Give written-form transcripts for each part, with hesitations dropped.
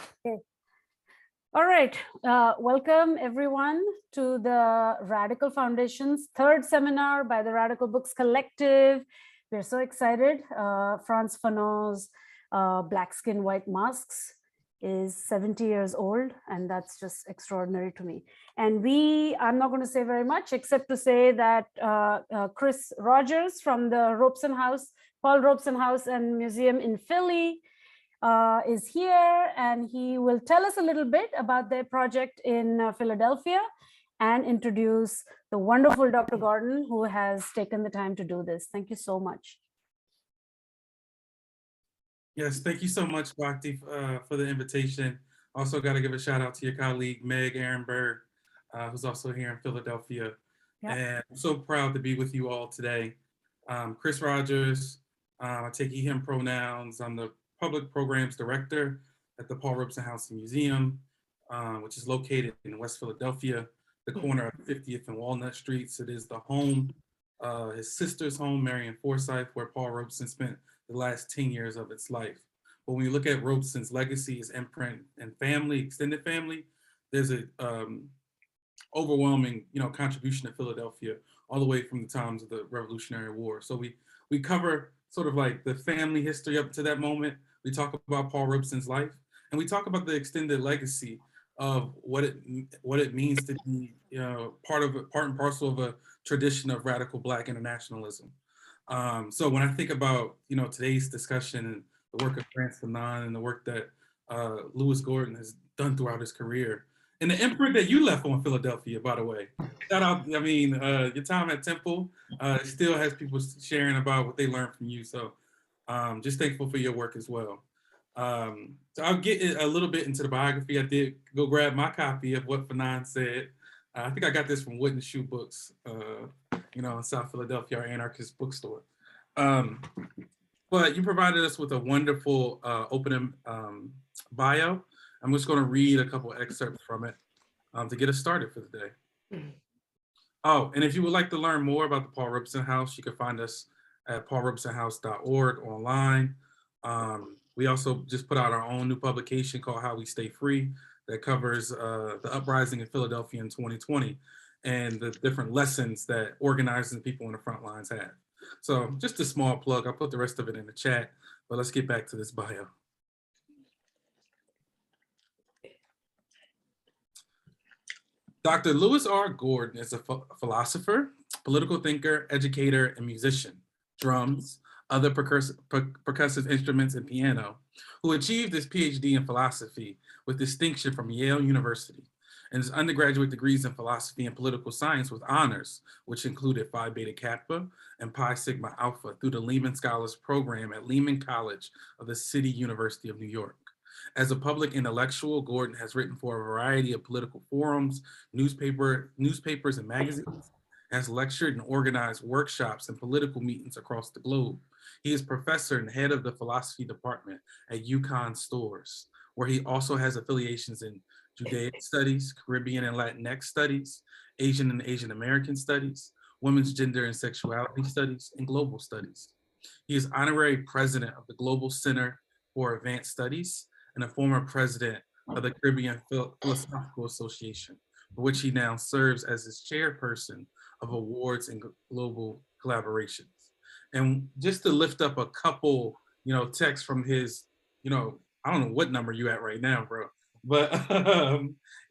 Okay. All right. Welcome everyone to the Radical Foundation's third seminar by the Radical Books Collective. We're so excited. Frantz Fanon's Black Skin, White Masks is 70 years old, and that's just extraordinary to me. And I'm not going to say very much except to say that Chris Rogers from the Robeson House, Paul Robeson House and Museum in Philly, is here, and he will tell us a little bit about their project in Philadelphia and introduce the wonderful Dr. Gordon, who has taken the time to do this. Thank you so much. Yes, thank you so much, Bhakti, for the invitation. Also got to give a shout out to your colleague, Meg Ehrenberg, who's also here in Philadelphia. Yep. And I'm so proud to be with you all today. Chris Rogers, I take he, him pronouns. I'm the Public Programs Director at the Paul Robeson House and Museum, which is located in West Philadelphia, the corner of 50th and Walnut Streets. It is the home, his sister's home, Marion Forsyth, where Paul Robeson spent the last 10 years of its life. But when you look at Robeson's legacy, his imprint and family, extended family, there's a overwhelming, contribution to Philadelphia all the way from the times of the Revolutionary War. So we cover sort of like the family history up to that moment. We talk about Paul Robeson's life, and we talk about the extended legacy of what it means to be, part and parcel of a tradition of radical Black internationalism. So when I think about, today's discussion and the work of Fanon and the work that Lewis Gordon has done throughout his career, and the imprint that you left on Philadelphia, by the way. Shout out, your time at Temple still has people sharing about what they learned from you. So just thankful for your work as well. So I'll get a little bit into the biography. I did go grab my copy of what Fanon said. I think I got this from Wood and Shoe Books, in South Philadelphia, our anarchist bookstore. But you provided us with a wonderful opening bio. I'm just going to read a couple excerpts from it to get us started for the day. Oh, and if you would like to learn more about the Paul Robeson House, you can find us at paulrobesonhouse.org online. We also just put out our own new publication called How We Stay Free that covers the uprising in Philadelphia in 2020 and the different lessons that organizers and people on the front lines have. So just a small plug. I'll put the rest of it in the chat, but let's get back to this bio. Dr. Lewis R. Gordon is a philosopher, political thinker, educator, and musician, drums, other percussive instruments, and piano, who achieved his Ph.D. in philosophy with distinction from Yale University, and his undergraduate degrees in philosophy and political science with honors, which included Phi Beta Kappa and Pi Sigma Alpha through the Lehman Scholars Program at Lehman College of the City University of New York. As a public intellectual, Gordon has written for a variety of political forums, newspapers, and magazines, has lectured and organized workshops and political meetings across the globe. He is professor and head of the philosophy department at UConn Stores, where he also has affiliations in Judaic studies, Caribbean and Latinx studies, Asian and Asian American studies, women's gender and sexuality studies, and global studies. He is honorary president of the Global Center for Advanced Studies and a former president of the Caribbean Philosophical Association, for which he now serves as his chairperson of awards and global collaborations. And just to lift up a couple, texts from his, I don't know what number you at right now, bro, but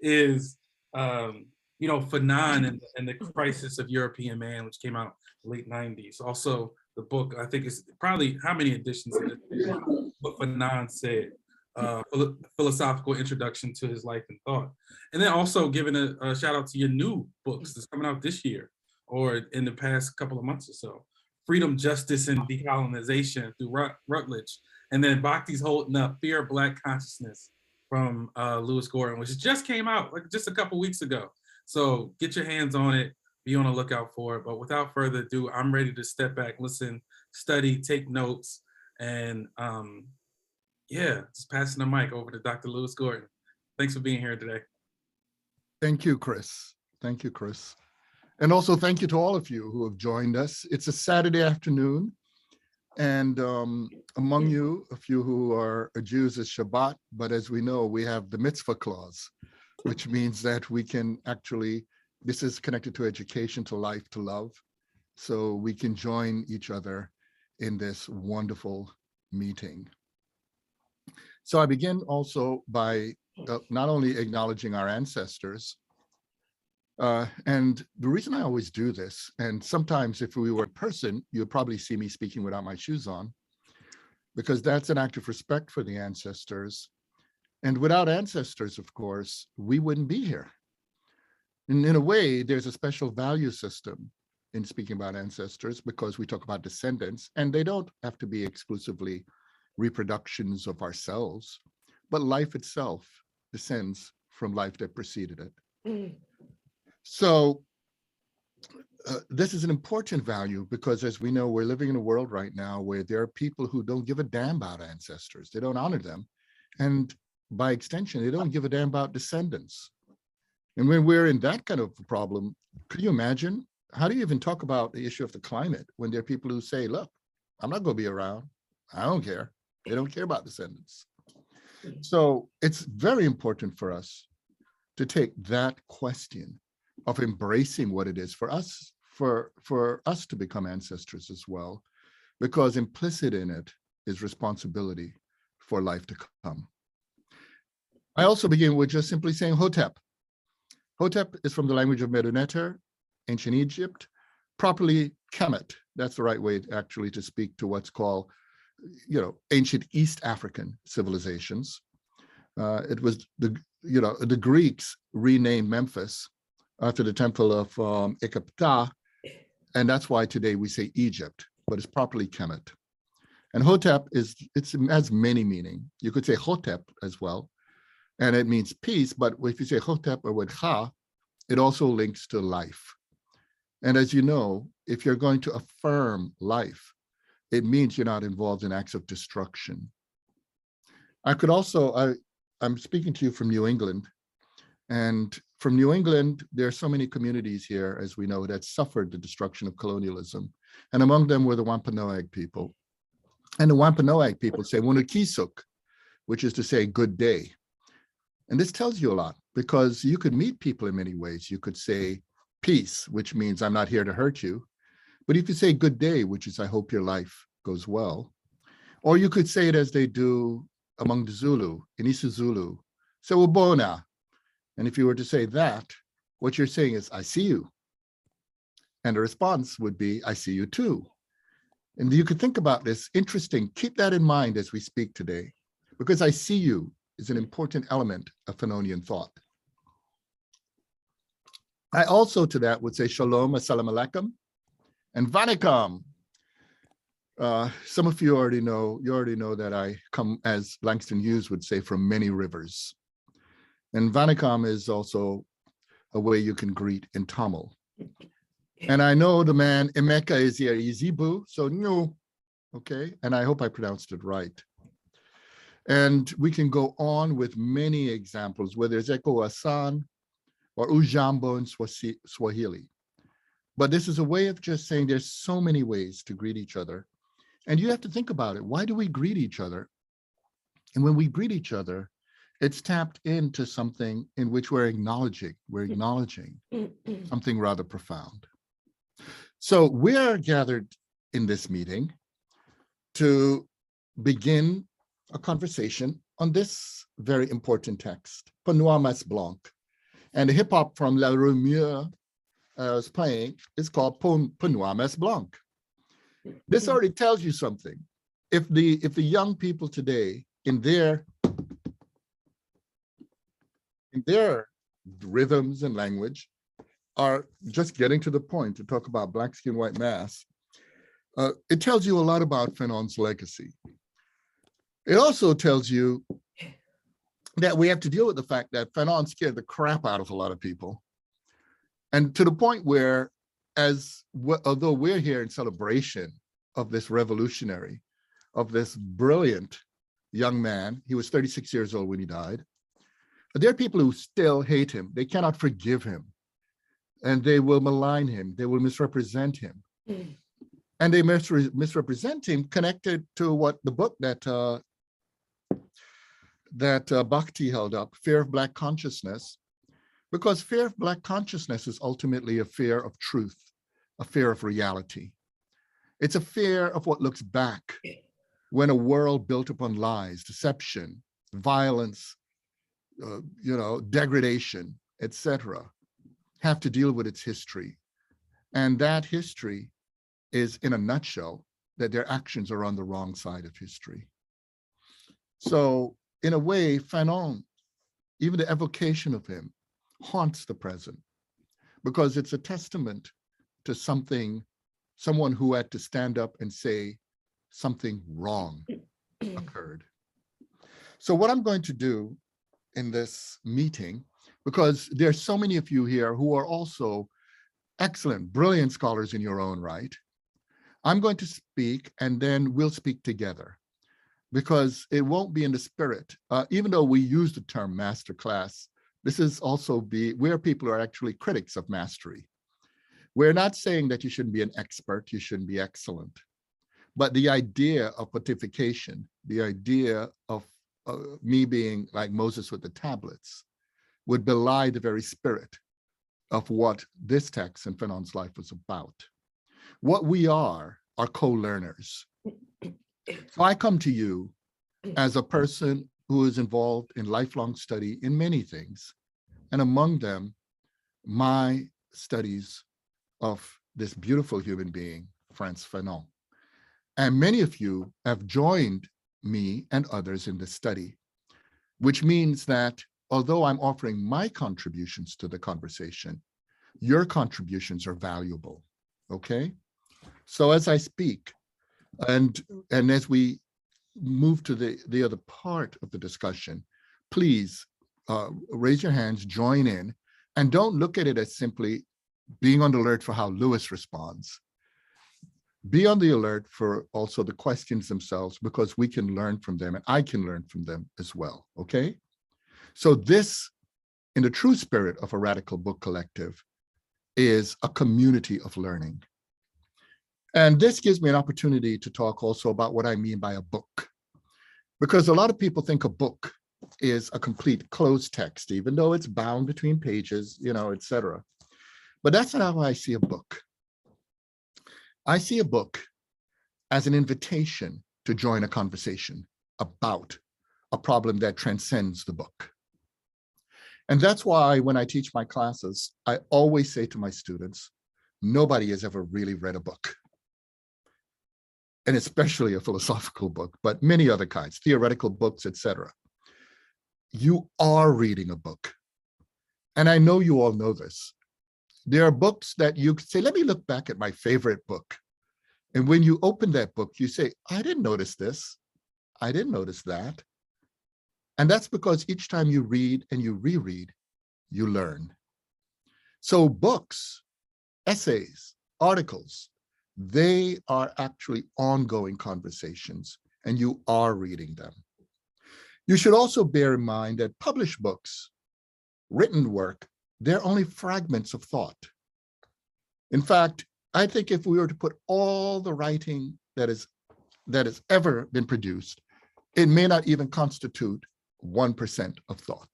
is, Fanon and the Crisis of European Man, which came out late 90s. Also, the book, I think it's probably, how many editions of it? What Fanon said. Philosophical introduction to his life and thought. And then also giving a shout out to your new books that's coming out this year or in the past couple of months or so. Freedom, Justice, and Decolonization through Routledge. And then Bhakti's holding up Fear of Black Consciousness from Lewis Gordon, which just came out like just a couple weeks ago. So get your hands on it, be on the lookout for it. But without further ado, I'm ready to step back, listen, study, take notes, and just passing the mic over to Dr. Lewis Gordon. Thanks for being here today. Thank you, Chris. Thank you, Chris. And also thank you to all of you who have joined us. It's a Saturday afternoon. And among you, a few who are Jews is Shabbat, but as we know, we have the mitzvah clause, which means that we can actually, this is connected to education, to life, to love. So we can join each other in this wonderful meeting. So I begin also by not only acknowledging our ancestors, and the reason I always do this, and sometimes if we were in person, you'd probably see me speaking without my shoes on, because that's an act of respect for the ancestors. And without ancestors, of course, we wouldn't be here. And in a way, there's a special value system in speaking about ancestors because we talk about descendants, and they don't have to be exclusively reproductions of ourselves, but life itself descends from life that preceded it. So this is an important value because, as we know, we're living in a world right now where there are people who don't give a damn about ancestors. They don't honor them. And by extension, they don't give a damn about descendants. And when we're in that kind of problem, could you imagine? How do you even talk about the issue of the climate when there are people who say, look, I'm not going to be around. I don't care. They don't care about descendants. So it's very important for us to take that question of embracing what it is for us to become ancestors as well, because implicit in it is responsibility for life to come. I also begin with just simply saying Hotep. Hotep is from the language of Medu-Neter, ancient Egypt, properly Kemet. That's the right way actually to speak to what's called, ancient East African civilizations. It was the Greeks renamed Memphis after the temple of Ekapta, and that's why today we say Egypt, but it's properly Kemet. And Hotep has many meaning. You could say Hotep as well, and it means peace, but if you say Hotep or with Ha, it also links to life. And as you know, if you're going to affirm life, it means you're not involved in acts of destruction. I could also, I'm speaking to you from New England, and from New England, there are so many communities here, as we know, that suffered the destruction of colonialism. And among them were the Wampanoag people. And the Wampanoag people say Wunukisuk, which is to say good day. And this tells you a lot because you could meet people in many ways. You could say peace, which means I'm not here to hurt you. But if you say good day, which is I hope your life goes well, or you could say it as they do among the Zulu, in isiZulu, Sewubona. And if you were to say that, what you're saying is, I see you. And the response would be, I see you too. And you could think about this. Interesting. Keep that in mind as we speak today, because I see you is an important element of Fanonian thought. I also to that would say shalom, assalamu alaikum, and vanakkam. Some of you already know that I come, as Langston Hughes would say, from many rivers. And vanakkam is also a way you can greet in Tamil. And I know the man, Emeka is here, Izibu, so no, okay? And I hope I pronounced it right. And we can go on with many examples, whether it's Eko Asan or Ujambo in Swahili. But this is a way of just saying there's so many ways to greet each other. And you have to think about it. Why do we greet each other? And when we greet each other, it's tapped into something in which we're acknowledging something rather profound. So we are gathered in this meeting to begin a conversation on this very important text, Penuamas Blanc. And the hip hop from La Rumeur I was playing is called Penuamas Blanc. This already tells you something. If the young people today in their rhythms and language are just getting to the point to talk about black skin, white mass, it tells you a lot about Fanon's legacy. It also tells you that we have to deal with the fact that Fanon scared the crap out of a lot of people. And to the point where, although we're here in celebration of this revolutionary, of this brilliant young man, he was 36 years old when he died, there are people who still hate him. They cannot forgive him. And they will malign him. They will misrepresent him. And they misrepresent him connected to what the book that Bhakti held up, Fear of Black Consciousness, because fear of Black consciousness is ultimately a fear of truth, a fear of reality. It's a fear of what looks back when a world built upon lies, deception, violence, degradation, etc., have to deal with its history. And that history is, in a nutshell, that their actions are on the wrong side of history. So in a way, Fanon, even the evocation of him, haunts the present because it's a testament to someone who had to stand up and say something wrong occurred. So what I'm going to do in this meeting, because there's so many of you here who are also excellent, brilliant scholars in your own right, I'm going to speak and then we'll speak together, because it won't be in the spirit. Even though we use the term masterclass, this is also where people are actually critics of mastery. We're not saying that you shouldn't be an expert, you shouldn't be excellent. But the idea of pontification, the idea of me being like Moses with the tablets, would belie the very spirit of what this text and Fanon's life was about. What we are co-learners. So I come to you as a person who is involved in lifelong study in many things, and among them, my studies of this beautiful human being, Frantz Fanon. And many of you have joined me and others in this study, which means that although I'm offering my contributions to the conversation, your contributions are valuable, okay? So as I speak, and as we move to the other part of the discussion, please raise your hands, join in, and don't look at it as simply being on the alert for how Lewis responds. Be on the alert for also the questions themselves, because we can learn from them and I can learn from them as well, okay? So this, in the true spirit of a radical book collective, is a community of learning. And this gives me an opportunity to talk also about what I mean by a book. Because a lot of people think a book is a complete closed text, even though it's bound between pages, etc. But that's not how I see a book. I see a book as an invitation to join a conversation about a problem that transcends the book. And that's why when I teach my classes, I always say to my students, nobody has ever really read a book. And especially a philosophical book, but many other kinds, theoretical books, etc. You are reading a book. And I know you all know this. There are books that you say, let me look back at my favorite book. And when you open that book, you say, I didn't notice this. I didn't notice that. And that's because each time you read and you reread, you learn. So books, essays, articles, they are actually ongoing conversations, and you are reading them. You should also bear in mind that published books, written work, they're only fragments of thought. In fact, I think if we were to put all the writing that has ever been produced, it may not even constitute 1% of thought.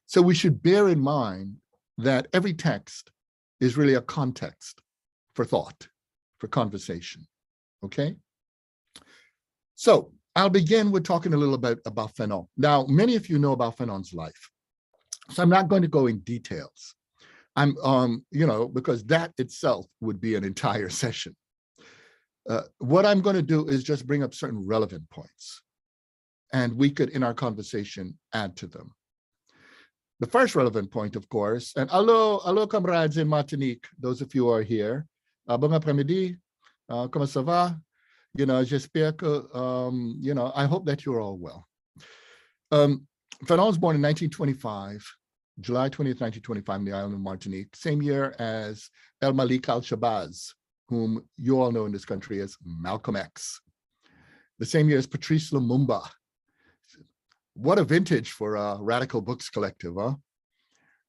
So we should bear in mind that every text is really a context for thought, for conversation, okay? So I'll begin with talking a little bit about Fanon. Now, many of you know about Fanon's life, so I'm not going to go in details. Because that itself would be an entire session. What I'm going to do is just bring up certain relevant points, and we could, in our conversation, add to them. The first relevant point, of course, and hello, comrades in Martinique, those of you who are here. Bon après-midi, comment ça va? J'espère que, I hope that you're all well. Fanon was born in 1925, July 20th, 1925, in the island of Martinique, same year as El Malik al-Shabazz, whom you all know in this country as Malcolm X. The same year as Patrice Lumumba. What a vintage for a radical books collective, huh?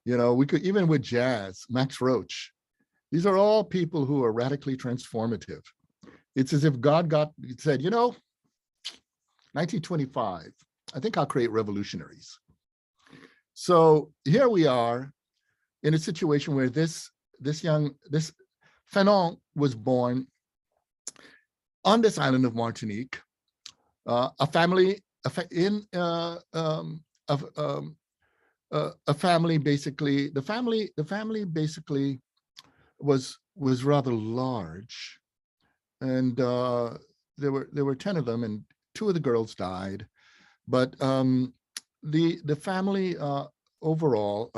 We could, even with jazz, Max Roach. These are all people who are radically transformative It's as if God said, 1925, I think I'll create revolutionaries. So here we are in a situation where this Fanon was born on this island of Martinique, a family basically, the family basically was rather large, and there were 10 of them, and 2 of the girls died, but the family overall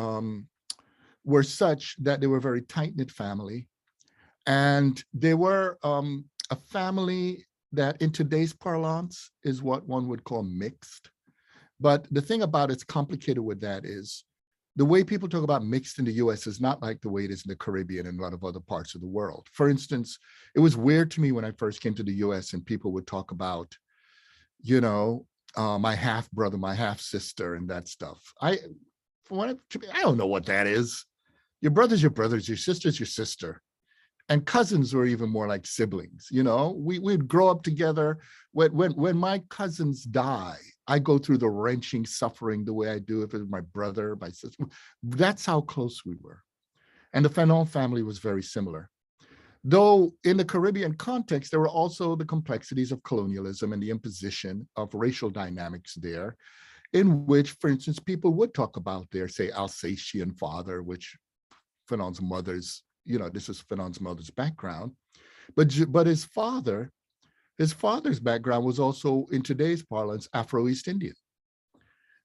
were such that they were a very tight-knit family, and they were a family that in today's parlance is what one would call mixed. But the thing about it's complicated with that is the way people talk about mixed in the US is not like the way it is in the Caribbean and a lot of other parts of the world. For instance, it was weird to me when I first came to the US and people would talk about, my half brother, my half sister, and that stuff. I don't know what that is. Your brother's your brother's, your sister's your sister. And cousins were even more like siblings. We'd grow up together. When my cousins die, I go through the wrenching suffering the way I do if it was my brother, my sister. That's how close we were. And the Fanon family was very similar. Though in the Caribbean context, there were also the complexities of colonialism and the imposition of racial dynamics there, in which, for instance, people would talk about their, say, Alsatian father, which Fanon's mother's, this is Fanon's mother's background, but his father's background was also, in today's parlance, Afro-East Indian.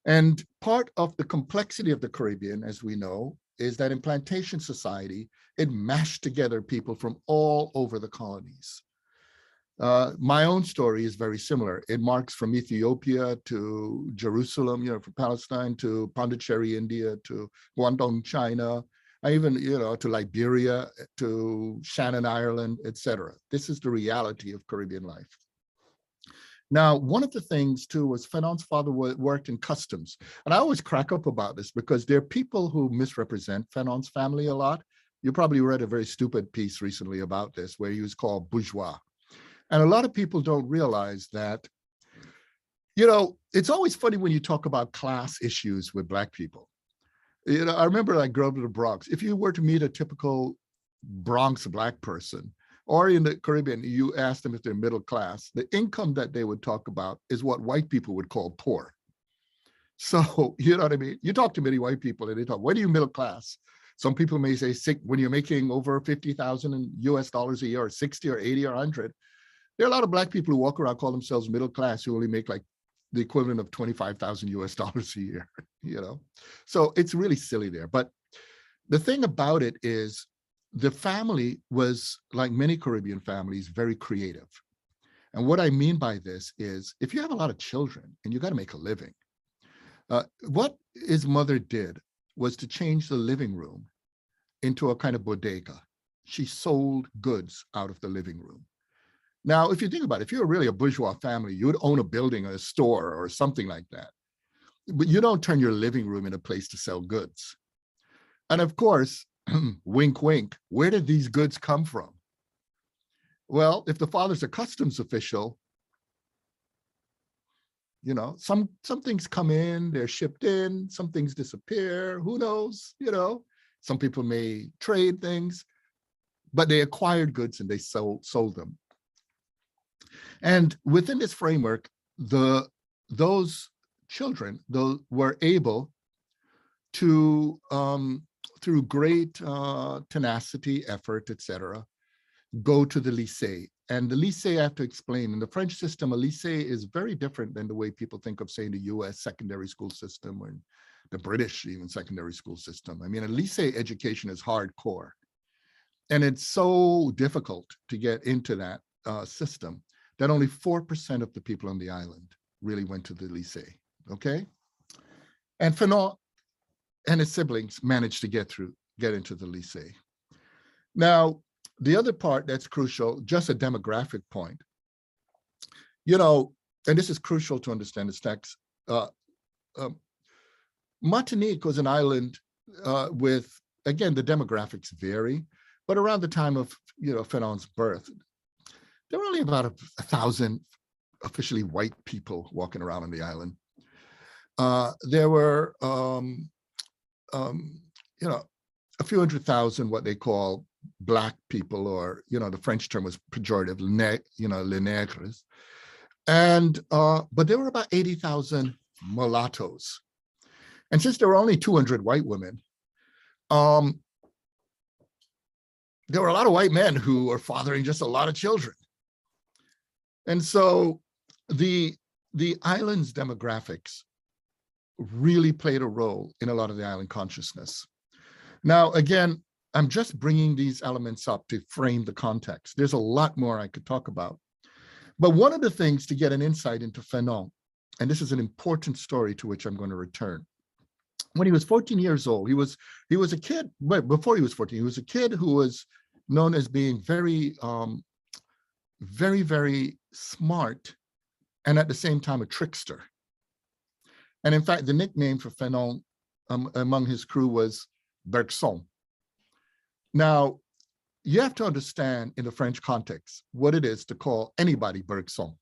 And part of the complexity of the Caribbean, as we know, is that in plantation society, it mashed together people from all over the colonies. My own story is very similar. It marks from Ethiopia to Jerusalem, from Palestine to Pondicherry, India, to Guangdong, China, even, to Liberia, to Shannon, Ireland, etc. This is the reality of Caribbean life. Now, one of the things too was Fanon's father worked in customs. And I always crack up about this because there are people who misrepresent Fanon's family a lot. You probably read a very stupid piece recently about this where he was called bourgeois. And a lot of people don't realize that, it's always funny when you talk about class issues with Black people. I remember I grew up in the Bronx. If you were to meet a typical Bronx Black person, or in the Caribbean, you ask them if they're middle class, the income that they would talk about is what white people would call poor. So, you know what I mean? You talk to many white people and they talk, when are you middle class? Some people may say when you're making over 50,000 in US dollars a year, or 60 or 80 or 100. There are a lot of Black people who walk around, call themselves middle class, who only make like the equivalent of 25,000 US dollars a year, So it's really silly there. But the thing about it is the family was, like many Caribbean families, very creative. And what I mean by this is if you have a lot of children and you got to make a living, what his mother did was to change the living room into a kind of bodega. She sold goods out of the living room. Now, if you think about it, if you're really a bourgeois family, you would own a building, a store, or something like that. But you don't turn your living room into a place to sell goods. And of course, wink, wink, where did these goods come from? Well, if the father's a customs official, some things come in, they're shipped in, some things disappear, who knows, some people may trade things, but they acquired goods and they sold them. And within this framework, those children were able to, through great tenacity, effort, etc., go to the lycée. And the lycée, I have to explain, in the French system, a lycée is very different than the way people think of, say, in the US secondary school system or in the British even secondary school system. I mean, a lycée education is hardcore. And it's so difficult to get into that system that only 4% of the people on the island really went to the lycée, okay? And Fanon and his siblings managed to get into the lycée. Now, the other part that's crucial, just a demographic point, and this is crucial to understand this text, Martinique was an island with, again, the demographics vary, but around the time of, Fanon's birth, there were only about 1,000 officially white people walking around on the island. There were, you know, a few 100,000 what they call Black people, or, you know, the French term was pejorative, you know, les nègres. And, but there were about 80,000 mulattoes. And since there were only 200 white women, there were a lot of white men who were fathering just a lot of children. And so the island's demographics really played a role in a lot of the island consciousness. Now, again, I'm just bringing these elements up to frame the context. There's a lot more I could talk about. But one of the things to get an insight into Fanon, and this is an important story to which I'm going to return. When he was 14 years old, he was a kid, but before he was 14, he was a kid who was known as being very, very smart, and at the same time a trickster. And in fact, the nickname for Fanon among his crew was Bergson. Now, you have to understand in the French context what it is to call anybody Bergson,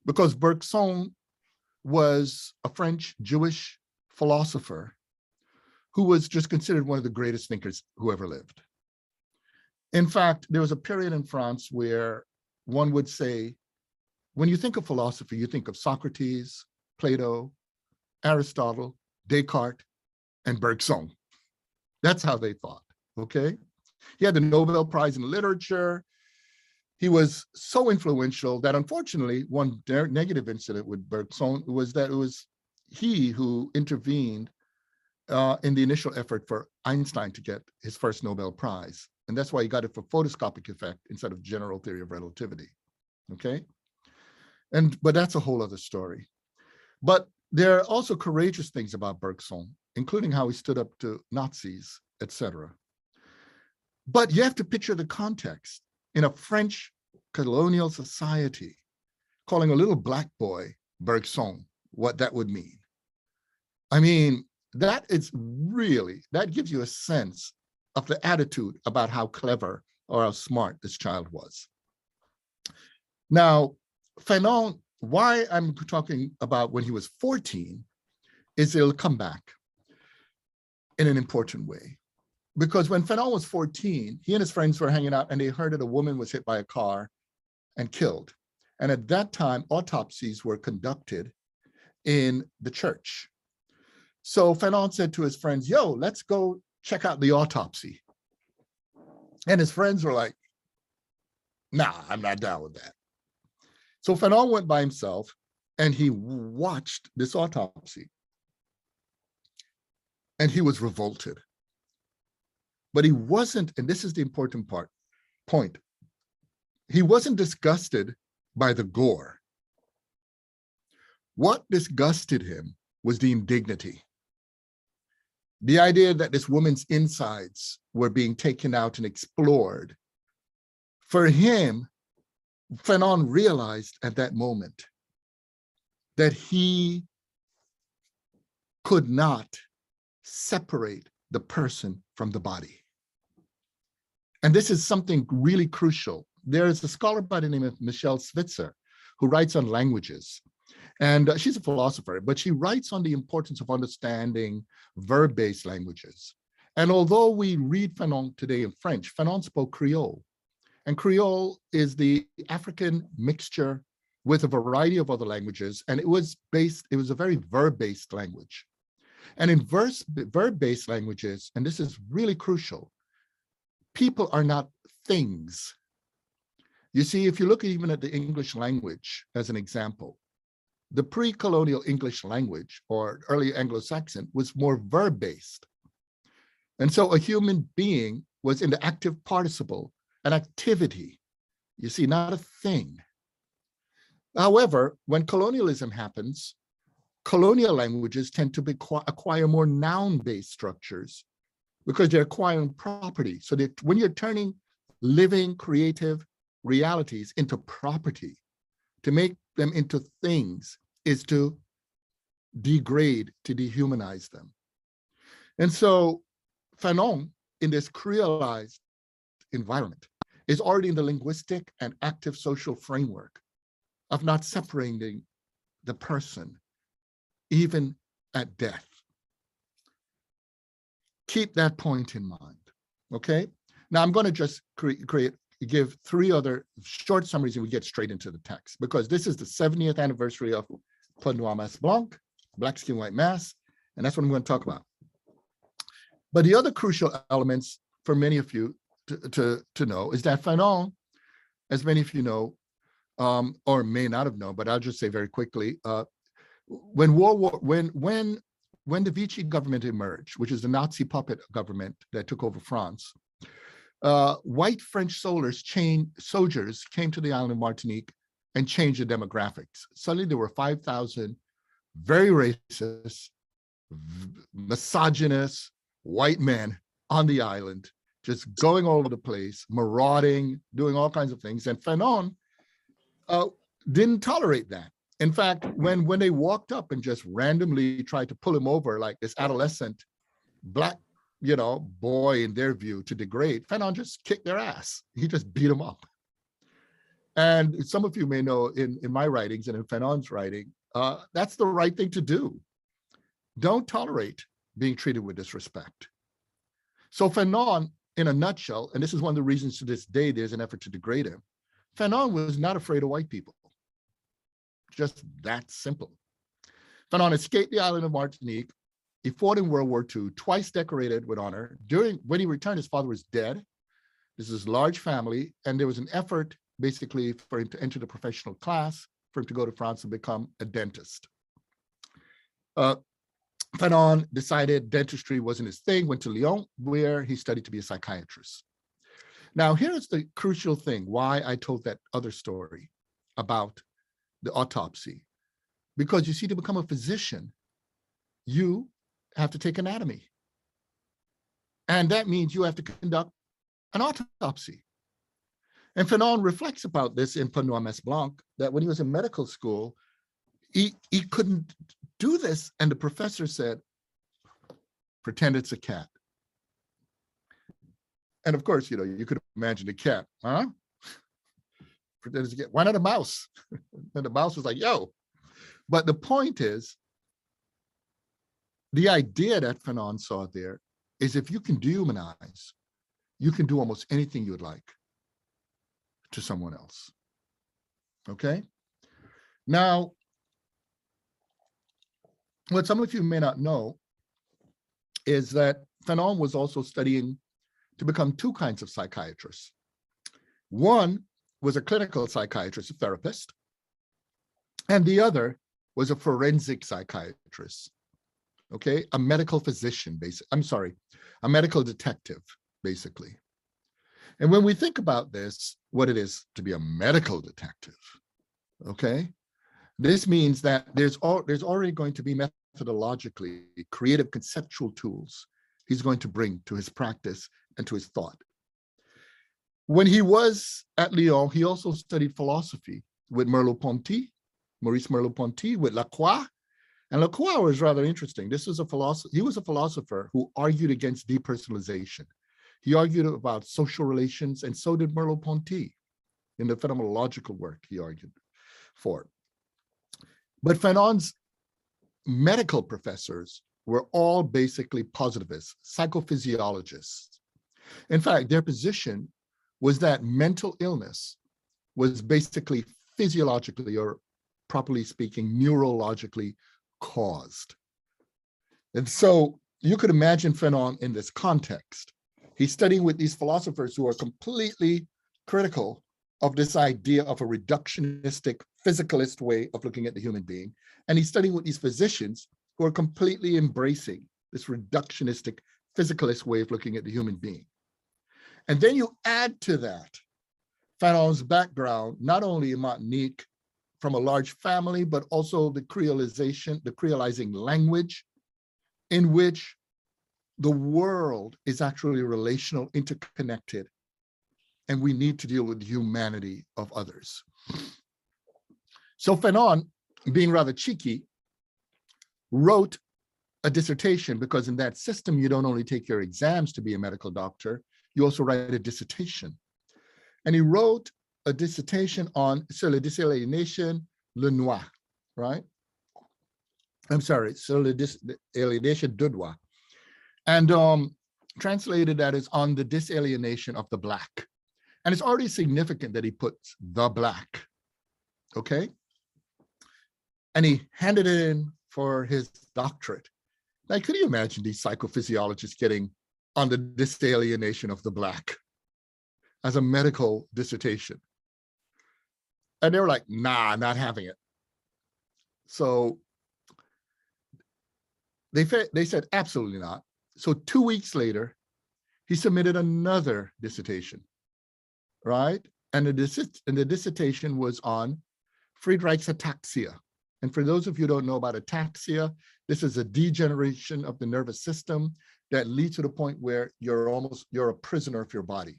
because Bergson was a French Jewish philosopher who was just considered one of the greatest thinkers who ever lived. In fact, there was a period in France where one would say, when you think of philosophy, you think of Socrates, Plato, Aristotle, Descartes, and Bergson. That's how they thought, okay? He had the Nobel Prize in Literature. He was so influential that, unfortunately, one negative incident with Bergson was that it was he who intervened in the initial effort for Einstein to get his first Nobel Prize. And that's why he got it for photoscopic effect instead of general theory of relativity, okay? But that's a whole other story. But there are also courageous things about Bergson, including how he stood up to Nazis, etc. But you have to picture the context in a French colonial society, calling a little Black boy Bergson, what that would mean. I mean, that gives you a sense of the attitude about how clever or how smart this child was. Now, Fanon, why I'm talking about when he was 14 is it'll come back in an important way. Because when Fanon was 14, he and his friends were hanging out and they heard that a woman was hit by a car and killed. And at that time, autopsies were conducted in the church. So Fanon said to his friends, yo, let's go check out the autopsy. And his friends were like, nah, I'm not down with that. So Fanon went by himself and he watched this autopsy. And he was revolted. But he wasn't, and this is the important point, he wasn't disgusted by the gore. What disgusted him was the indignity. The idea that this woman's insides were being taken out and explored. For him, Fanon realized at that moment that he could not separate the person from the body. And this is something really crucial. There is a scholar by the name of Michelle Switzer who writes on languages. And she's a philosopher, but she writes on the importance of understanding verb-based languages. And although we read Fanon today in French, Fanon spoke Creole. And Creole is the African mixture with a variety of other languages. And it was a very verb-based language. And in verb-based languages, and this is really crucial, people are not things. You see, if you look even at the English language as an example, the pre-colonial English language or early Anglo-Saxon was more verb-based. And so a human being was in the active participle, an activity, you see, not a thing. However, when colonialism happens, colonial languages tend to acquire more noun-based structures because they're acquiring property. So that when you're turning living, creative realities into property, to make them into things is to degrade, to dehumanize them. And so Fanon, in this creolized environment, is already in the linguistic and active social framework of not separating the person, even at death. Keep that point in mind, okay? Now I'm going to just give 3 other short summaries and we get straight into the text, because this is the 70th anniversary of Majesty, Black Skin, White Mass, and that's what I'm going to talk about. But the other crucial elements for many of you to know is that Fanon, as many of you know, or may not have known, but I'll just say very quickly, when the Vichy government emerged, which is the Nazi puppet government that took over France, white French soldiers came to the island of Martinique and changed the demographics. Suddenly there were 5,000 very racist, misogynist white men on the island, just going all over the place, marauding, doing all kinds of things. And Fanon didn't tolerate that. In fact, when they walked up and just randomly tried to pull him over, like this adolescent Black, boy in their view to degrade, Fanon just kicked their ass. He just beat them up. And some of you may know in my writings and in Fanon's writing, that's the right thing to do. Don't tolerate being treated with disrespect. So Fanon, in a nutshell, and this is one of the reasons to this day there's an effort to degrade him, Fanon was not afraid of white people. Just that simple. Fanon escaped the island of Martinique. He fought in World War II, twice decorated with honor. When he returned, his father was dead. This is a large family, and there was an effort basically for him to enter the professional class, for him to go to France and become a dentist. Fanon decided dentistry wasn't his thing, went to Lyon, where he studied to be a psychiatrist. Now, here's the crucial thing, why I told that other story about the autopsy. Because you see, to become a physician, you have to take anatomy. And that means you have to conduct an autopsy. And Fanon reflects about this in Majesty, that when he was in medical school, he couldn't do this. And the professor said, pretend it's a cat. And of course, you could imagine a cat, huh? Pretend it's a cat. Why not a mouse? And the mouse was like, yo. But the point is, the idea that Fanon saw there is if you can dehumanize, you can do almost anything you would like to someone else, okay? Now, what some of you may not know is that Fanon was also studying to become 2 kinds of psychiatrists. One was a clinical psychiatrist, a therapist, and the other was a forensic psychiatrist, okay? A medical physician, a medical detective, basically. And when we think about this, what it is to be a medical detective, okay? This means that there's already going to be methodologically creative conceptual tools he's going to bring to his practice and to his thought. When he was at Lyon, he also studied philosophy with Maurice Merleau-Ponty, with Lacroix. And Lacroix was rather interesting. He was a philosopher who argued against depersonalization. He argued about social relations, and so did Merleau-Ponty in the phenomenological work he argued for. But Fanon's medical professors were all basically positivists, psychophysiologists. In fact, their position was that mental illness was basically physiologically, or properly speaking, neurologically caused. And so you could imagine Fanon in this context. He's studying with these philosophers who are completely critical of this idea of a reductionistic, physicalist way of looking at the human being. And he's studying with these physicians who are completely embracing this reductionistic, physicalist way of looking at the human being. And then you add to that Fanon's background, not only in Martinique from a large family, but also the creolizing language in which the world is actually relational, interconnected, and we need to deal with the humanity of others. So Fanon, being rather cheeky, wrote a dissertation, because in that system, you don't only take your exams to be a medical doctor, you also write a dissertation. And he wrote a dissertation on sur la désaliénation le noir, right? I'm sorry, sur la désaliénation de droit. And translated that is on the disalienation of the Black. And it's already significant that he puts the Black, okay? And he handed it in for his doctorate. Now, could you imagine these psychophysiologists getting on the disalienation of the Black as a medical dissertation? And they were like, nah, not having it. So they said, absolutely not. So 2 weeks later, he submitted another dissertation, right? And the dissertation was on Friedreich's ataxia. And for those of you who don't know about ataxia, this is a degeneration of the nervous system that leads to the point where you're a prisoner of your body.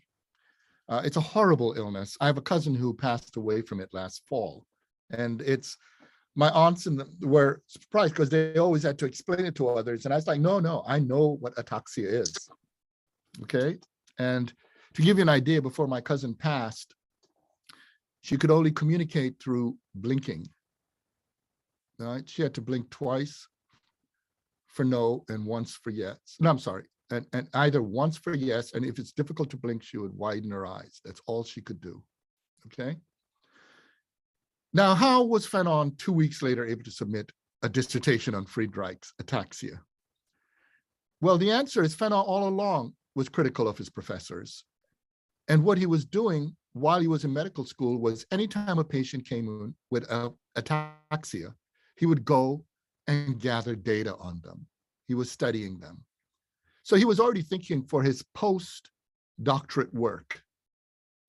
It's a horrible illness. I have a cousin who passed away from it last fall. And my aunts and them were surprised because they always had to explain it to others. And I was like, no, I know what ataxia is, okay? And to give you an idea, before my cousin passed, she could only communicate through blinking, right? She had to blink twice for no and once for yes. No, I'm sorry. And either once for yes, and if it's difficult to blink, she would widen her eyes. That's all she could do, okay? Now, how was Fanon 2 weeks later able to submit a dissertation on Friedreich's ataxia? Well, the answer is Fanon all along was critical of his professors. And what he was doing while he was in medical school was anytime a patient came in with ataxia, he would go and gather data on them. He was studying them. So he was already thinking for his post-doctorate work.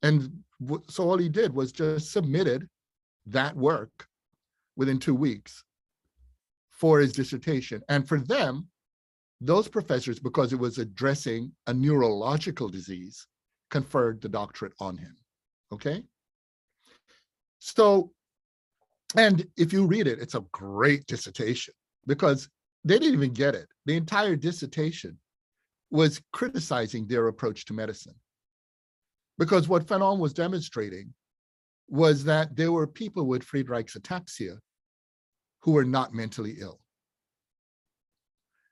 And so all he did was just submitted that work within 2 weeks for his dissertation. And for them, those professors, because it was addressing a neurological disease, conferred the doctorate on him, okay? So, and if you read it, it's a great dissertation because they didn't even get it. The entire dissertation was criticizing their approach to medicine. Because what Fanon was demonstrating was that there were people with Friedreich's ataxia who were not mentally ill.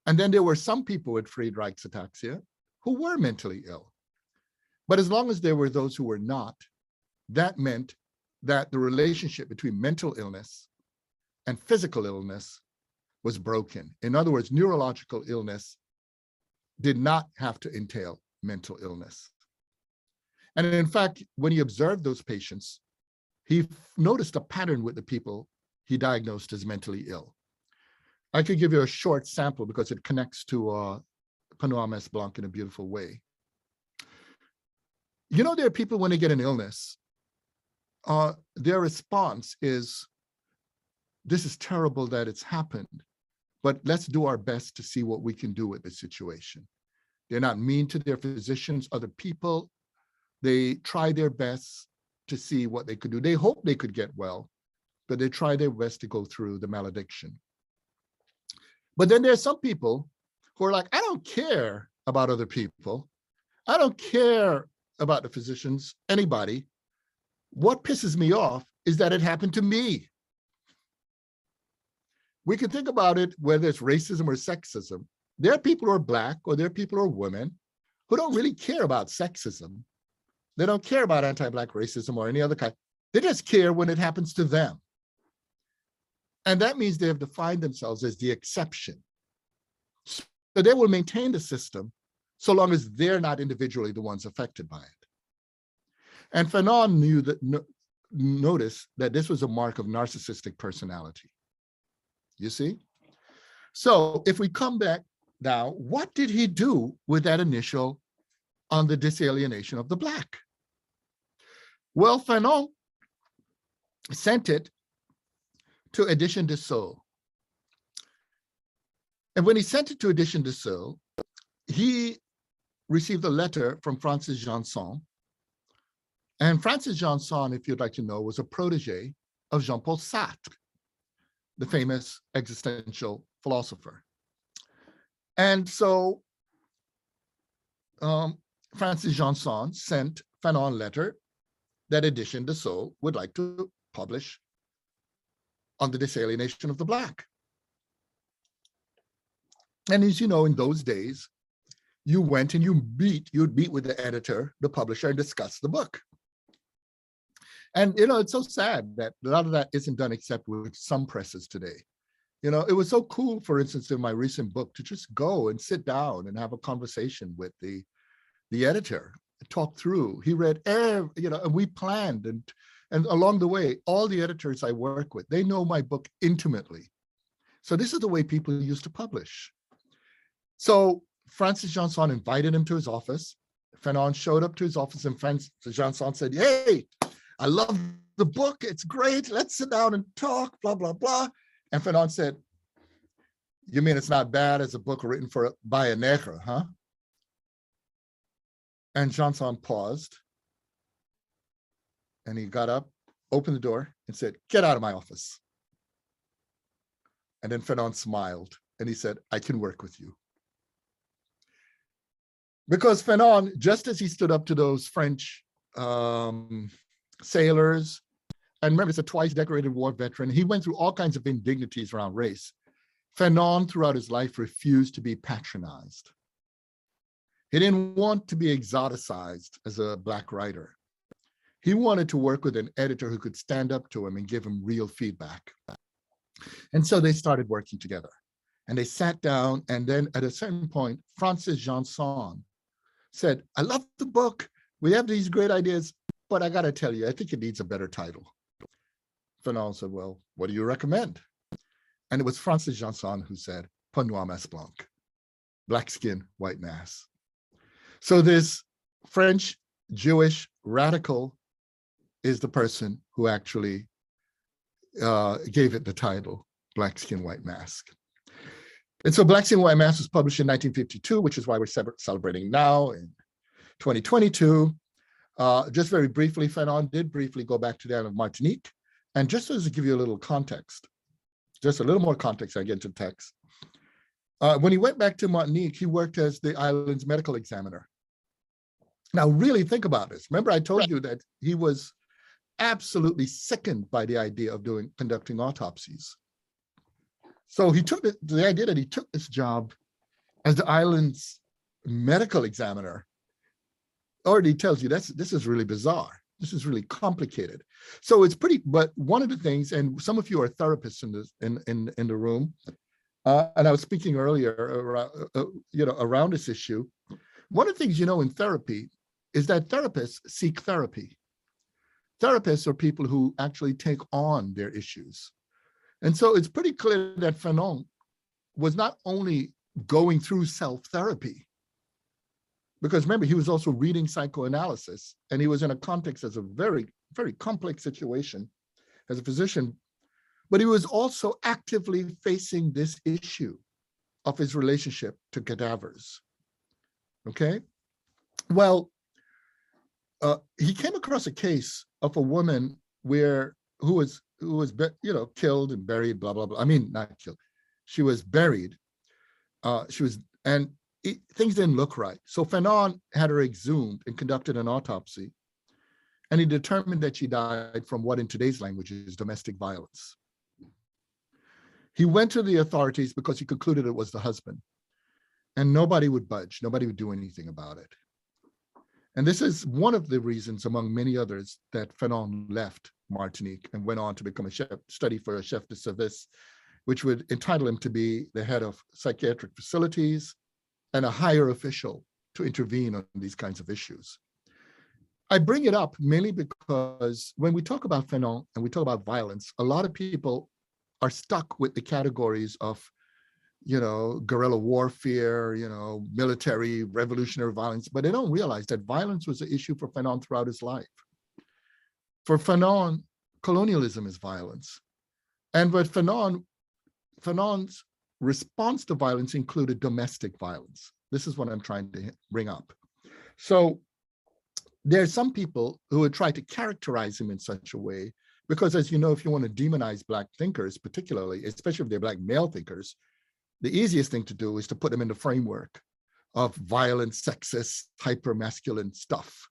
And then there were some people with Friedreich's ataxia who were mentally ill. But as long as there were those who were not, that meant that the relationship between mental illness and physical illness was broken. In other words, neurological illness did not have to entail mental illness. And in fact, when he observed those patients, he noticed a pattern with the people he diagnosed as mentally ill. I could give you a short sample because it connects to Panorama S. Blanc in a beautiful way. You know, there are people when they get an illness, their response is, this is terrible that it's happened, but let's do our best to see what we can do with the situation. They're not mean to their physicians, other people. They try their best to see what they could do. They hope they could get well, but they try their best to go through the malediction. But then there's some people who are like, I don't care about other people. I don't care about the physicians, anybody. What pisses me off is that it happened to me. We can think about it, whether it's racism or sexism. There are people who are Black or there are people who are women who don't really care about sexism. They don't care about anti-Black racism or any other kind. They just care when it happens to them. And that means they have defined themselves as the exception. So they will maintain the system so long as they're not individually the ones affected by it. And Fanon noticed that this was a mark of narcissistic personality. You see? So if we come back now, what did he do with that initial on the disalienation of the Black? Well, Fanon sent it to Edition de Soul. And when he sent it to Edition de Soul, he received a letter from Francis Janson. And Francis Janson, if you'd like to know, was a protege of Jean-Paul Sartre, the famous existential philosopher. And so Francis Janson sent Fanon a letter that Edition de Sceaux would like to publish on the disalienation of the Black. And as you know, in those days, you went and you'd meet with the editor, the publisher, and discuss the book. And, it's so sad that a lot of that isn't done except with some presses today. It was so cool, for instance, in my recent book, to just go and sit down and have a conversation with the editor, talk through. He read, and we planned, and along the way, all the editors I work with, they know my book intimately. So this is the way people used to publish. So Francis Janson invited him to his office. Fanon showed up to his office, and Francis Janson said, "Hey, I love the book. It's great. Let's sit down and talk, blah, blah, blah." And Fanon said, "You mean it's not bad as a book written by a negro, huh?" And Janson paused, and he got up, opened the door, and said, "Get out of my office." And then Fanon smiled, and he said, "I can work with you." Because Fanon, just as he stood up to those French sailors, and remember, he's a twice decorated war veteran, he went through all kinds of indignities around race. Fanon, throughout his life, refused to be patronized. He didn't want to be exoticized as a Black writer. He wanted to work with an editor who could stand up to him and give him real feedback. And so they started working together. And they sat down, and then at a certain point, Francis Janson said, "I love the book. We have these great ideas, but I got to tell you, I think it needs a better title." Fanon said, "Well, what do you recommend?" And it was Francis Janson who said, "Peau noire masse blanche," black skin, white mass. So this French Jewish radical is the person who actually gave it the title, Black Skin, White Mask. And so Black Skin, White Mask was published in 1952, which is why we're celebrating now in 2022. Just very briefly, Fanon did briefly go back to the island of Martinique. And just as to give you a little context, just a little more context, I get into text. When he went back to Martinique, he worked as the island's medical examiner. Now, really think about this. Remember, I told you that he was absolutely sickened by the idea of conducting autopsies. So he took the idea that he took this job as the island's medical examiner already tells you this is really bizarre. This is really complicated. So it's pretty, but one of the things, and some of you are therapists in the room, and I was speaking earlier around this issue. One of the things in therapy is that therapists seek therapy. Therapists are people who actually take on their issues. And so it's pretty clear that Fanon was not only going through self-therapy, because remember, he was also reading psychoanalysis, and he was in a context as a very, very complex situation as a physician, but he was also actively facing this issue of his relationship to cadavers. Okay? Well, he came across a case of a woman who was killed and buried, blah, blah, blah. I mean, not killed. She was buried. Things didn't look right. So Fanon had her exhumed and conducted an autopsy. And he determined that she died from what in today's language is domestic violence. He went to the authorities because he concluded it was the husband. And nobody would budge. Nobody would do anything about it. And this is one of the reasons, among many others, that Fanon left Martinique and went on to become study for a chef de service, which would entitle him to be the head of psychiatric facilities and a higher official to intervene on these kinds of issues. I bring it up mainly because when we talk about Fanon and we talk about violence, a lot of people are stuck with the categories of guerrilla warfare, military, revolutionary violence, but they don't realize that violence was an issue for Fanon throughout his life. For Fanon, colonialism is violence. And but Fanon's response to violence included domestic violence. This is what I'm trying to bring up. So there are some people who would try to characterize him in such a way, because as you know, if you want to demonize Black thinkers, particularly, especially if they're Black male thinkers, the easiest thing to do is to put them in the framework of violent, sexist, hyper-masculine stuff.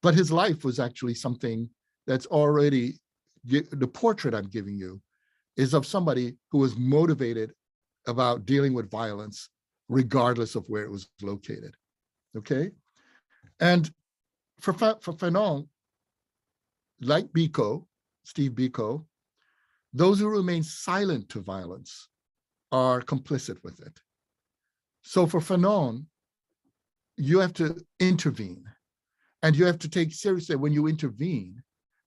But his life was actually something that's already, the portrait I'm giving you is of somebody who was motivated about dealing with violence, regardless of where it was located, okay? And for Fanon, like Biko, Steve Biko, those who remain silent to violence are complicit with it. So for Fanon, you have to intervene, and you have to take seriously when you intervene,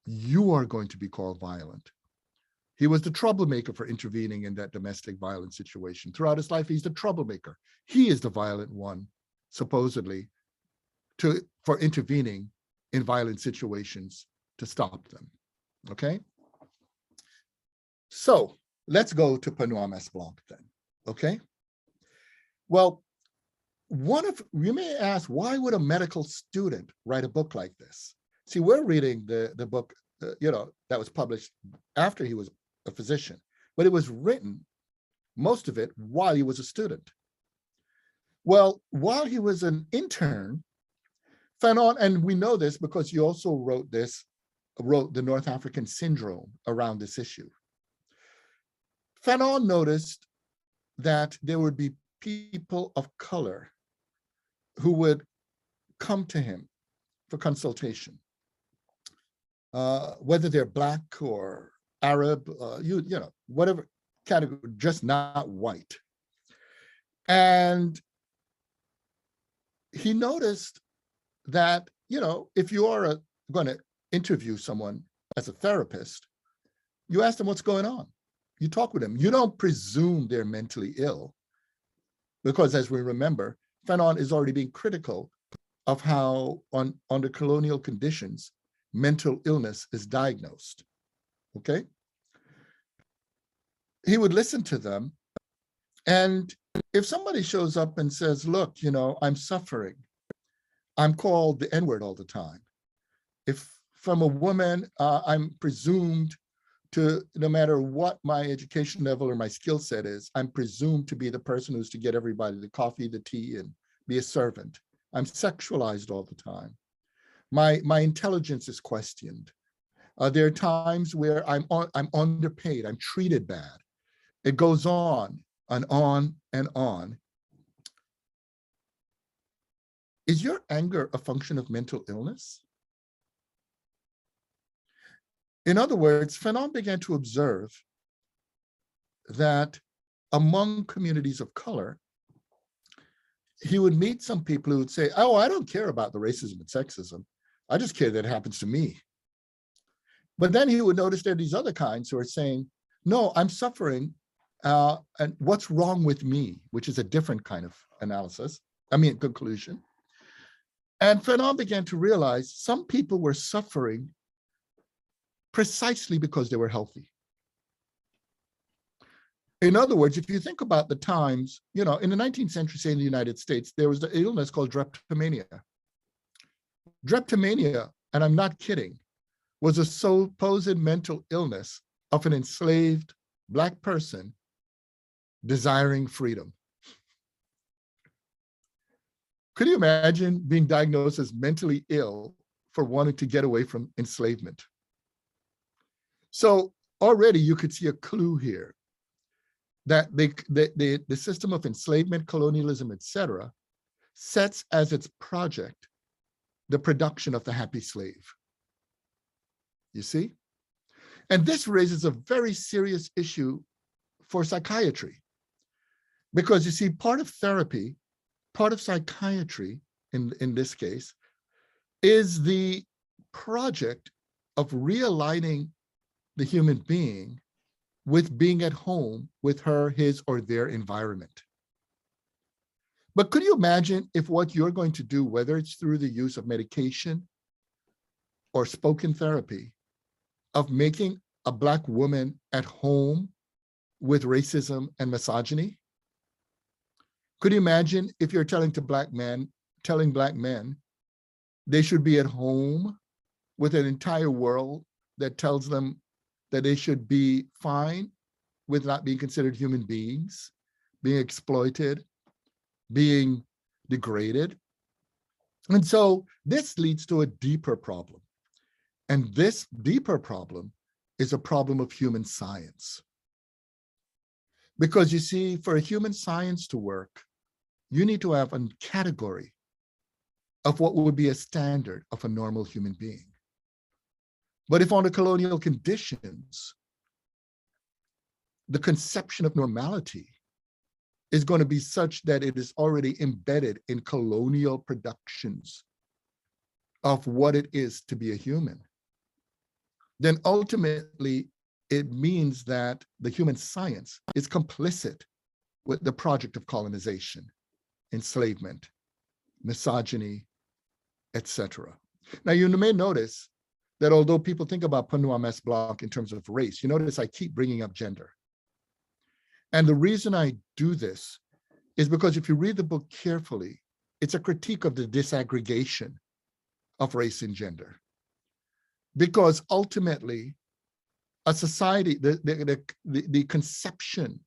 you are going to be called violent. He was the troublemaker for intervening in that domestic violence situation. Throughout his life, he's the troublemaker. He is the violent one, supposedly, for intervening in violent situations to stop them, okay? So let's go to Benoît Maisblanc then, okay? Well, you may ask, why would a medical student write a book like this? See, we're reading the book, that was published after he was a physician, but it was written, most of it, while he was a student. Well, while he was an intern, Fanon, and we know this because he also wrote the North African syndrome around this issue. Fanon noticed that there would be people of color who would come to him for consultation, whether they're Black or Arab, whatever category, just not white. And he noticed that, if you are going to interview someone as a therapist, you ask them what's going on. You talk with them. You don't presume they're mentally ill, because as we remember, Fanon is already being critical of how, under colonial conditions, mental illness is diagnosed, okay? He would listen to them, and if somebody shows up and says, look, I'm suffering, I'm called the N-word all the time. If from a woman, I'm presumed to, no matter what my education level or my skill set is, I'm presumed to be the person who's to get everybody the coffee, the tea, and be a servant. I'm sexualized all the time. My intelligence is questioned. There are times where I'm underpaid, I'm treated bad. It goes on and on and on. Is your anger a function of mental illness? In other words, Fanon began to observe that among communities of color, he would meet some people who would say, oh, I don't care about the racism and sexism. I just care that it happens to me. But then he would notice there are these other kinds who are saying, no, I'm suffering, and what's wrong with me, which is a different kind of conclusion. And Fanon began to realize some people were suffering precisely because they were healthy. In other words, if you think about the times, in the 19th century, say in the United States, there was the illness called drapetomania. Drapetomania, and I'm not kidding, was a supposed mental illness of an enslaved Black person desiring freedom. Could you imagine being diagnosed as mentally ill for wanting to get away from enslavement? So already you could see a clue here that the system of enslavement, colonialism, etc., sets as its project the production of the happy slave. You see? And this raises a very serious issue for psychiatry. Because you see, part of therapy, part of psychiatry in this case, is the project of realigning the human being with being at home with her, his, or their environment. But could you imagine if what you're going to do, whether it's through the use of medication or spoken therapy, of making a Black woman at home with racism and misogyny? Could you imagine if you're telling Black men they should be at home with an entire world that tells them that they should be fine with not being considered human beings, being exploited, being degraded? And so this leads to a deeper problem. And this deeper problem is a problem of human science. Because you see, for a human science to work, you need to have a category of what would be a standard of a normal human being. But if under colonial conditions, the conception of normality is going to be such that it is already embedded in colonial productions of what it is to be a human, then ultimately it means that the human science is complicit with the project of colonization, enslavement, misogyny, etc. Now, you may notice that although people think about Panorama Blanc in terms of race, you notice I keep bringing up gender. And the reason I do this is because if you read the book carefully, it's a critique of the disaggregation of race and gender. Because ultimately, a society, the conception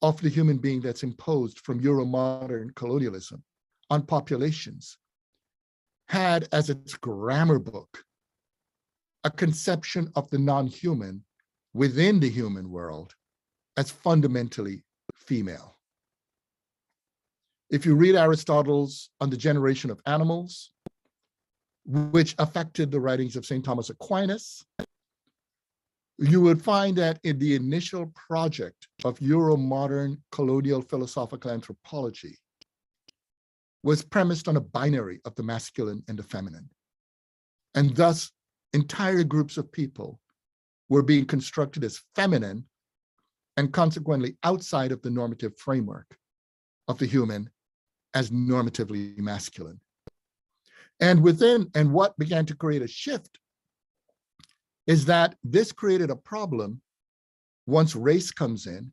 of the human being that's imposed from Euromodern colonialism on populations had as its grammar book a conception of the non-human within the human world as fundamentally female. If you read Aristotle's On the Generation of Animals, which affected the writings of St. Thomas Aquinas, you would find that in the initial project of Euromodern colonial philosophical anthropology was premised on a binary of the masculine and the feminine. And thus, entire groups of people were being constructed as feminine and consequently outside of the normative framework of the human as normatively masculine. And what began to create a shift is that this created a problem once race comes in,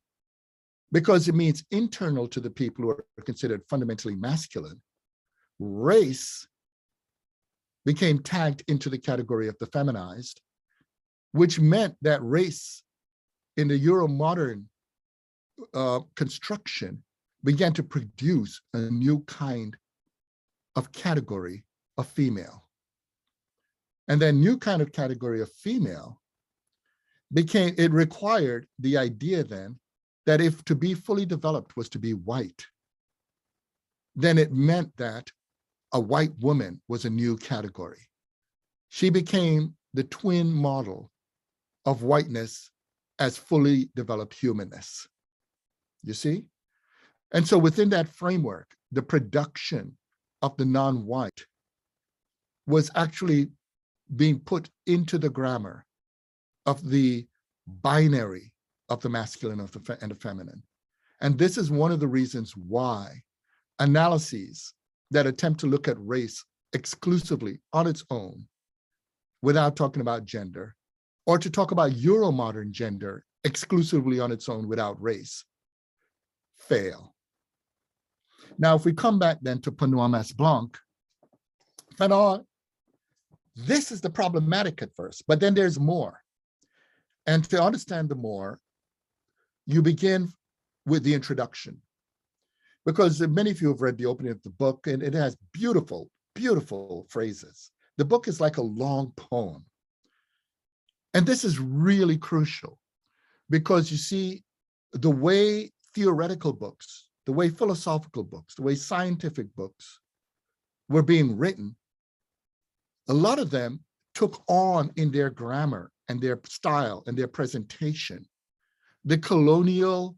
because it means internal to the people who are considered fundamentally masculine, race became tagged into the category of the feminized, which meant that race in the Euromodern construction began to produce a new kind of category of female. And that new kind of category of female it required the idea then that if to be fully developed was to be white, then it meant that a white woman was a new category. She became the twin model of whiteness as fully developed humanness. You see? And so within that framework, the production of the non-white was actually being put into the grammar of the binary of the masculine and the feminine. And this is one of the reasons why analyses that attempt to look at race exclusively on its own, without talking about gender, or to talk about Euromodern gender exclusively on its own without race, fail. Now, if we come back then to Panorama Blanc, Fanon, this is the problematic at first, but then there's more. And to understand the more, you begin with the introduction. Because many of you have read the opening of the book, and it has beautiful, beautiful phrases. The book is like a long poem. And this is really crucial, because you see, the way theoretical books, the way philosophical books, the way scientific books were being written, a lot of them took on in their grammar and their style and their presentation the colonial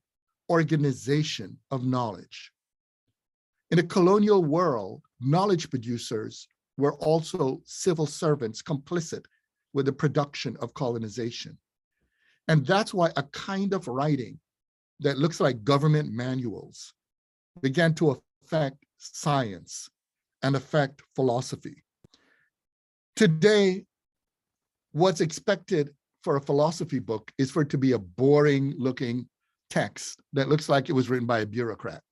organization of knowledge. In a colonial world, knowledge producers were also civil servants complicit with the production of colonization. And that's why a kind of writing that looks like government manuals began to affect science and affect philosophy. Today, what's expected for a philosophy book is for it to be a boring looking text that looks like it was written by a bureaucrat.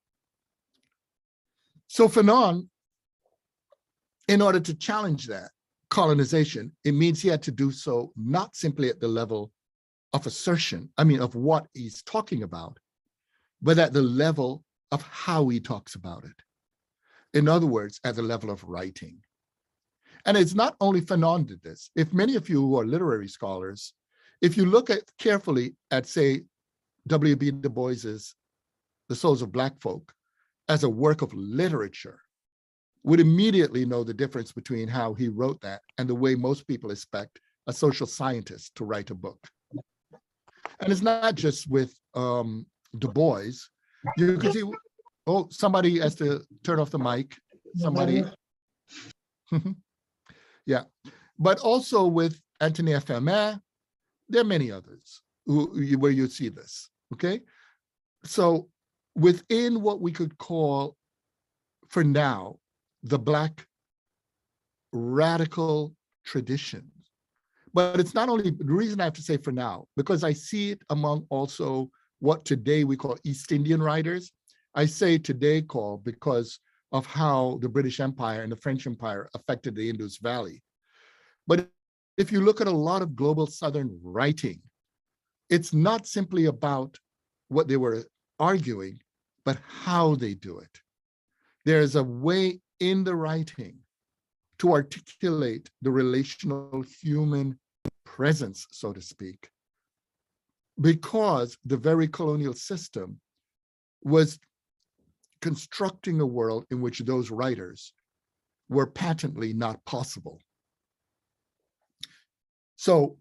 So Fanon, in order to challenge that colonization, it means he had to do so not simply at the level of assertion, of what he's talking about, but at the level of how he talks about it. In other words, at the level of writing. And it's not only Fanon did this. If many of you who are literary scholars, if you look at carefully at, say, W.B. Du Bois's The Souls of Black Folk as a work of literature, would immediately know the difference between how he wrote that and the way most people expect a social scientist to write a book. And it's not just with Du Bois. You can see, oh, somebody has to turn off the mic. Somebody. Yeah, but also with Anthony Fermat, there are many others where you see this, okay? So within what we could call, for now, the Black radical tradition. But it's not only, the reason I have to say for now, because I see it among also what today we call East Indian writers. I say today call because of how the British Empire and the French Empire affected the Indus Valley. But if you look at a lot of global Southern writing, it's not simply about what they were arguing, but how they do it. There's a way in the writing to articulate the relational human presence, so to speak, because the very colonial system was constructing a world in which those writers were patently not possible. So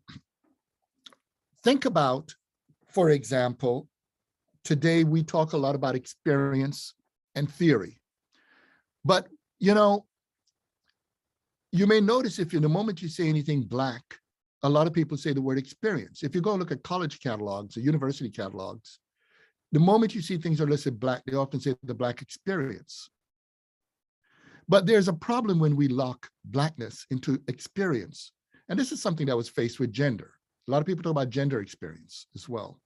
think about, for example, today we talk a lot about experience and theory. But, you know, you may notice if in the moment you say anything Black, a lot of people say the word experience. If you go look at college catalogs or university catalogs, the moment you see things are listed Black, they often say the Black experience. But there's a problem when we lock Blackness into experience. And this is something that was faced with gender. A lot of people talk about gender experience as well.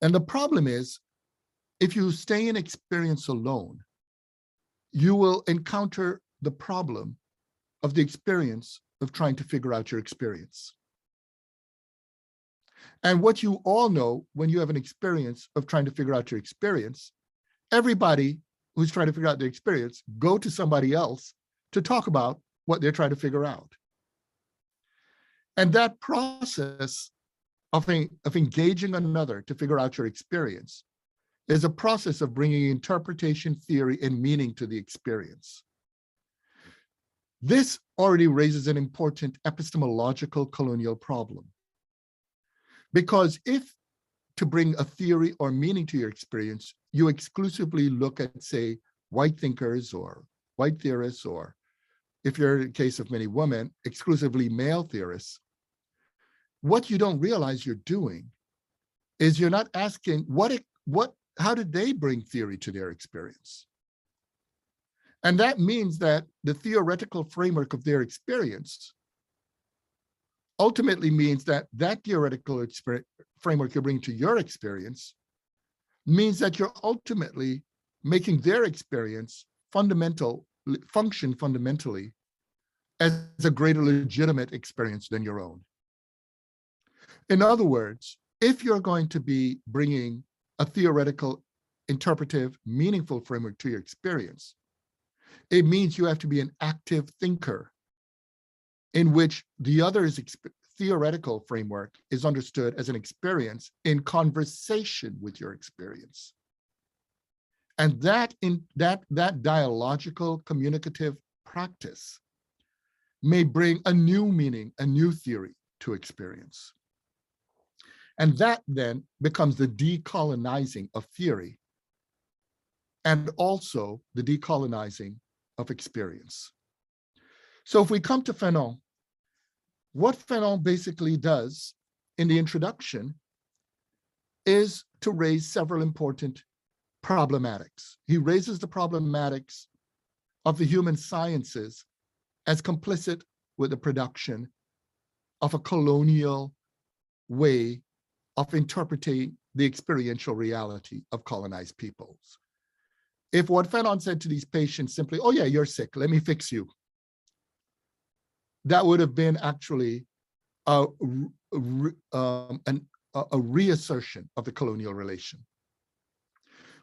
And the problem is, if you stay in experience alone, you will encounter the problem of the experience of trying to figure out your experience. And what you all know when you have an experience of trying to figure out your experience, everybody who's trying to figure out their experience go to somebody else to talk about what they're trying to figure out. And that process of engaging another to figure out your experience is a process of bringing interpretation, theory, and meaning to the experience. This already raises an important epistemological colonial problem. Because if to bring a theory or meaning to your experience, you exclusively look at, say, white thinkers or white theorists, or if you're in the case of many women, exclusively male theorists, what you don't realize you're doing is you're not asking how did they bring theory to their experience? And that means that the theoretical framework of their experience ultimately means that that theoretical framework you bring to your experience means that you're ultimately making their experience function fundamentally as a greater legitimate experience than your own. In other words, if you're going to be bringing a theoretical, interpretive, meaningful framework to your experience, it means you have to be an active thinker in which the other's theoretical framework is understood as an experience in conversation with your experience. And that dialogical communicative practice may bring a new meaning, a new theory to experience. And that then becomes the decolonizing of theory and also the decolonizing of experience. So if we come to Fanon, what Fanon basically does in the introduction is to raise several important problematics. He raises the problematics of the human sciences as complicit with the production of a colonial way of interpreting the experiential reality of colonized peoples. If what Fanon said to these patients simply, oh yeah, you're sick, let me fix you, that would have been actually a reassertion of the colonial relation.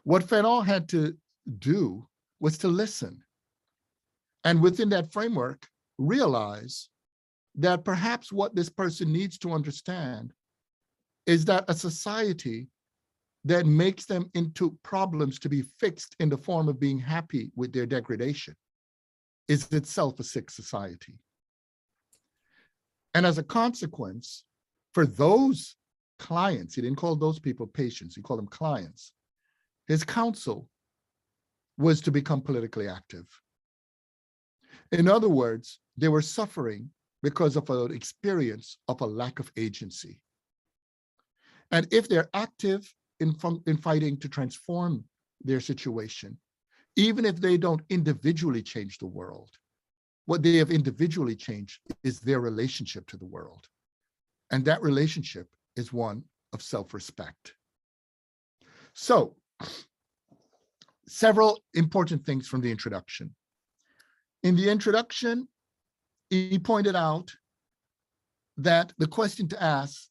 What Fanon had to do was to listen. And within that framework, realize that perhaps what this person needs to understand is that a society that makes them into problems to be fixed in the form of being happy with their degradation is itself a sick society. And as a consequence, for those clients, he didn't call those people patients, he called them clients, his counsel was to become politically active. In other words, they were suffering because of an experience of a lack of agency. And if they're active in fighting to transform their situation, even if they don't individually change the world, what they have individually changed is their relationship to the world. And that relationship is one of self-respect. So, several important things from the introduction. In the introduction, he pointed out that the question to ask,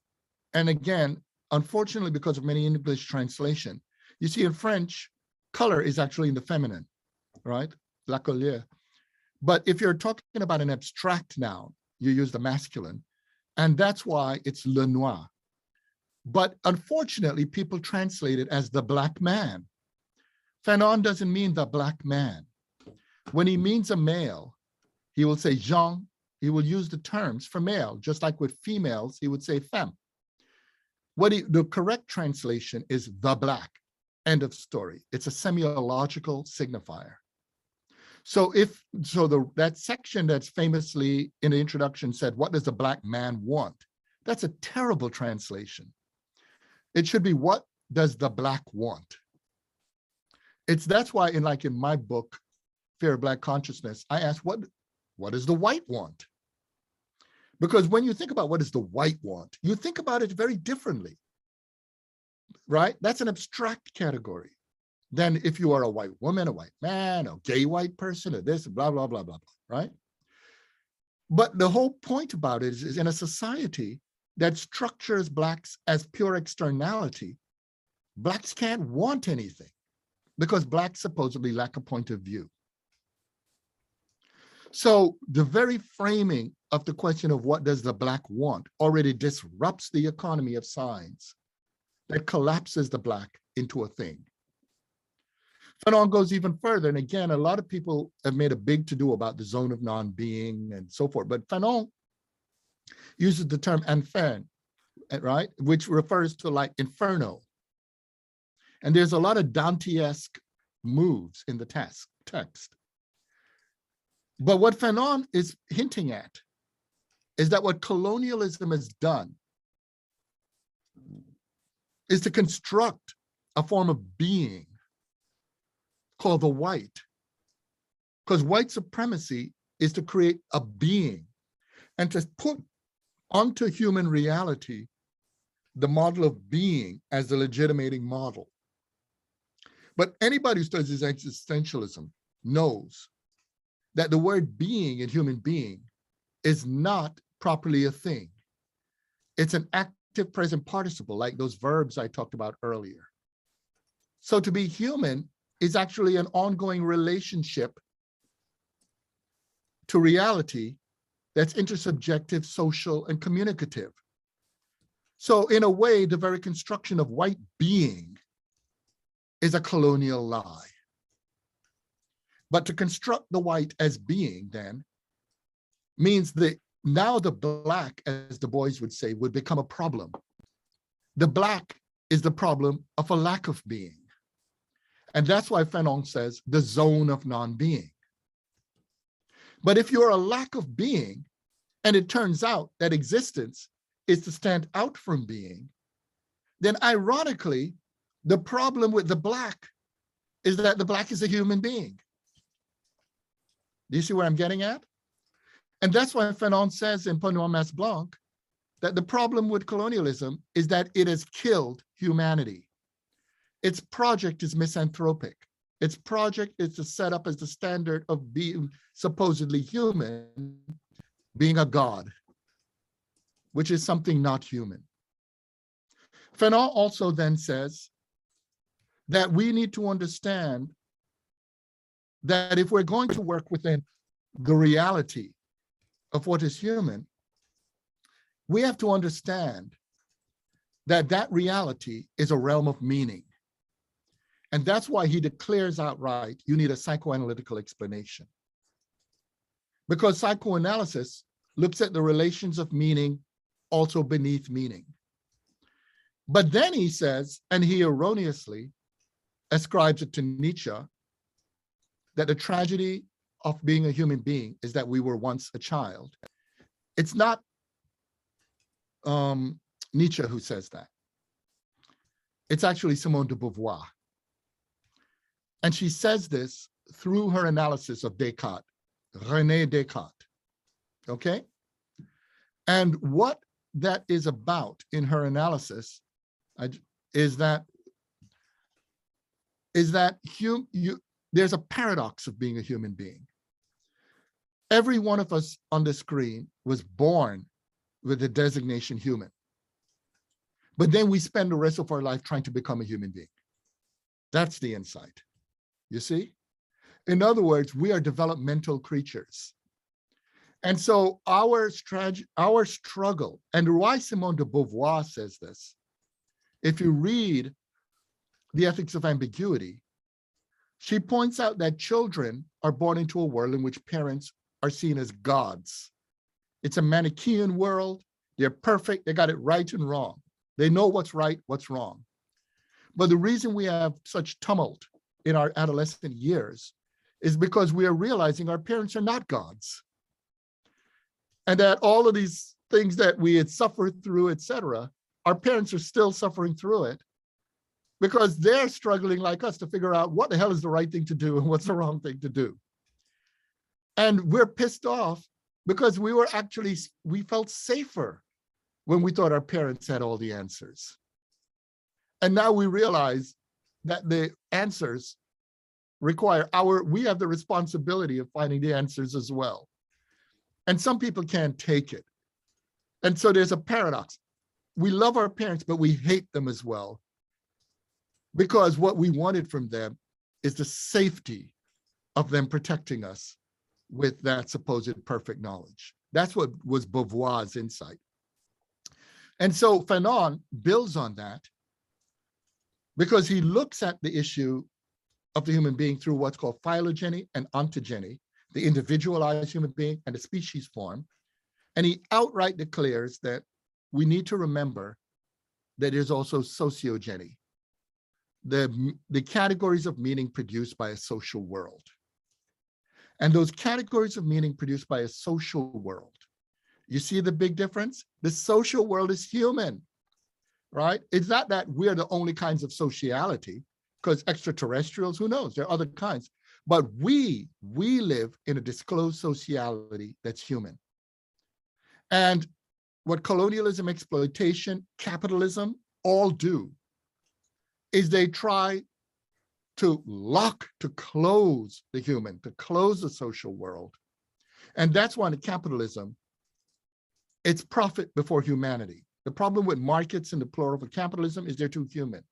and again, unfortunately, because of many English translation, you see in French, color is actually in the feminine, right? La couleur. But if you're talking about an abstract noun, you use the masculine, and that's why it's le noir. But unfortunately, people translate it as the black man. Fanon doesn't mean the black man. When he means a male, he will say Jean, he will use the terms for male, just like with females, he would say femme. The correct translation is the black, end of story. It's a semiological signifier. So that section that's famously in the introduction said, what does the black man want? That's a terrible translation. It should be, what does the black want? That's why in my book, Fear of Black Consciousness, I ask, what does the white want? Because when you think about what does the white want, you think about it very differently, right? That's an abstract category than if you are a white woman, a white man, a gay white person, or this, blah, blah, blah, blah, blah, right? But the whole point about it is in a society that structures Blacks as pure externality, Blacks can't want anything because Blacks supposedly lack a point of view. So the very framing of the question of what does the Black want already disrupts the economy of science that collapses the Black into a thing. Fanon goes even further, and again, a lot of people have made a big to-do about the zone of non-being and so forth, but Fanon uses the term infern, right, which refers to like inferno. And there's a lot of Dante-esque moves in the text. But what Fanon is hinting at is that what colonialism has done is to construct a form of being called the white, because white supremacy is to create a being and to put onto human reality the model of being as the legitimating model. But anybody who studies existentialism knows that the word being in human being is not properly a thing. It's an active present participle, like those verbs I talked about earlier. So to be human is actually an ongoing relationship to reality that's intersubjective, social, and communicative. So in a way, the very construction of white being is a colonial lie. But to construct the white as being then means that now the Black, as the boys would say, would become a problem. The Black is the problem of a lack of being. And that's why Fanon says the zone of non-being. But if you're a lack of being, and it turns out that existence is to stand out from being, then ironically, the problem with the Black is that the Black is a human being. Do you see where I'm getting at? And that's why Fanon says in Pour Noir Mas Blanc that the problem with colonialism is that it has killed humanity. Its project is misanthropic. Its project is to set up as the standard of being supposedly human, being a god, which is something not human. Fanon also then says that we need to understand that if we're going to work within the reality of what is human, we have to understand that that reality is a realm of meaning. And that's why he declares outright, you need a psychoanalytical explanation. Because psychoanalysis looks at the relations of meaning also beneath meaning. But then he says, and he erroneously ascribes it to Nietzsche, that the tragedy of being a human being is that we were once a child. It's not Nietzsche who says that. It's actually Simone de Beauvoir. And she says this through her analysis of Descartes, René Descartes, okay? And what that is about in her analysis is that there's a paradox of being a human being. Every one of us on the screen was born with the designation human. But then we spend the rest of our life trying to become a human being. That's the insight, you see? In other words, we are developmental creatures. And so our struggle, and why Simone de Beauvoir says this, if you read The Ethics of Ambiguity, she points out that children are born into a world in which parents are seen as gods. It's a Manichaean world. They're perfect. They got it right and wrong. They know what's right, what's wrong. But the reason we have such tumult in our adolescent years is because we are realizing our parents are not gods. And that all of these things that we had suffered through, etc., our parents are still suffering through it because they're struggling like us to figure out what the hell is the right thing to do and what's the wrong thing to do. And we're pissed off because we felt safer when we thought our parents had all the answers. And now we realize that the answers require we have the responsibility of finding the answers as well. And some people can't take it. And so there's a paradox. We love our parents, but we hate them as well. Because what we wanted from them is the safety of them protecting us with that supposed perfect knowledge. That's what was Beauvoir's insight. And so Fanon builds on that because he looks at the issue of the human being through what's called phylogeny and ontogeny, the individualized human being and the species form. And he outright declares that we need to remember that there's also sociogeny, the categories of meaning produced by a social world. And those categories of meaning produced by a social world, you see the big difference? The social world is human, right? It's not that we're the only kinds of sociality, because extraterrestrials, who knows? There are other kinds. But we live in a disclosed sociality that's human. And what colonialism, exploitation, capitalism all do is they try to close the human, to close the social world. And that's why in capitalism, it's profit before humanity. The problem with markets and the plural for capitalism is they're too human.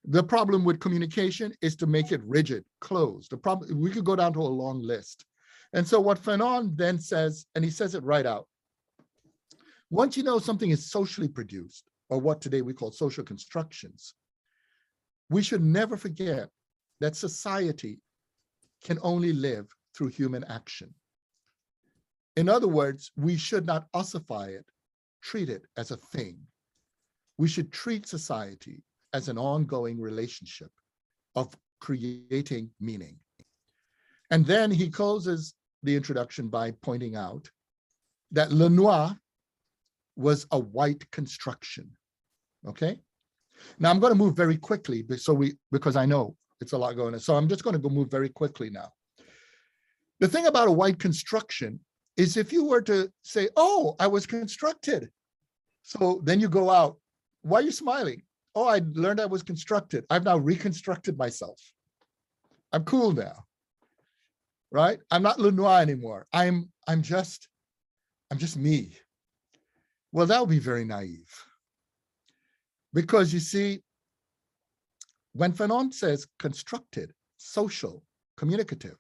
The problem with communication is to make it rigid, closed. The problem, we could go down to a long list. And so what Fanon then says, and he says it right out, once you know something is socially produced, or what today we call social constructions, we should never forget that society can only live through human action. In other words, we should not ossify it, treat it as a thing. We should treat society as an ongoing relationship of creating meaning. And then he closes the introduction by pointing out that Le Noir was a white construction, okay? Now I'm going to move very quickly because I know it's a lot going on. So I'm just going to go move very quickly now. The thing about a white construction is if you were to say, oh, I was constructed. So then you go out, why are you smiling? Oh, I learned I was constructed. I've now reconstructed myself. I'm cool now, right? I'm not Le Noir anymore. I'm just me. Well, that would be very naive. Because you see, when Fanon says constructed, social, communicative.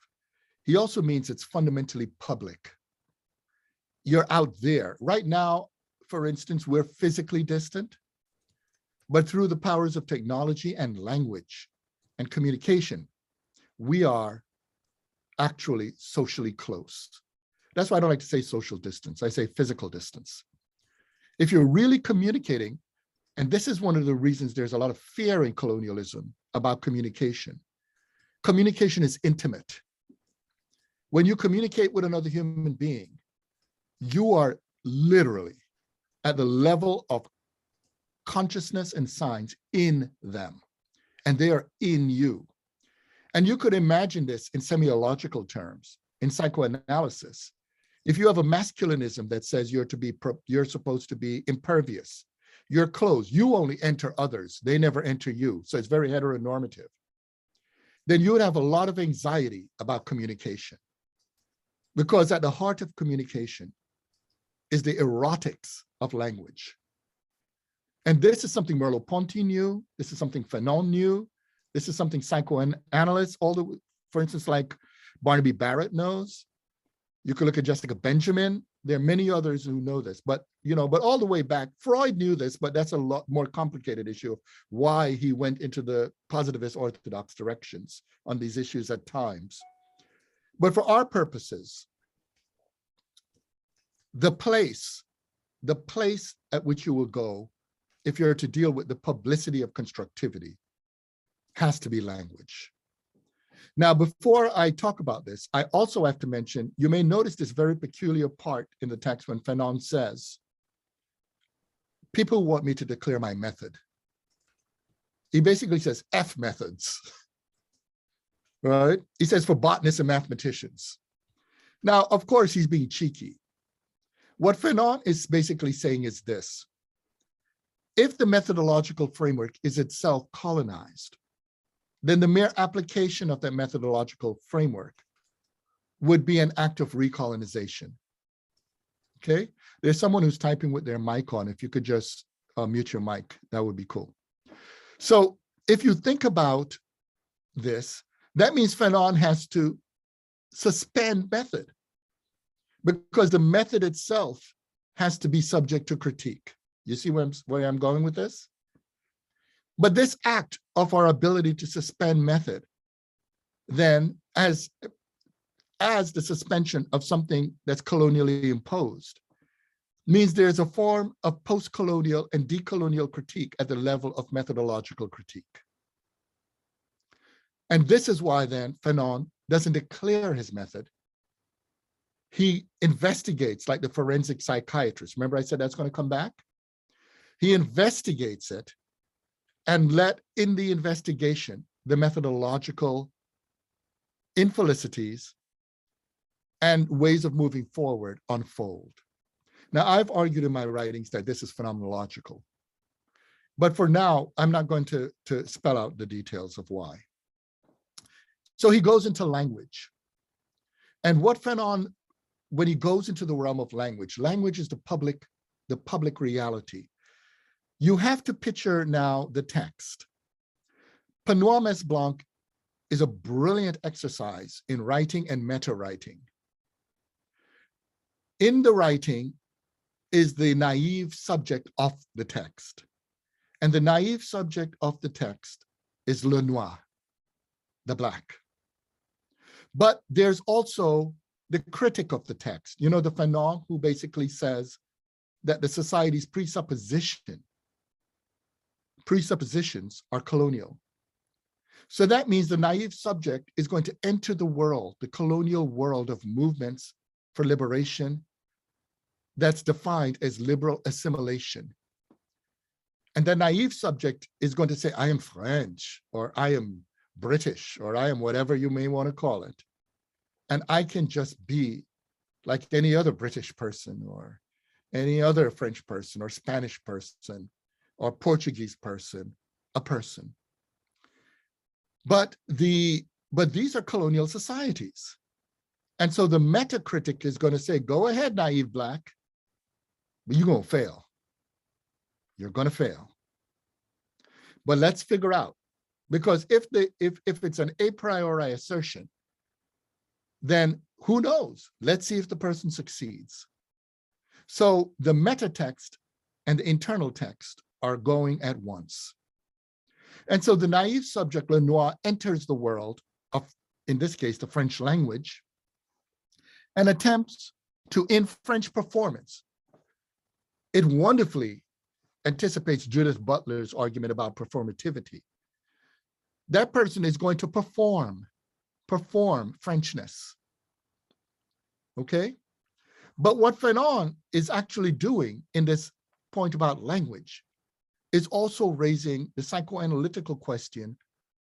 He also means it's fundamentally public. You're out there. Right now, for instance, we're physically distant, but through the powers of technology and language and communication, we are actually socially close. That's why I don't like to say social distance. I say physical distance. If you're really communicating, and this is one of the reasons there's a lot of fear in colonialism about communication. Communication is intimate. When you communicate with another human being, you are literally at the level of consciousness and signs in them, and they are in you. And you could imagine this in semiological terms, in psychoanalysis. If you have a masculinism that says you're supposed to be impervious, you're closed, you only enter others, they never enter you, so it's very heteronormative, then you would have a lot of anxiety about communication. Because at the heart of communication is the erotics of language. And this is something Merleau-Ponty knew, this is something Fanon knew, this is something psychoanalysts, for instance, like Barnaby Barrett knows. You could look at Jessica Benjamin. There are many others who know this, but all the way back, Freud knew this, but that's a lot more complicated issue of why he went into the positivist orthodox directions on these issues at times. But for our purposes, the place at which you will go if you're to deal with the publicity of constructivity has to be language. Now, before I talk about this, I also have to mention, you may notice this very peculiar part in the text when Fanon says, people want me to declare my method. He basically says F methods, right? He says for botanists and mathematicians. Now, of course, he's being cheeky. What Fanon is basically saying is this: if the methodological framework is itself colonized, then the mere application of that methodological framework would be an act of recolonization. Okay, there's someone who's typing with their mic on. If you could just mute your mic, that would be cool. So if you think about this, that means Fanon has to suspend method, because the method itself has to be subject to critique. You see where I'm going with this? But this act of our ability to suspend method, then as the suspension of something that's colonially imposed, means there's a form of post-colonial and decolonial critique at the level of methodological critique. And this is why then Fanon doesn't declare his method. He investigates like the forensic psychiatrist. Remember I said that's going to come back? He investigates it and let in the investigation the methodological infelicities and ways of moving forward unfold. Now, I've argued in my writings that this is phenomenological, but for now, I'm not going to spell out the details of why. So he goes into language. And what Fanon, when he goes into the realm of language, language is the public reality. You have to picture now the text. Panois Mess Blanc is a brilliant exercise in writing and meta-writing. In the writing is the naive subject of the text. And the naive subject of the text is le noir, the black. But there's also the critic of the text. You know, the Fanon who basically says that the society's presuppositions are colonial. So that means the naive subject is going to enter the world, the colonial world of movements for liberation that's defined as liberal assimilation. And the naive subject is going to say, I am French, or I am British, or I am whatever you may want to call it. And I can just be like any other British person, or any other French person, or Spanish person, or Portuguese person, a person. But these are colonial societies. And so the metacritic is going to say, go ahead, naive black, but you're going to fail. You're going to fail. But let's figure out, because if it's an a priori assertion then who knows? Let's see if the person succeeds. So the meta text and the internal text are going at once. And so the naive subject, Lenoir, enters the world of, in this case, the French language, and attempts to, in French performance, it wonderfully anticipates Judith Butler's argument about performativity. That person is going to perform Frenchness, okay? But what Fanon is actually doing in this point about language is also raising the psychoanalytical question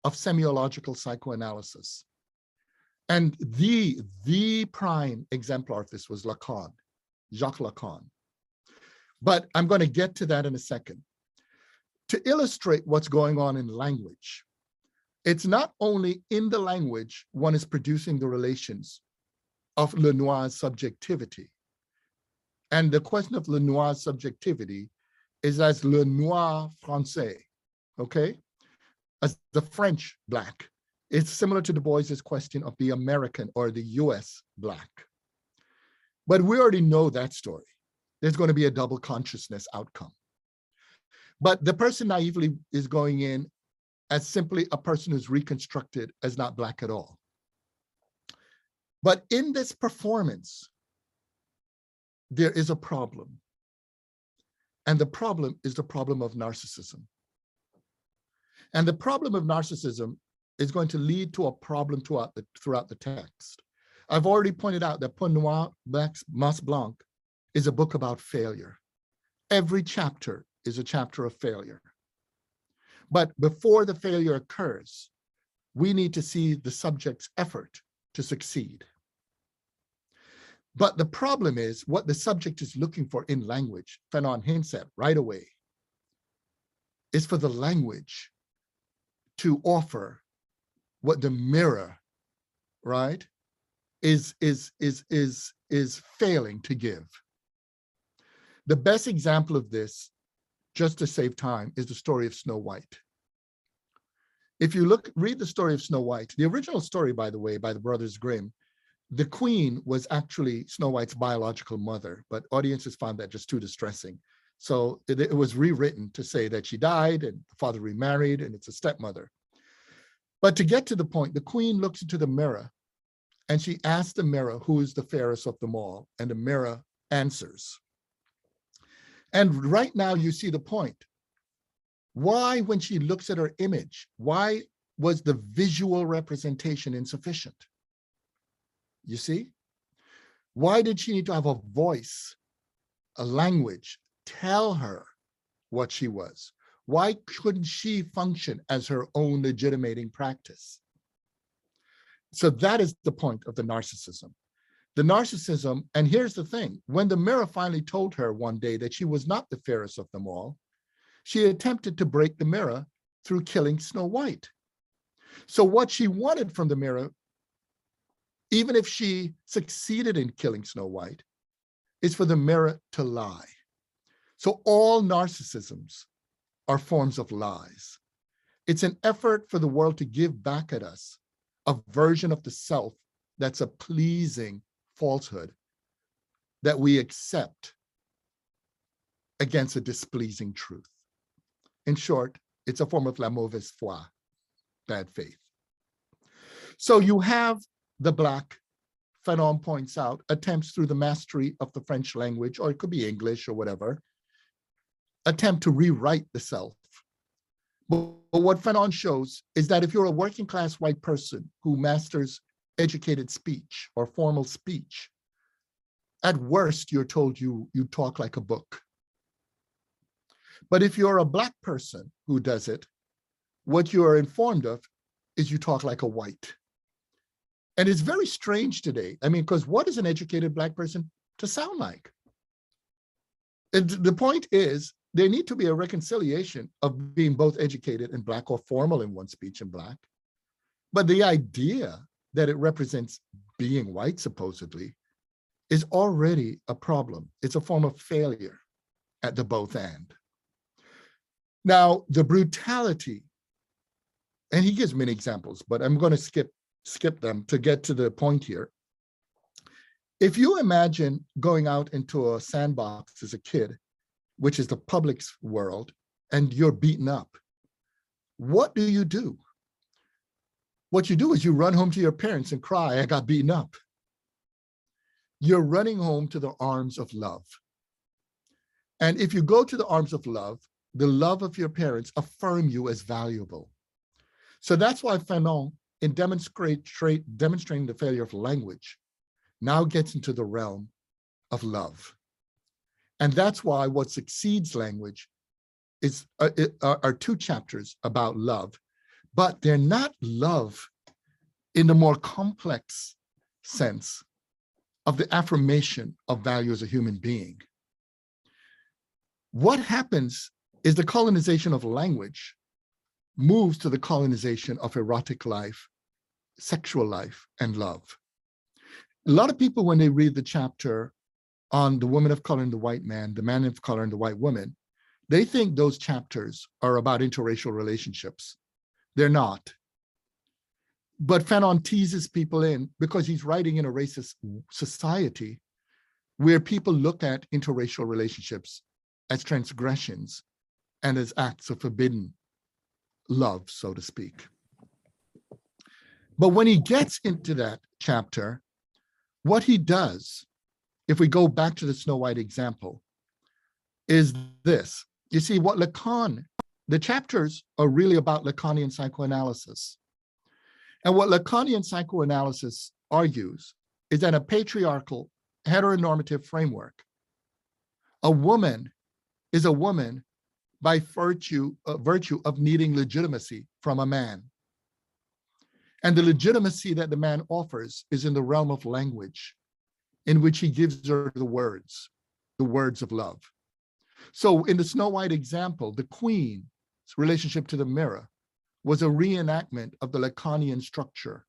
of semiological psychoanalysis. And the prime exemplar of this was Lacan, Jacques Lacan. But I'm going to get to that in a second. To illustrate what's going on in language, it's not only in the language one is producing the relations of Lenoir's subjectivity. And the question of Lenoir's subjectivity is as le noir français, okay? As the French Black. It's similar to Du Bois's question of the American or the US Black. But we already know that story. There's going to be a double consciousness outcome. But the person naively is going in as simply a person who's reconstructed as not Black at all. But in this performance, there is a problem. And the problem is the problem of narcissism. And the problem of narcissism is going to lead to a problem throughout the text. I've already pointed out that Point Noir, Mas Blanc is a book about failure. Every chapter is a chapter of failure. But before the failure occurs, we need to see the subject's effort to succeed. But the problem is what the subject is looking for in language, Fanon hints at right away, is for the language to offer what the mirror, right, is failing to give. The best example of this, just to save time, is the story of Snow White. If you read the story of Snow White, the original story, by the way, by the Brothers Grimm, the queen was actually Snow White's biological mother, but audiences found that just too distressing. So it was rewritten to say that she died and the father remarried and it's a stepmother. But to get to the point, the queen looks into the mirror and she asks the mirror, who is the fairest of them all? And the mirror answers. And right now you see the point. Why, when she looks at her image, why was the visual representation insufficient? You see? Why did she need to have a voice, a language, tell her what she was? Why couldn't she function as her own legitimating practice? So that is the point of the narcissism. The narcissism, and here's the thing, when the mirror finally told her one day that she was not the fairest of them all, she attempted to break the mirror through killing Snow White. So what she wanted from the mirror, even if she succeeded in killing Snow White, is for the mirror to lie. So all narcissisms are forms of lies. It's an effort for the world to give back at us a version of the self that's a pleasing falsehood that we accept against a displeasing truth. In short, it's a form of la mauvaise foi, bad faith. So you have the Black, Fanon points out, attempts through the mastery of the French language, or it could be English or whatever, attempt to rewrite the self. But what Fanon shows is that if you're a working class white person who masters educated speech or formal speech, at worst, you're told you talk like a book. But if you're a Black person who does it, what you are informed of is you talk like a white. And it's very strange today. I mean, because what is an educated Black person to sound like? And the point is, there need to be a reconciliation of being both educated and Black, or formal in one's speech and Black. But the idea that it represents being white, supposedly, is already a problem. It's a form of failure at the both end. Now, the brutality, and he gives many examples, but I'm going to skip them to get to the point here. If you imagine going out into a sandbox as a kid, which is the public's world, and you're beaten up, what do? What you do is you run home to your parents and cry, I got beaten up. You're running home to the arms of love. And if you go to the arms of love, the love of your parents affirm you as valuable. So that's why Fanon, in demonstrating the failure of language, now gets into the realm of love. And that's why what succeeds language are two chapters about love, but they're not love in the more complex sense of the affirmation of value as a human being. What happens is the colonization of language moves to the colonization of erotic life, sexual life, and love. A lot of people, when they read the chapter on the woman of color and the white man, the man of color and the white woman, they think those chapters are about interracial relationships. They're not. But Fanon teases people in because he's writing in a racist society where people look at interracial relationships as transgressions and as acts of forbidden love, so to speak. But when he gets into that chapter, what he does, if we go back to the Snow White example, is this. You see, what Lacan, the chapters are really about Lacanian psychoanalysis. And what Lacanian psychoanalysis argues is that a patriarchal, heteronormative framework, a woman is a woman by virtue of needing legitimacy from a man. And the legitimacy that the man offers is in the realm of language, in which he gives her the words of love. So in the Snow White example, the queen's relationship to the mirror was a reenactment of the Lacanian structure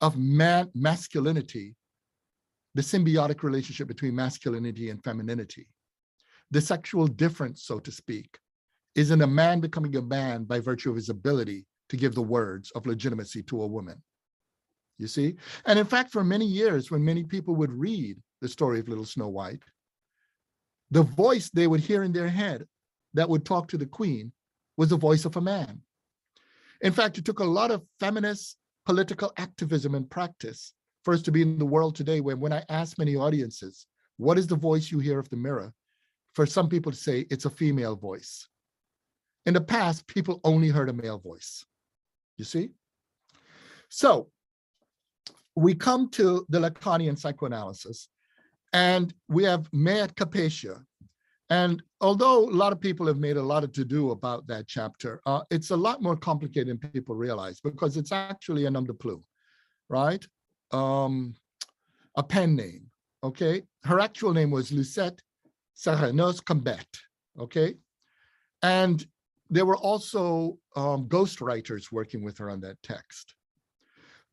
of masculinity, the symbiotic relationship between masculinity and femininity. The sexual difference, so to speak, is in a man becoming a man by virtue of his ability to give the words of legitimacy to a woman. You see? And in fact, for many years, when many people would read the story of Little Snow White, the voice they would hear in their head that would talk to the queen was the voice of a man. In fact, it took a lot of feminist political activism and practice for us to be in the world today where when I ask many audiences, what is the voice you hear of the mirror? For some people to say it's a female voice. In the past, people only heard a male voice, you see? So we come to the Lacanian psychoanalysis, and we have Mea Capacia. And although a lot of people have made a lot of to-do about that chapter, it's a lot more complicated than people realize because it's actually a nom de plume, right? A pen name, okay? Her actual name was Lucette Serenos Combet, okay? And there were also ghostwriters working with her on that text.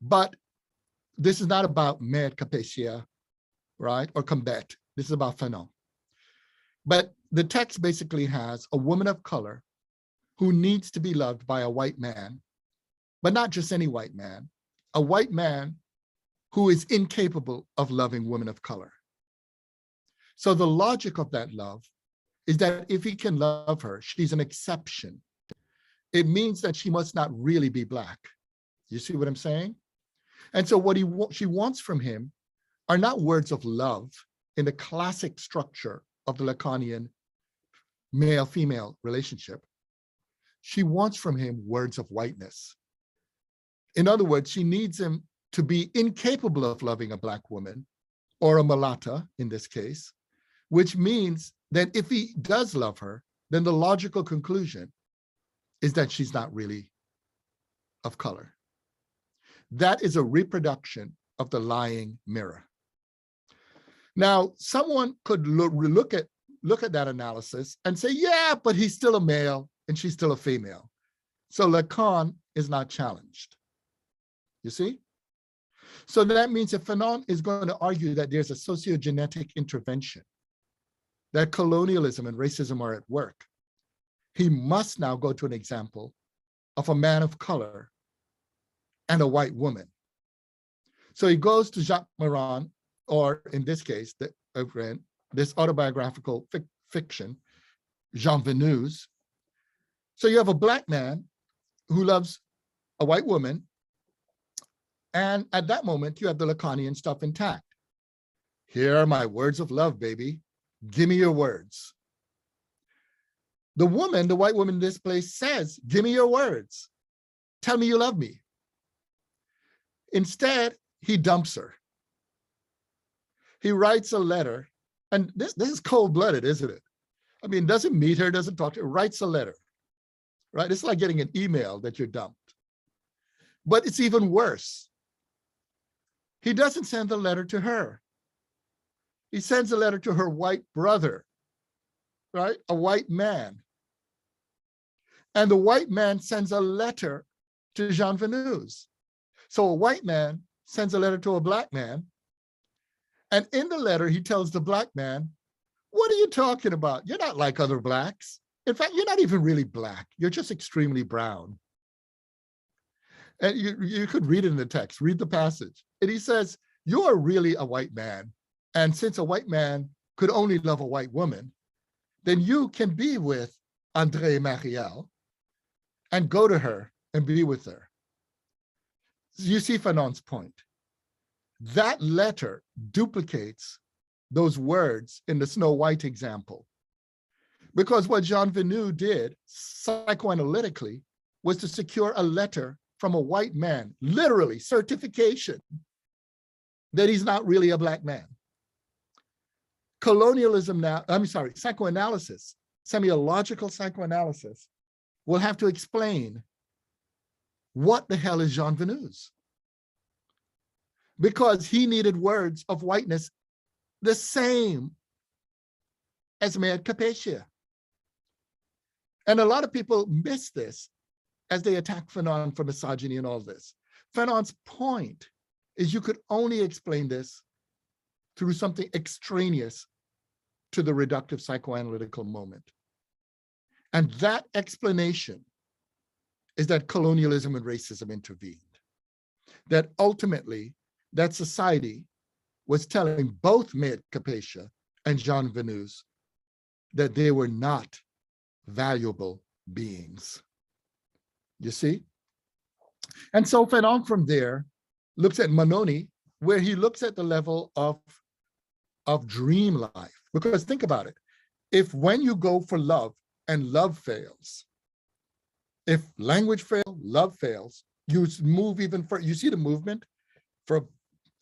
But this is not about Mea Capacia, right? Or Combet. This is about Fanon. But the text basically has a woman of color who needs to be loved by a white man, but not just any white man, a white man who is incapable of loving women of color. So the logic of that love is that if he can love her, she's an exception. It means that she must not really be Black. You see what I'm saying? And so what she wants from him are not words of love in the classic structure of the Lacanian male-female relationship. She wants from him words of whiteness. In other words, she needs him to be incapable of loving a Black woman or a mulatta in this case, which means that if he does love her, then the logical conclusion is that she's not really of color. That is a reproduction of the lying mirror. Now, someone could look at that analysis and say, yeah, but he's still a male and she's still a female. So Lacan is not challenged. You see? So that means if Fanon is going to argue that there's a sociogenetic intervention, that colonialism and racism are at work, he must now go to an example of a man of color and a white woman. So he goes to Jacques Morin or in this case, this autobiographical fiction, Jean Venus. So you have a Black man who loves a white woman, and at that moment, you have the Lacanian stuff intact. Here are my words of love, baby. Give me your words. The woman, the white woman in this place says, give me your words. Tell me you love me. Instead, he dumps her. He writes a letter, and this is cold-blooded, isn't it? I mean, doesn't meet her, doesn't talk to her, writes a letter, right? It's like getting an email that you're dumped. But it's even worse. He doesn't send the letter to her. He sends a letter to her white brother, right? A white man. And the white man sends a letter to Jean Venus. So a white man sends a letter to a Black man. And in the letter, he tells the Black man, what are you talking about? You're not like other Blacks. In fact, you're not even really Black. You're just extremely brown. And you could read it in the text, read the passage. And he says, you are really a white man. And since a white man could only love a white woman, then you can be with André Mariel and go to her and be with her. You see Fanon's point. That letter duplicates those words in the Snow White example. Because what Jean Venus did psychoanalytically was to secure a letter from a white man, literally certification that he's not really a Black man. Colonialism now, psychoanalysis, semiological psychoanalysis will have to explain what the hell is Jean Venus? Because he needed words of whiteness the same as Mayer Capettia. And a lot of people miss this as they attack Fanon for misogyny and all this. Fanon's point is you could only explain this through something extraneous to the reductive psychoanalytical moment. And that explanation is that colonialism and racism intervened. That ultimately, that society was telling both Mayer Capettia and Jean Venus that they were not valuable beings. You see? And so Fanon from there looks at Manoni, where he looks at the level of dream life. Because think about it. If when you go for love and love fails, if language fails, love fails, you move even further. You see the movement from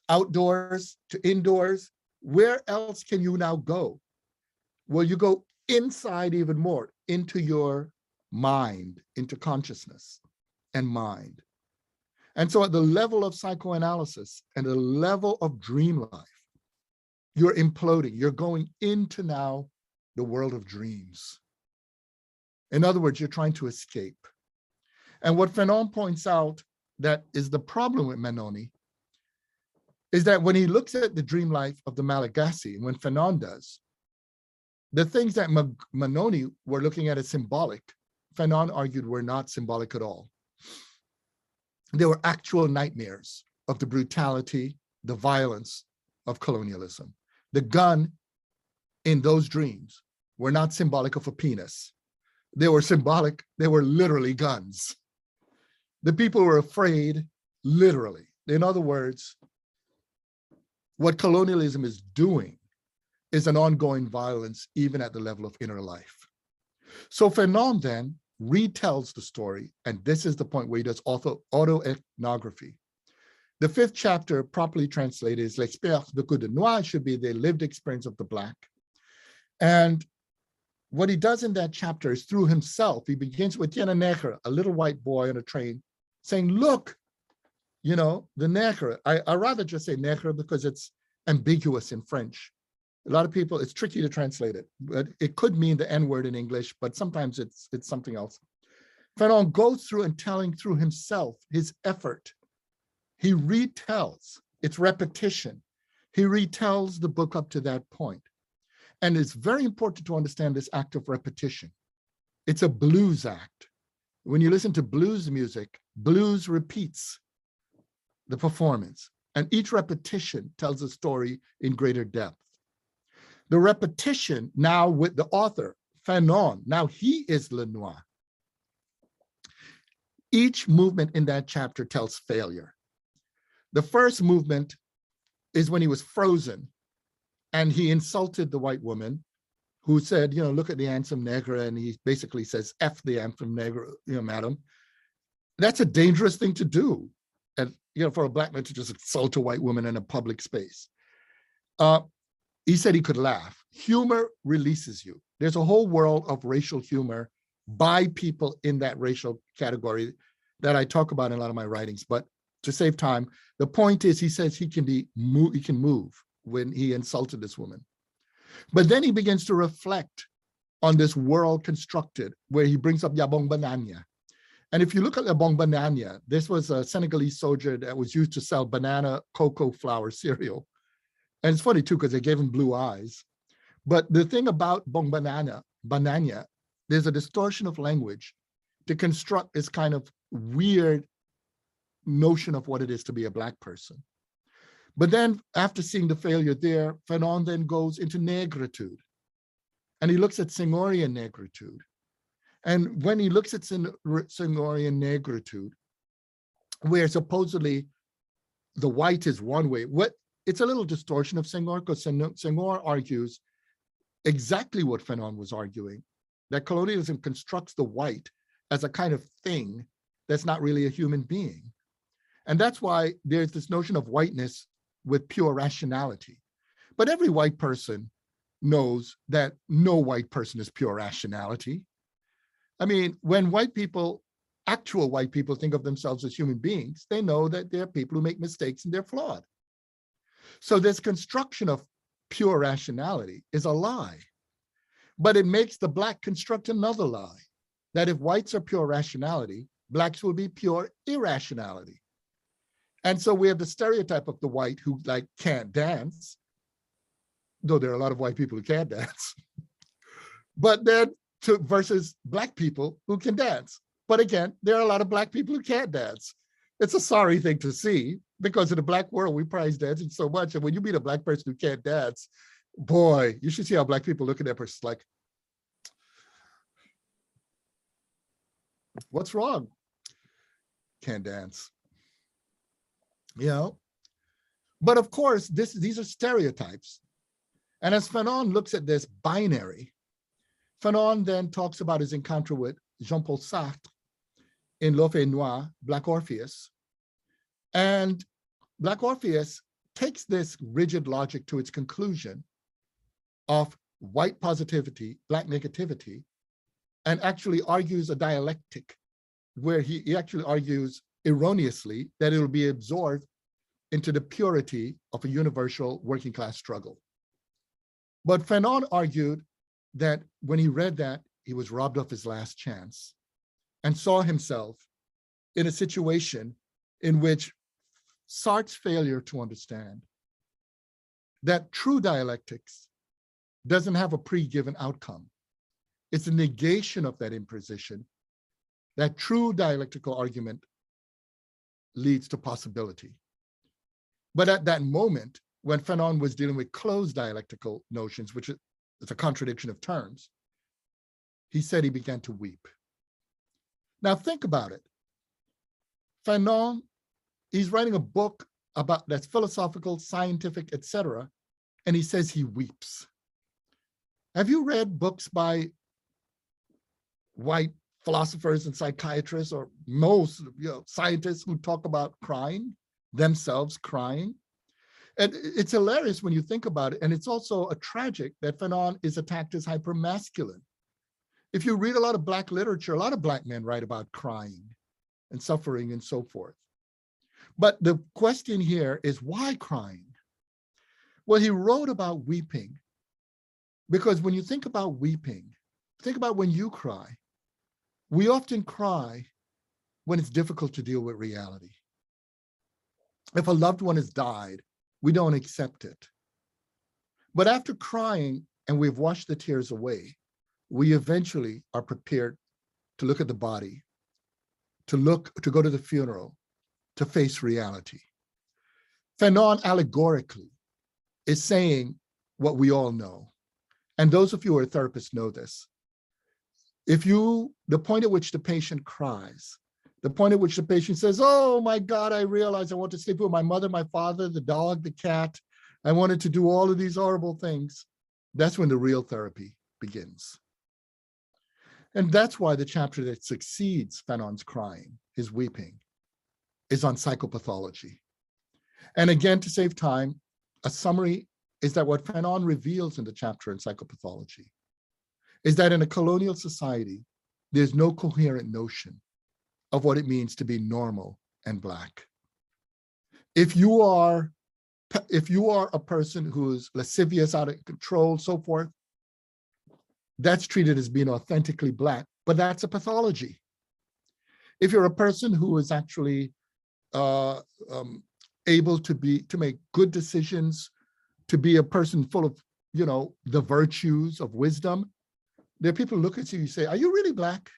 outdoors to indoors. Where else can you now go? Well, you go inside even more, into your mind, into consciousness and mind. And so at the level of psychoanalysis and the level of dream life, you're imploding. You're going into now the world of dreams. In other words, you're trying to escape. And what Fanon points out that is the problem with Manoni is that when he looks at the dream life of the Malagasy, when Fanon does, the things that Manoni were looking at as symbolic, Fanon argued were not symbolic at all. They were actual nightmares of the brutality, the violence of colonialism. The gun in those dreams were not symbolic of a penis. They were symbolic, they were literally guns. The people were afraid, literally. In other words, what colonialism is doing is an ongoing violence, even at the level of inner life. So Fanon then retells the story, and this is the point where he does autoethnography. The 5th chapter, properly translated, is L'expérience vécue de Noir, should be the lived experience of the Black. And what he does in that chapter is through himself, he begins with Tiana Negre, a little white boy on a train, saying, look, you know, the Negre. I rather just say Negre because it's ambiguous in French. A lot of people, it's tricky to translate it, but it could mean the N-word in English, but sometimes it's something else. Fanon goes through and telling through himself his effort. He retells, it's repetition. He retells the book up to that point. And it's very important to understand this act of repetition. It's a blues act. When you listen to blues music, blues repeats the performance. And each repetition tells a story in greater depth. The repetition now with the author, Fanon, now he is Lenoir. Each movement in that chapter tells failure. The first movement is when he was frozen and he insulted the white woman who said, look at the handsome negre, and he basically says, F the handsome negre, madam. That's a dangerous thing to do. And, for a black man to just insult a white woman in a public space. He said he could laugh. Humor releases you. There's a whole world of racial humor by people in that racial category that I talk about in a lot of my writings. But to save time, the point is he says he can move when he insulted this woman. But then he begins to reflect on this world constructed where he brings up Yabong Bananya. And if you look at Yabong Bananya, this was a Senegalese soldier that was used to sell banana cocoa flour cereal. And it's funny too, because they gave him blue eyes. But the thing about Bong Bananya, there's a distortion of language to construct this kind of weird notion of what it is to be a black person. But then after seeing the failure there, Fanon then goes into negritude. And he looks at Senghorian negritude. And when he looks at Senghorian negritude, where supposedly the white is one way, it's a little distortion of Senghor, because Senghor argues exactly what Fanon was arguing, that colonialism constructs the white as a kind of thing that's not really a human being. And that's why there's this notion of whiteness with pure rationality. But every white person knows that no white person is pure rationality. I mean, when actual white people think of themselves as human beings, they know that they're people who make mistakes and they're flawed. So this construction of pure rationality is a lie. But it makes the black construct another lie, that if whites are pure rationality, blacks will be pure irrationality. And so we have the stereotype of the white who can't dance, though there are a lot of white people who can't dance, but then versus black people who can dance. But again, there are a lot of black people who can't dance. It's a sorry thing to see, because in the black world, we prize dancing so much. And when you meet a black person who can't dance, boy, you should see how black people look at that person like, what's wrong? Can't dance. But of course, these are stereotypes. And as Fanon looks at this binary, Fanon then talks about his encounter with Jean-Paul Sartre in L'Orphée Noir, Black Orpheus. And Black Orpheus takes this rigid logic to its conclusion of white positivity, black negativity, and actually argues a dialectic where he actually argues erroneously that it will be absorbed into the purity of a universal working class struggle. But Fanon argued that when he read that, he was robbed of his last chance and saw himself in a situation in which Sartre's failure to understand that true dialectics doesn't have a pre-given outcome. It's a negation of that imposition, that true dialectical argument leads to possibility. But at that moment, when Fanon was dealing with closed dialectical notions, which is a contradiction of terms, he said he began to weep. Now think about it. Fanon, he's writing a book about that's philosophical, scientific, etc., and he says he weeps. Have you read books by white philosophers and psychiatrists, or most scientists who talk about crying, themselves crying? And it's hilarious when you think about it. And it's also a tragic that Fanon is attacked as hypermasculine. If you read a lot of black literature, a lot of black men write about crying and suffering and so forth. But the question here is, why crying? Well, he wrote about weeping because when you think about weeping, think about when you cry. We often cry when it's difficult to deal with reality. If a loved one has died, we don't accept it. But after crying and we've washed the tears away, we eventually are prepared to look at the body, to go to the funeral, to face reality. Fanon allegorically is saying what we all know. And those of you who are therapists know this. The point at which the patient cries, the point at which the patient says, oh my God, I realize I want to sleep with my mother, my father, the dog, the cat. I wanted to do all of these horrible things. That's when the real therapy begins. And that's why the chapter that succeeds Fanon's crying, his weeping, is on psychopathology. And again, to save time, a summary is that what Fanon reveals in the chapter in psychopathology is that in a colonial society, there's no coherent notion of what it means to be normal and Black. If you are a person who's lascivious, out of control, so forth, that's treated as being authentically Black, but that's a pathology. If you're a person who is actually able to make good decisions, to be a person full of, the virtues of wisdom, there are people who look at you and say, are you really Black?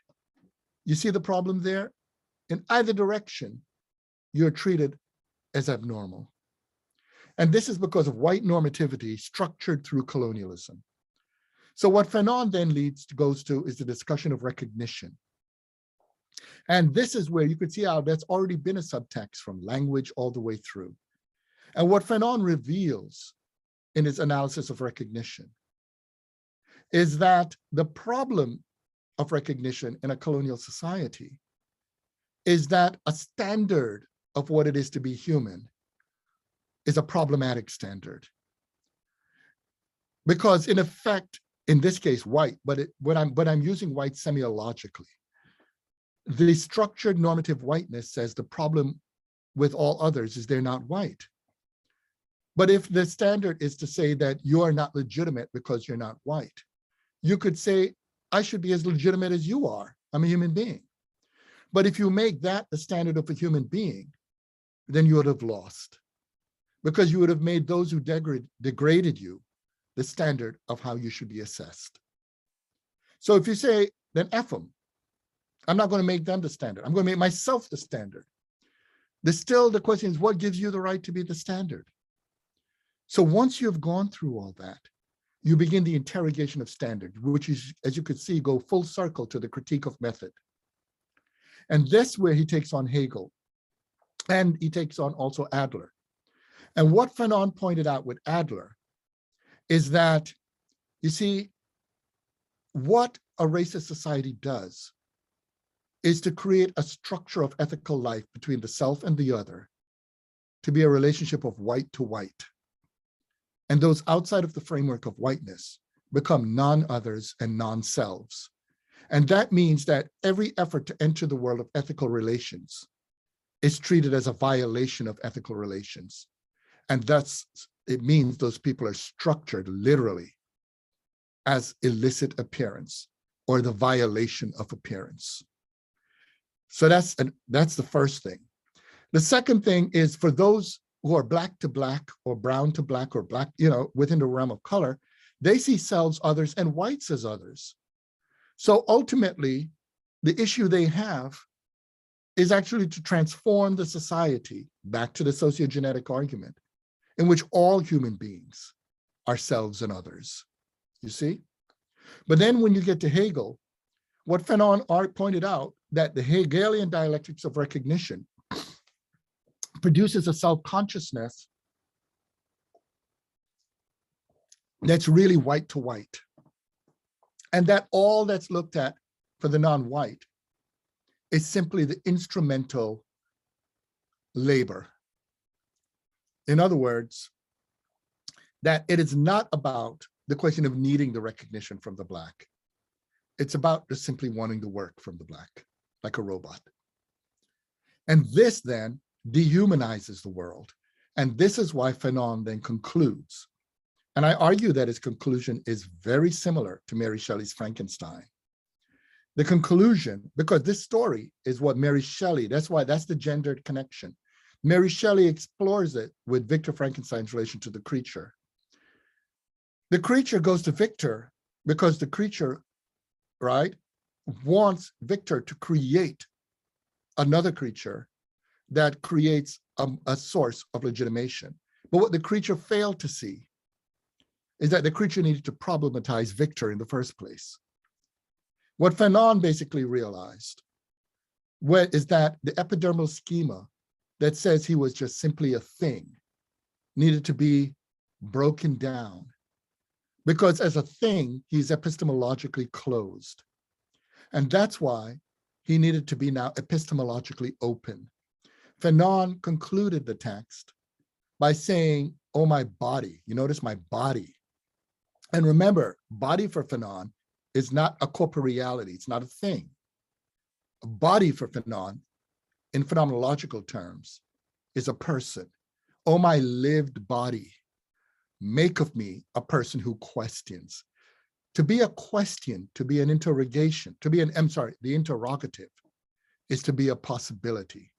You see the problem there? In either direction, you're treated as abnormal. And this is because of white normativity structured through colonialism. So what Fanon then goes to is the discussion of recognition. And this is where you could see how that's already been a subtext from language all the way through. And what Fanon reveals in his analysis of recognition is that the problem of recognition in a colonial society is that a standard of what it is to be human is a problematic standard. Because in effect, in this case, white, but I'm using white semiologically. The structured normative whiteness says the problem with all others is they're not white. But if the standard is to say that you are not legitimate because you're not white, you could say, I should be as legitimate as you are. I'm a human being. But if you make that the standard of a human being, then you would have lost. Because you would have made those who degraded you the standard of how you should be assessed. So if you say, then F them, I'm not going to make them the standard. I'm going to make myself the standard. Still, the question is, what gives you the right to be the standard? So once you've gone through all that, you begin the interrogation of standard, which is, as you could see, go full circle to the critique of method. And that's where he takes on Hegel, and he takes on also Adler. And what Fanon pointed out with Adler is that, you see, what a racist society does is to create a structure of ethical life between the self and the other, to be a relationship of white to white. And those outside of the framework of whiteness become non-others and non-selves. And that means that every effort to enter the world of ethical relations is treated as a violation of ethical relations. And thus, it means those people are structured literally as illicit appearance or the violation of appearance. So that's the first thing. The second thing is, for those who are Black to Black or brown to Black or Black, within the realm of color, they see selves, others, and whites as others. So ultimately, the issue they have is actually to transform the society back to the sociogenetic argument, in which all human beings are selves and others, you see? But then when you get to Hegel, what Fanon pointed out, that the Hegelian dialectics of recognition produces a self-consciousness that's really white to white. And that all that's looked at for the non-white is simply the instrumental labor. In other words, that it is not about the question of needing the recognition from the Black. It's about just simply wanting the work from the Black, like a robot. And this then dehumanizes the world. And this is why Fanon then concludes. And I argue that his conclusion is very similar to Mary Shelley's Frankenstein. The conclusion, because this story is what Mary Shelley, that's the gendered connection. Mary Shelley explores it with Victor Frankenstein's relation to the creature. The creature goes to Victor because the creature, right, wants Victor to create another creature that creates a source of legitimation. But what the creature failed to see is that the creature needed to problematize Victor in the first place. What Fanon basically realized is that the epidermal schema that says he was just simply a thing needed to be broken down, because as a thing, he's epistemologically closed. And that's why he needed to be now epistemologically open. Fanon concluded the text by saying, oh, my body. You notice my body. And remember, body for Fanon is not a corporeality. It's not a thing. A body for Fanon, in phenomenological terms, is a person. Oh, my lived body, make of me a person who questions. To be a question, to be an interrogation, to be an, the interrogative is to be a possibility.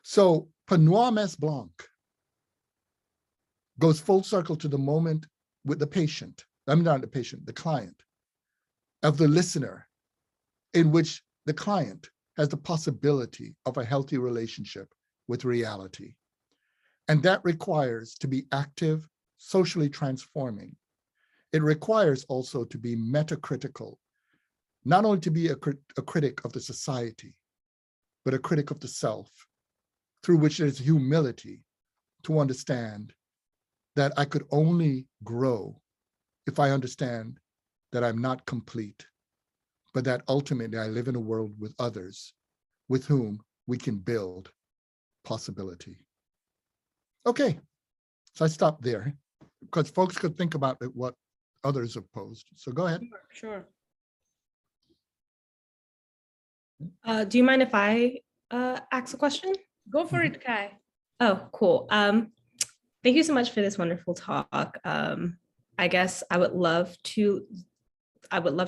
So Panois Blanc goes full circle to the moment with the patient, I'm not the patient, the client, of the listener, in which the client has the possibility of a healthy relationship with reality. And that requires to be active, socially transforming. It requires also to be metacritical, not only to be a critic of the society, but a critic of the self, through which there's humility to understand that I could only grow if I understand that I'm not complete, but that ultimately I live in a world with others with whom we can build possibility. Okay, so I stopped there because folks could think about what others have posed. So go ahead. Sure. Do you mind if I ask a question? Go for it, Kai. Oh, cool. Thank you so much for this wonderful talk. I guess I would love to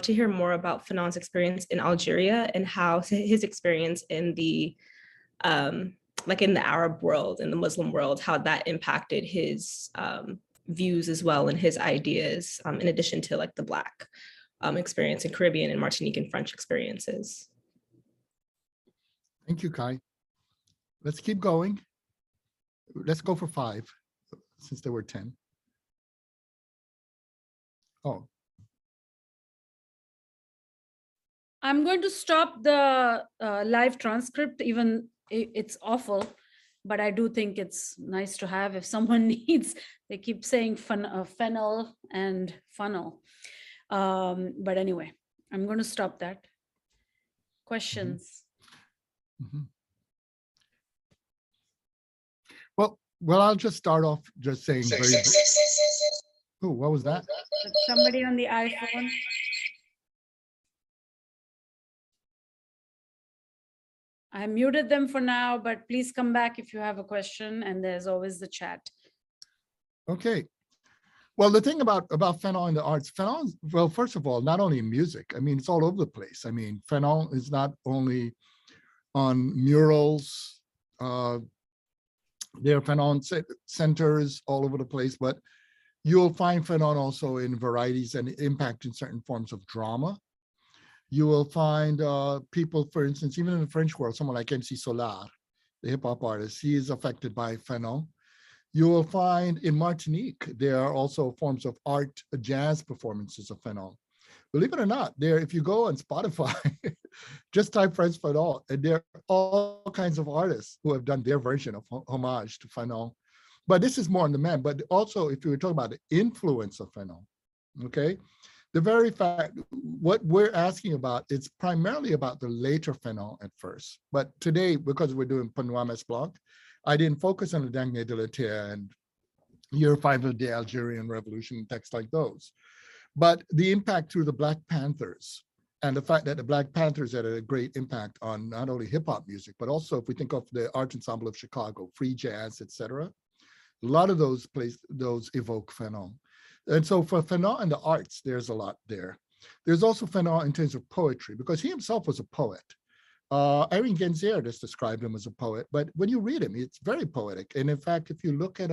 hear more about Fanon's experience in Algeria and how his experience in the in the Arab world, in the Muslim world, how that impacted his views as well and his ideas, in addition to like the Black experience in Caribbean and Martinique and French experiences. Thank you, Kai. Let's keep going. Let's go for 5, since there were 10. Oh. I'm going to stop the live transcript, even it's awful, but I do think it's nice to have if someone needs. They keep saying fennel and funnel. But anyway, I'm going to stop that. Questions? Mm-hmm. Well, I'll just start off just saying very. Oh, what was that? Somebody on the iPhone. I muted them for now, but please come back if you have a question, and there's always the chat. Okay. Well, the thing about Fanon in the arts, Fanon, well, first of all, not only in music, I mean, it's all over the place. I mean, Fanon is not only on murals, there are Fanon centers all over the place, but you'll find Fanon also in varieties and impact in certain forms of drama. You will find people, for instance, even in the French world, someone like MC Solar, the hip hop artist, he is affected by Fanon. You will find in Martinique, there are also forms of art, jazz performances of Fanon. Believe it or not, if you go on Spotify, just type Frantz Fanon, and there are all kinds of artists who have done their version of homage to Fanon. But this is more on the man, but also if you were talking about the influence of Fanon, okay? The very fact, what we're asking about, it's primarily about the later Fanon at first. But today, because we're doing Panois Blanc, I didn't focus on the Dernier de la Terre and Year 5 of the Algerian Revolution, texts like those. But the impact through the Black Panthers and the fact that the Black Panthers had a great impact on not only hip hop music, but also if we think of the Art Ensemble of Chicago, free jazz, etc. A lot of those evoke Fanon. And so for Fanon and the arts, there's a lot there. There's also Fanon in terms of poetry, because he himself was a poet. Irene Genzier just described him as a poet, but when you read him, it's very poetic. And in fact, if you look at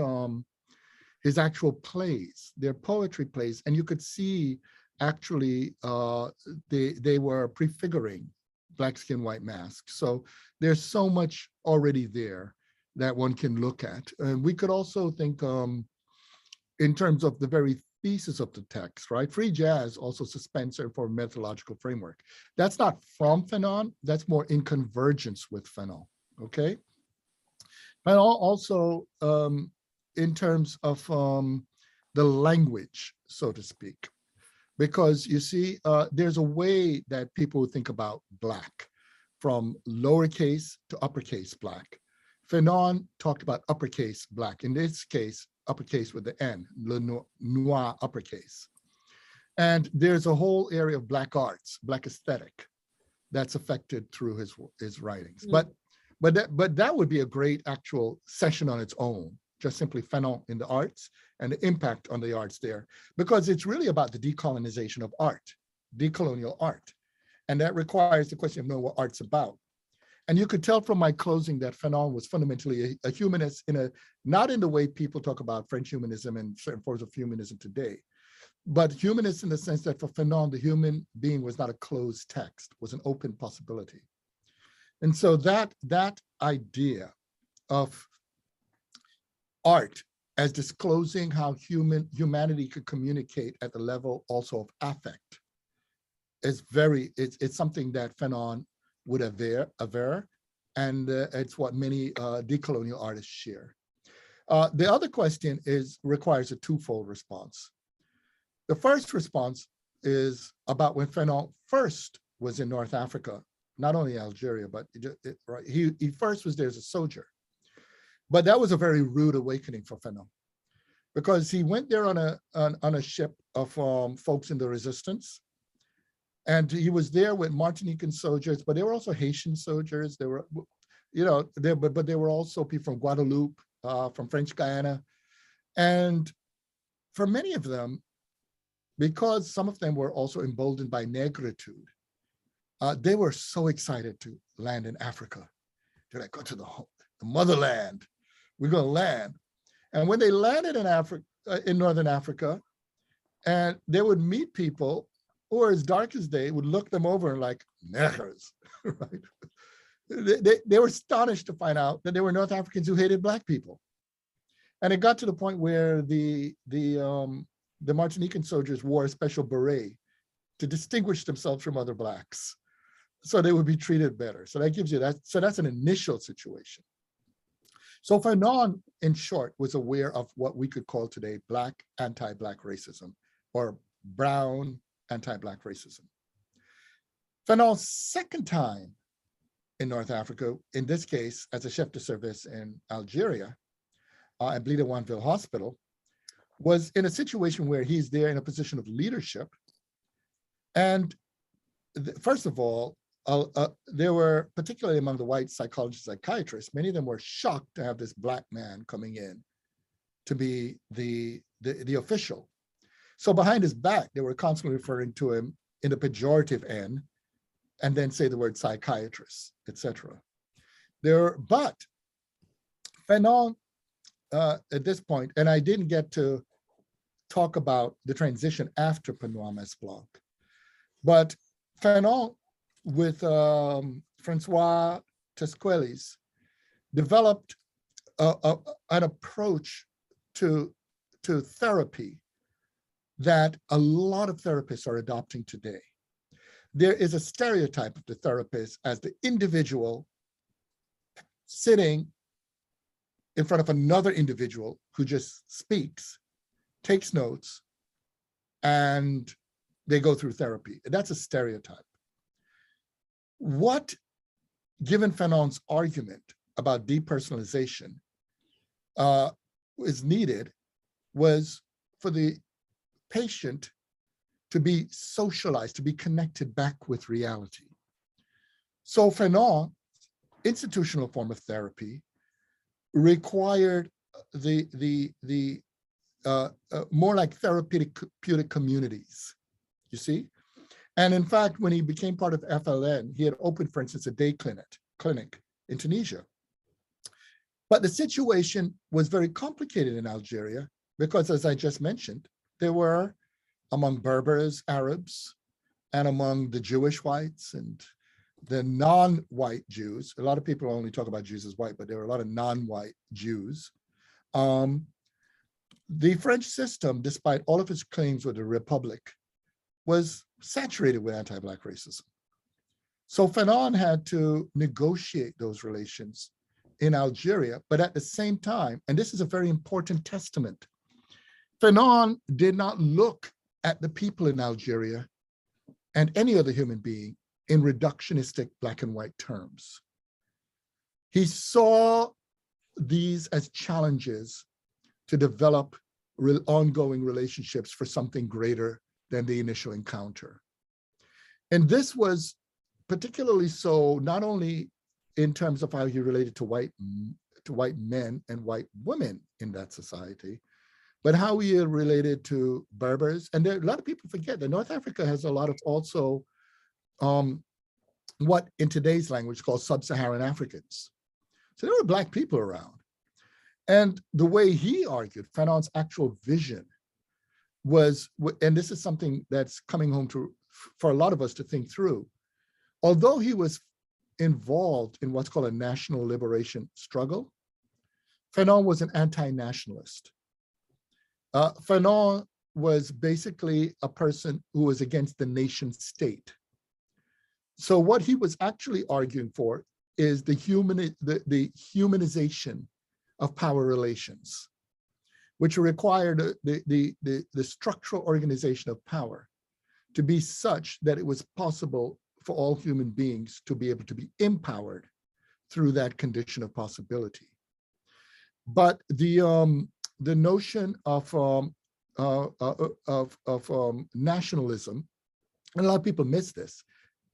his actual plays, they're poetry plays, and you could see actually they were prefiguring black skin, white mask. So there's so much already there that one can look at. And we could also think in terms of the very thesis of the text, right? Free jazz also suspends certain for methodological framework. That's not from Fanon, that's more in convergence with Fanon, okay? But also in terms of the language, so to speak, because you see, there's a way that people think about Black, from lowercase to uppercase Black. Fanon talked about uppercase Black, in this case, uppercase with the N, le noir uppercase. And there's a whole area of Black arts, Black aesthetic, that's affected through his writings. But that would be a great actual session on its own, just simply Fanon in the arts and the impact on the arts there, because it's really about the decolonization of art, decolonial art. And that requires the question of knowing what art's about. And you could tell from my closing that Fanon was fundamentally a humanist, not in the way people talk about French humanism and certain forms of humanism today, but humanist in the sense that for Fanon, the human being was not a closed text, was an open possibility. And so that idea of art as disclosing how humanity could communicate at the level also of affect is it's something that Fanon would aver, and it's what many decolonial artists share. The other question requires a twofold response. The first response is about when Fanon first was in North Africa, not only Algeria, but he first was there as a soldier. But that was a very rude awakening for Fanon, because he went there on a ship of folks in the resistance. And he was there with Martinican soldiers, but there were also Haitian soldiers. There were, but there were also people from Guadeloupe, from French Guiana. And for many of them, because some of them were also emboldened by negritude, they were so excited to land in Africa. They're like, go to the motherland. We're going to land. And when they landed in Africa, in Northern Africa, and they would meet people who are as dark as they, would look them over and like, neggers, right? They were astonished to find out that there were North Africans who hated Black people. And it got to the point where the Martinican soldiers wore a special beret to distinguish themselves from other Blacks, so they would be treated better. So that gives you that. So that's an initial situation. So Fanon, in short, was aware of what we could call today Black anti-Black racism, or brown anti-Black racism. Fanon's second time in North Africa, in this case, as a chef de service in Algeria, at Blida-Wanville Hospital, was in a situation where he's there in a position of leadership. And first of all, there were, particularly among the white psychologists, psychiatrists, many of them were shocked to have this Black man coming in to be the official. So behind his back, they were constantly referring to him in the pejorative end, and then say the word psychiatrist, etc. But Fanon, at this point, and I didn't get to talk about the transition after Benoît Blanc, but Fanon with Francois Tesquelis developed an approach to therapy that a lot of therapists are adopting today. There is a stereotype of the therapist as the individual sitting in front of another individual who just speaks, takes notes, and they go through therapy. That's a stereotype. What, given Fanon's argument about depersonalization, is needed was for the patient to be socialized, to be connected back with reality. So Fanon, institutional form of therapy, required more like therapeutic communities, you see? And in fact, when he became part of FLN, he had opened, for instance, a day clinic in Tunisia. But the situation was very complicated in Algeria because, as I just mentioned, there were, among Berbers, Arabs, and among the Jewish whites and the non-white Jews. A lot of people only talk about Jews as white, but there were a lot of non-white Jews. The French system, despite all of its claims with the Republic, was saturated with anti-Black racism. So Fanon had to negotiate those relations in Algeria, but at the same time, and this is a very important testament, Fanon did not look at the people in Algeria and any other human being in reductionistic black and white terms. He saw these as challenges to develop ongoing relationships for something greater than the initial encounter. And this was particularly so not only in terms of how he related to white men and white women in that society, but how he related to Berbers. And there, a lot of people forget that North Africa has a lot of also what in today's language called sub-Saharan Africans. So there were Black people around. And the way he argued, Fanon's actual vision was, and this is something that's coming home to for a lot of us to think through, although he was involved in what's called a national liberation struggle, Fanon was an anti-nationalist. Fanon was basically a person who was against the nation state. So what he was actually arguing for is the humanization of power relations, which required the structural organization of power to be such that it was possible for all human beings to be able to be empowered through that condition of possibility. But the notion of nationalism, and a lot of people miss this.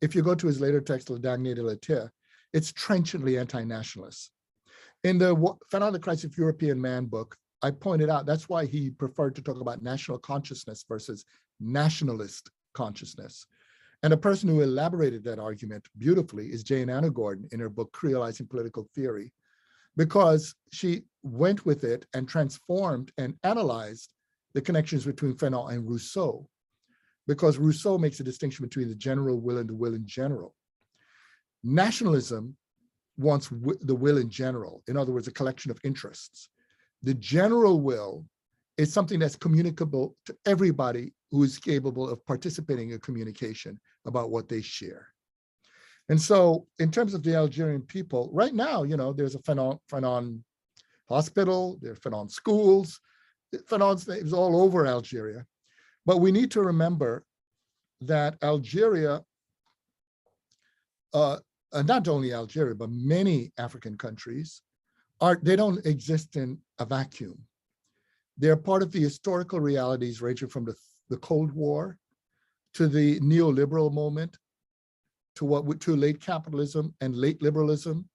If you go to his later text, Le Dernier de l'État, it's trenchantly anti-nationalist. In the Fanon, the Crisis of European Man book, I pointed out that's why he preferred to talk about national consciousness versus nationalist consciousness. And a person who elaborated that argument beautifully is Jane Anna Gordon in her book, Creolizing Political Theory, because she went with it and transformed and analyzed the connections between Fanon and Rousseau, because Rousseau makes a distinction between the general will and the will in general. Nationalism wants the will in general, in other words, a collection of interests. The general will is something that's communicable to everybody who is capable of participating in communication about what they share. And so in terms of the Algerian people, right now, you know, there's a Fanon hospital, there are Fanon schools, Fanon's name is all over Algeria. But we need to remember that Algeria, not only Algeria, but many African countries, they don't exist in a vacuum. They're part of the historical realities ranging from the Cold War to the neoliberal moment, to late capitalism and late liberalism,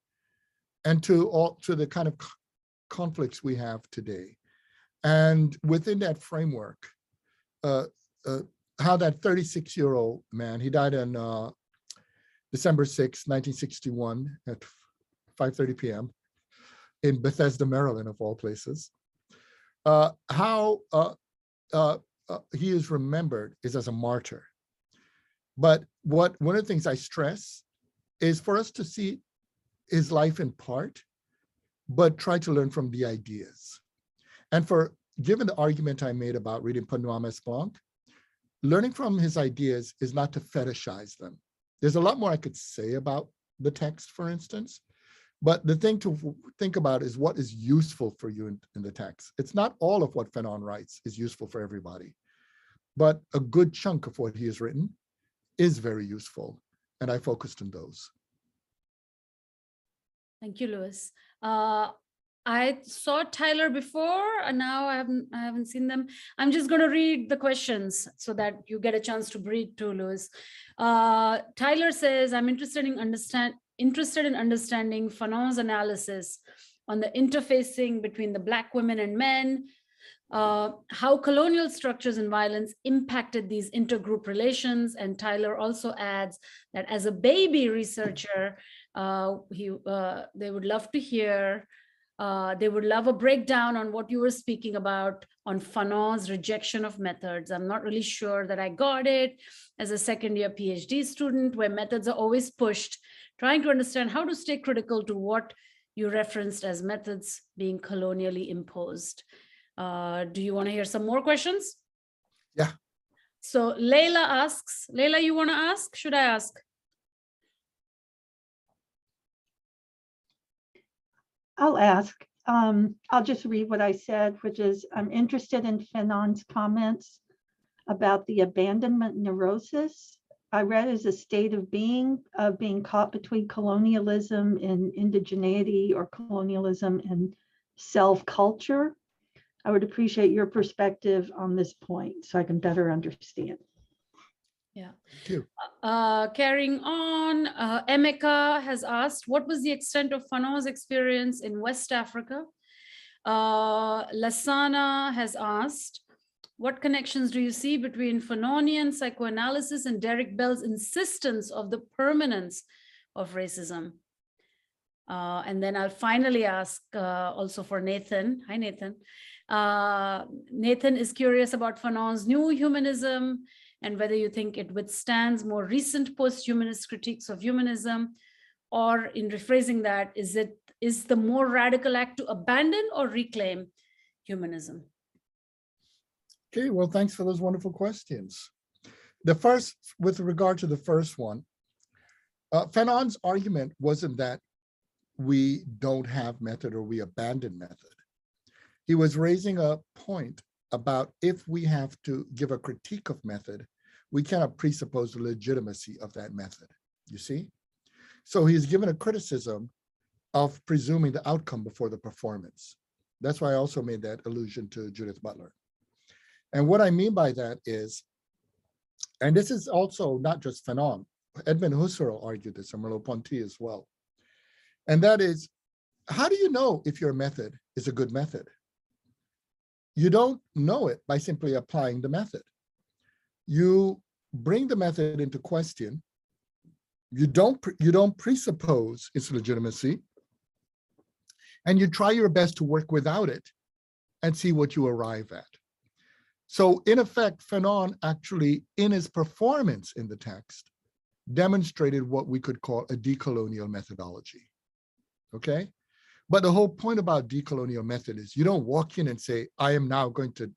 and to the kind of conflicts we have today. And within that framework, how that 36-year-old man, he died on December 6, 1961 at 5:30 p.m. in Bethesda, Maryland, of all places. How he is remembered is as a martyr. But one of the things I stress is for us to see his life in part, but try to learn from the ideas. And given the argument I made about reading Panorama Blanc, learning from his ideas is not to fetishize them. There's a lot more I could say about the text, for instance, but the thing to think about is what is useful for you in the text. It's not all of what Fanon writes is useful for everybody, but a good chunk of what he has written is very useful, and I focused on those. Thank you, Louis. I saw Tyler before, and now I haven't seen them. I'm just going to read the questions so that you get a chance to breathe too, Louis. Tyler says, I'm interested in understanding Fanon's analysis on the interfacing between the Black women and men, how colonial structures and violence impacted these intergroup relations. And Tyler also adds that as a baby researcher, they would love to hear They would love a breakdown on what you were speaking about on Fanon's rejection of methods. I'm not really sure that I got it as a second-year PhD student, where methods are always pushed, trying to understand how to stay critical to what you referenced as methods being colonially imposed. Do you want to hear some more questions? Yeah. So Leila asks, Leila, you want to ask? Should I ask? I'll ask. I'll just read what I said, which is, I'm interested in Fanon's comments about the abandonment neurosis. I read as a state of being caught between colonialism and indigeneity, or colonialism and self-culture. I would appreciate your perspective on this point so I can better understand. Yeah. Thank you. Carrying on, Emeka has asked, what was the extent of Fanon's experience in West Africa? Lasana has asked, what connections do you see between Fanonian psychoanalysis and Derek Bell's insistence of the permanence of racism? And then I'll finally ask also for Nathan. Hi, Nathan. Nathan is curious about Fanon's new humanism and whether you think it withstands more recent post-humanist critiques of humanism, or in rephrasing that, is the more radical act to abandon or reclaim humanism? Okay, well, thanks for those wonderful questions. The first, with regard to the first one, Fanon's argument wasn't that we don't have method or we abandon method. He was raising a point about if we have to give a critique of method, we cannot presuppose the legitimacy of that method, you see? So he's given a criticism of presuming the outcome before the performance. That's why I also made that allusion to Judith Butler. And what I mean by that is, and this is also not just Fanon, Edmund Husserl argued this, and Merleau-Ponty as well. And that is, how do you know if your method is a good method? You don't know it by simply applying the method. You bring the method into question. You don't presuppose its legitimacy, and you try your best to work without it and see what you arrive at. So in effect, Fanon actually, in his performance in the text, demonstrated what we could call a decolonial methodology, okay? But the whole point about decolonial method is you don't walk in and say, I am now going to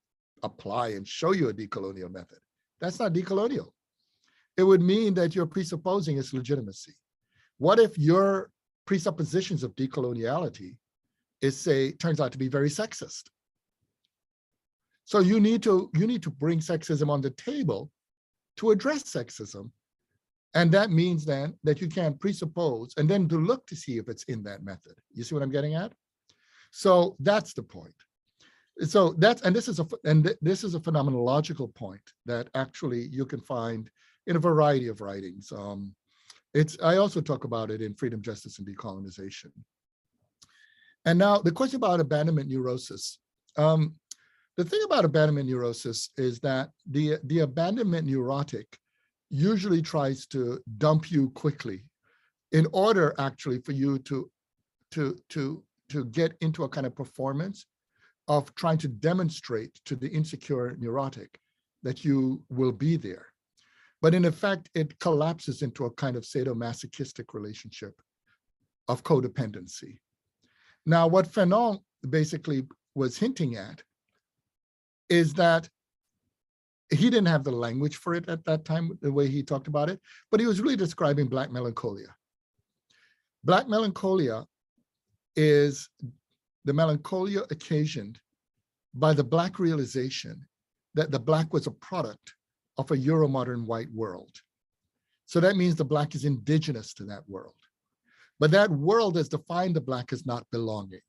apply and show you a decolonial method. That's not decolonial. It would mean that you're presupposing its legitimacy. What if your presuppositions of decoloniality is, say, turns out to be very sexist? So you need to bring sexism on the table to address sexism. And that means then that you can presuppose and then to look to see if it's in that method. You see what I'm getting at? So that's the point. So this is a phenomenological point that actually you can find in a variety of writings. I also talk about it in Freedom, Justice, and Decolonization. And now the question about abandonment neurosis. The thing about abandonment neurosis is that the abandonment neurotic usually tries to dump you quickly in order actually for you to get into a kind of performance of trying to demonstrate to the insecure neurotic that you will be there. But in effect, it collapses into a kind of sadomasochistic relationship of codependency. Now, what Fanon basically was hinting at is that he didn't have the language for it at that time, the way he talked about it, but he was really describing Black melancholia. Black melancholia is the melancholia occasioned by the Black realization that the Black was a product of a Euromodern white world. So that means the Black is indigenous to that world. But that world has defined the Black as not belonging.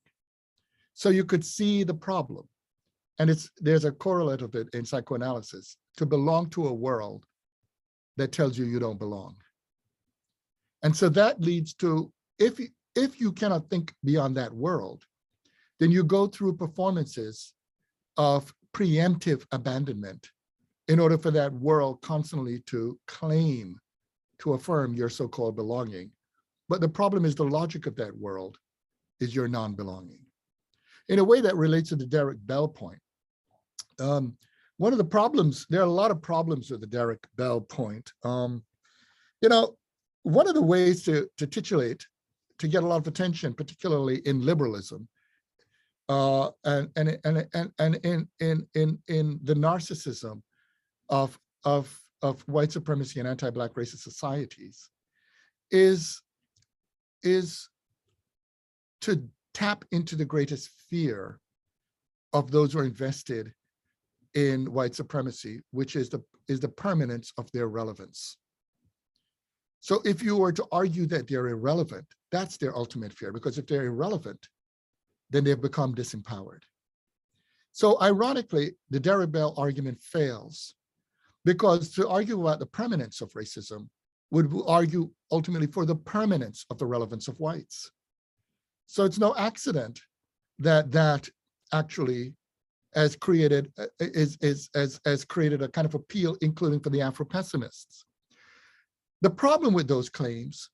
So you could see the problem. And there's a correlate of it in psychoanalysis, to belong to a world that tells you you don't belong. And so that leads to, if you cannot think beyond that world, then you go through performances of preemptive abandonment in order for that world constantly to claim, to affirm your so-called belonging. But the problem is the logic of that world is your non-belonging. in a way that relates to the Derek Bell point. One of the problems, there are a lot of problems with the Derek Bell point. You know, one of the ways to titillate, to get a lot of attention, particularly in liberalism, and in the narcissism of white supremacy and anti-Black racist societies, is to tap into the greatest fear of those who are invested in white supremacy, which is the permanence of their relevance. So if you were to argue that they're irrelevant, that's their ultimate fear, because if they're irrelevant, then they've become disempowered. So ironically, the Derek Bell argument fails, because to argue about the permanence of racism would argue ultimately for the permanence of the relevance of whites. So it's no accident that that actually has created created a kind of appeal, including for the Afro-pessimists. The problem with those claims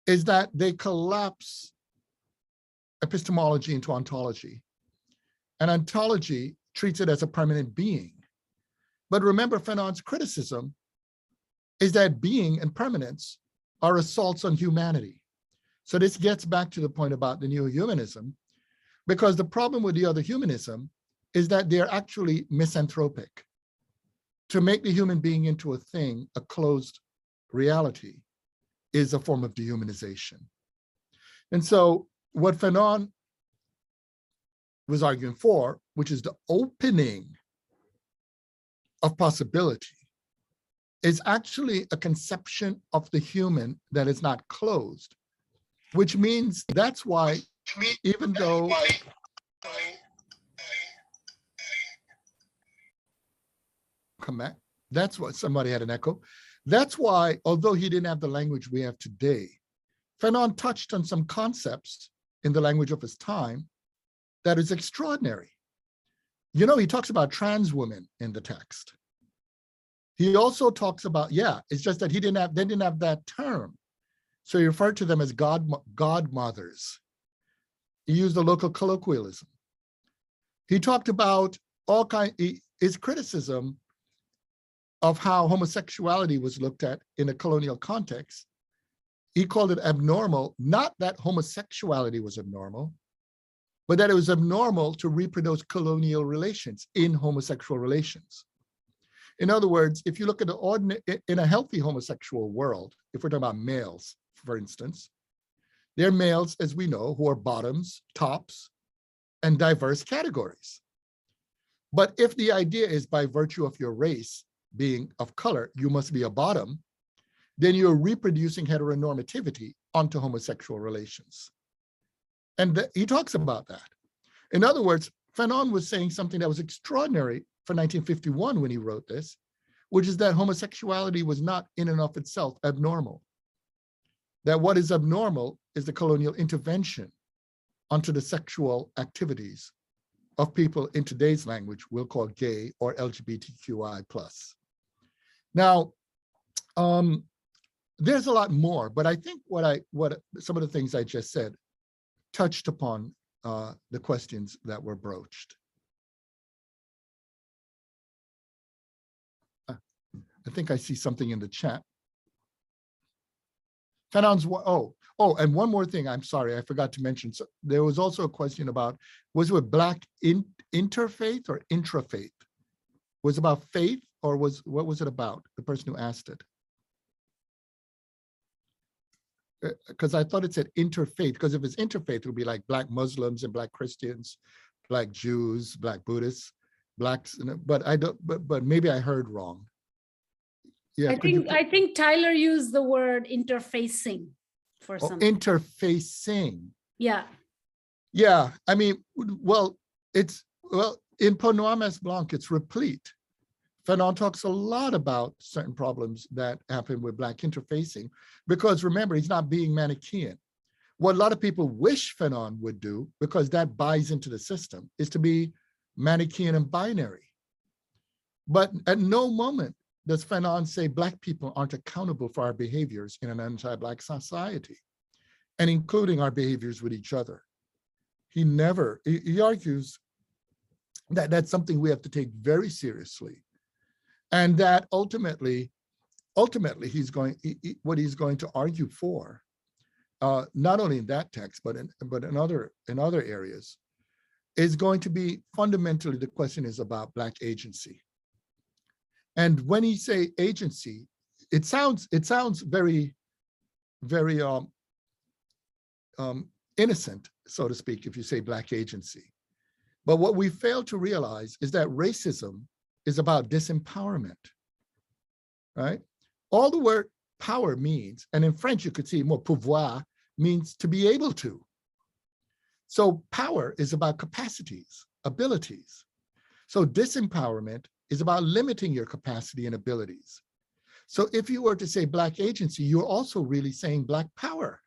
is that they collapse epistemology into ontology, and ontology treats it as a permanent being. But remember, Fanon's criticism is that being and permanence are assaults on humanity. So this gets back to the point about the neo-humanism, because the problem with the other humanism is that they're actually misanthropic. To make the human being into a thing, a closed reality, is a form of dehumanization. And so what Fanon was arguing for, which is the opening of possibility, is actually a conception of the human that is not closed, which means that's why, even though come back, that's what somebody had an echo. That's why, although he didn't have the language we have today, Fanon touched on some concepts in the language of his time that is extraordinary. You know, he talks about trans women in the text. He also talks about, it's just that they didn't have that term. So he referred to them as godmothers. He used the local colloquialism. He talked about his criticism of how homosexuality was looked at in a colonial context. He called it abnormal, not that homosexuality was abnormal, but that it was abnormal to reproduce colonial relations in homosexual relations. In other words, if you look at in a healthy homosexual world, if we're talking about males, for instance, they're males, as we know, who are bottoms, tops, and diverse categories. But if the idea is by virtue of your race being of color, you must be a bottom, then you're reproducing heteronormativity onto homosexual relations. And he talks about that. In other words, Fanon was saying something that was extraordinary for 1951 when he wrote this, which is that homosexuality was not in and of itself abnormal. That what is abnormal is the colonial intervention onto the sexual activities of people in today's language we'll call gay or LGBTQI+. Now, there's a lot more, but I think what some of the things I just said touched upon the questions that were broached. I think I see something in the chat. Fanon's, and one more thing, I'm sorry, I forgot to mention. So there was also a question about, was it Black interfaith or intrafaith? Was it about faith, or what was it about, the person who asked it? Because I thought it said interfaith, because if it's interfaith, it would be like Black Muslims and Black Christians, Black Jews, Black Buddhists, Blacks, but I don't, but maybe I heard wrong. Yeah, I think Tyler used the word interfacing for something. Interfacing. Yeah. Yeah, I mean, well, in Ponoames Blanc, it's replete. Fanon talks a lot about certain problems that happen with Black interfacing, because remember, he's not being Manichaean. What a lot of people wish Fanon would do, because that buys into the system, is to be Manichaean and binary. But at no moment does Fanon say Black people aren't accountable for our behaviors in an anti-Black society, and including our behaviors with each other. he argues that that's something we have to take very seriously. And that ultimately what he's going to argue for, not only in that text, but in other areas, is going to be fundamentally, the question is about Black agency. And when he say agency, it sounds very, very innocent, so to speak, if you say Black agency. But what we fail to realize is that racism is about disempowerment, right? All the word power means, and in French you could see more pouvoir, means to be able to. So power is about capacities, abilities. So disempowerment is about limiting your capacity and abilities. So if you were to say Black agency, you're also really saying Black power.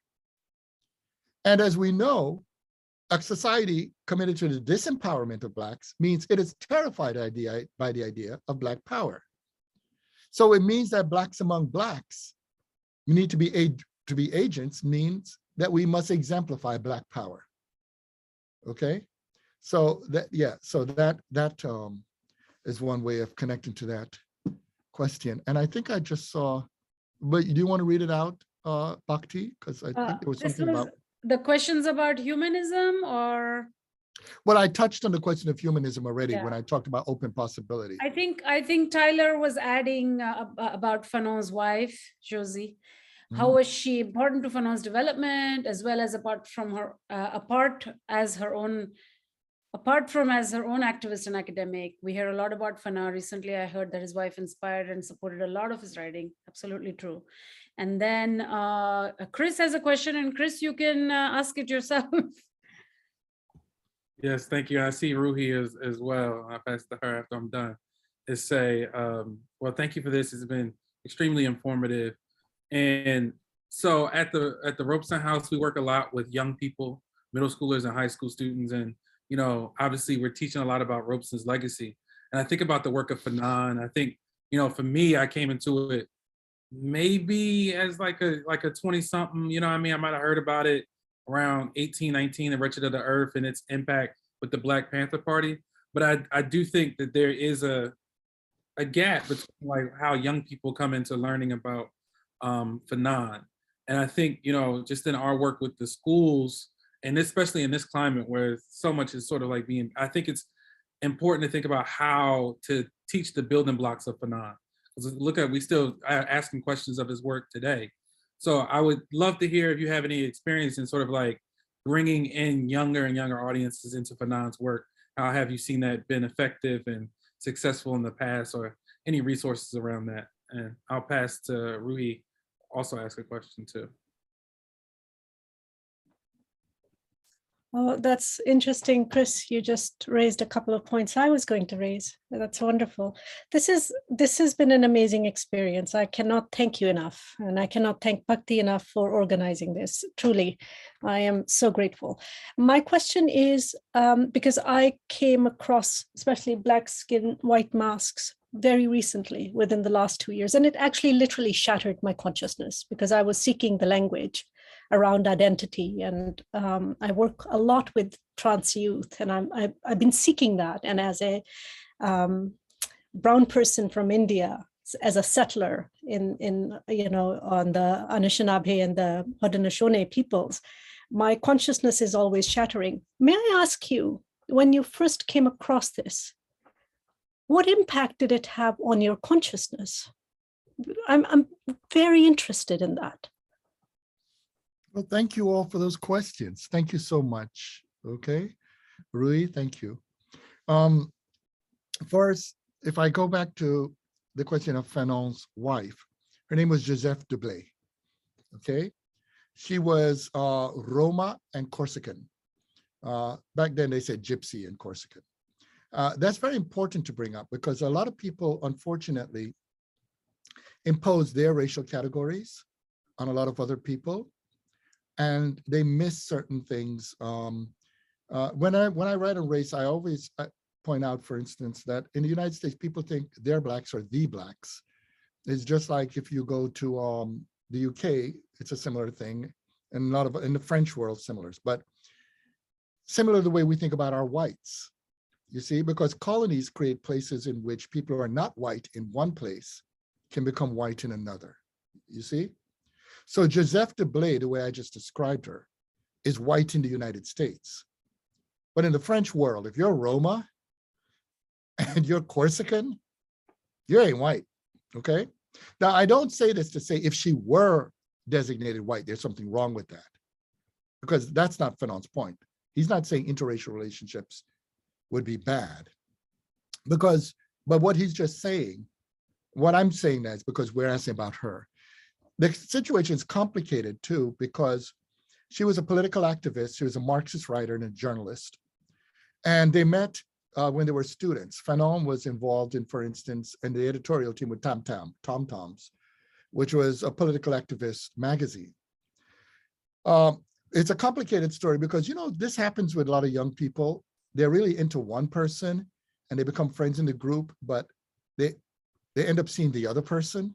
And as we know, a society committed to the disempowerment of Blacks means it is terrified by the idea of Black power. So it means that Blacks among Blacks, we need to be agents, means that we must exemplify Black power. Okay, so that is one way of connecting to that question. And I think I just saw, but do you want to read it out, Bhakti? Because I think there was something about the questions about humanism, or? Well, I touched on the question of humanism already when I talked about open possibility. I think Tyler was adding about Fanon's wife, Josie. How was she important to Fanon's development, as well as apart from as her own activist and academic? We hear a lot about Fanon. Recently, I heard that his wife inspired and supported a lot of his writing. Absolutely true. And then Chris has a question, and Chris, you can ask it yourself. Yes, thank you. I see Ruhi as well. I'll pass to her after I'm done. Well, thank you for this. It's been extremely informative. And so at the Robeson House, we work a lot with young people, middle schoolers and high school students. And, you know, obviously we're teaching a lot about Robeson's legacy. And I think about the work of Fanon. I think, you know, for me, I came into it maybe as like a 20-something, you know what I mean? I might have heard about it around 18, 19, the Wretched of the Earth and its impact with the Black Panther Party. But I do think that there is a gap between like how young people come into learning about Fanon. And I think, you know, just in our work with the schools, and especially in this climate where so much is sort of like I think it's important to think about how to teach the building blocks of Fanon. Because we still asking questions of his work today. So I would love to hear if you have any experience in sort of like bringing in younger and younger audiences into Fanon's work. How have you seen that been effective and successful in the past, or any resources around that? And I'll pass to Ruhi, also ask a question too. Oh, that's interesting, Chris. You just raised a couple of points I was going to raise. That's wonderful. This has been an amazing experience. I cannot thank you enough, and I cannot thank Bhakti enough for organizing this. Truly, I am so grateful. My question is, because I came across, especially Black skin, white masks, very recently within the last 2 years, and it actually literally shattered my consciousness because I was seeking the language around identity, and I work a lot with trans youth, and I've been seeking that. And as a brown person from India, as a settler in you know, on the Anishinaabe and the Haudenosaunee peoples, my consciousness is always shattering. May I ask you, when you first came across this, what impact did it have on your consciousness? I'm very interested in that. Well, thank you all for those questions. Thank you so much. Okay, Rui, thank you. First, if I go back to the question of Fanon's wife, her name was Joseph Dublé. Okay, she was Roma and Corsican. Back then they said Gypsy and Corsican. That's very important to bring up because a lot of people, unfortunately, impose their racial categories on a lot of other people, and they miss certain things. When I write on race, I always point out, for instance, that in the United States, people think they're Blacks or the Blacks. It's just like if you go to the UK, it's a similar thing, and a lot of in the French world, similar. But similar to the way we think about our whites, you see, because colonies create places in which people who are not white in one place can become white in another, you see? So Joseph de Blay, the way I just described her, is white in the United States. But in the French world, if you're Roma and you're Corsican, you ain't white, okay? Now, I don't say this to say if she were designated white, there's something wrong with that, because that's not Fanon's point. He's not saying interracial relationships would be bad, but what he's just saying, what I'm saying that is because we're asking about her. The situation is complicated too, because she was a political activist, she was a Marxist writer and a journalist. And they met when they were students. Fanon was involved in, for instance, in the editorial team with Tom Toms, which was a political activist magazine. It's a complicated story because, you know, this happens with a lot of young people. They're really into one person and they become friends in the group, but they end up seeing the other person,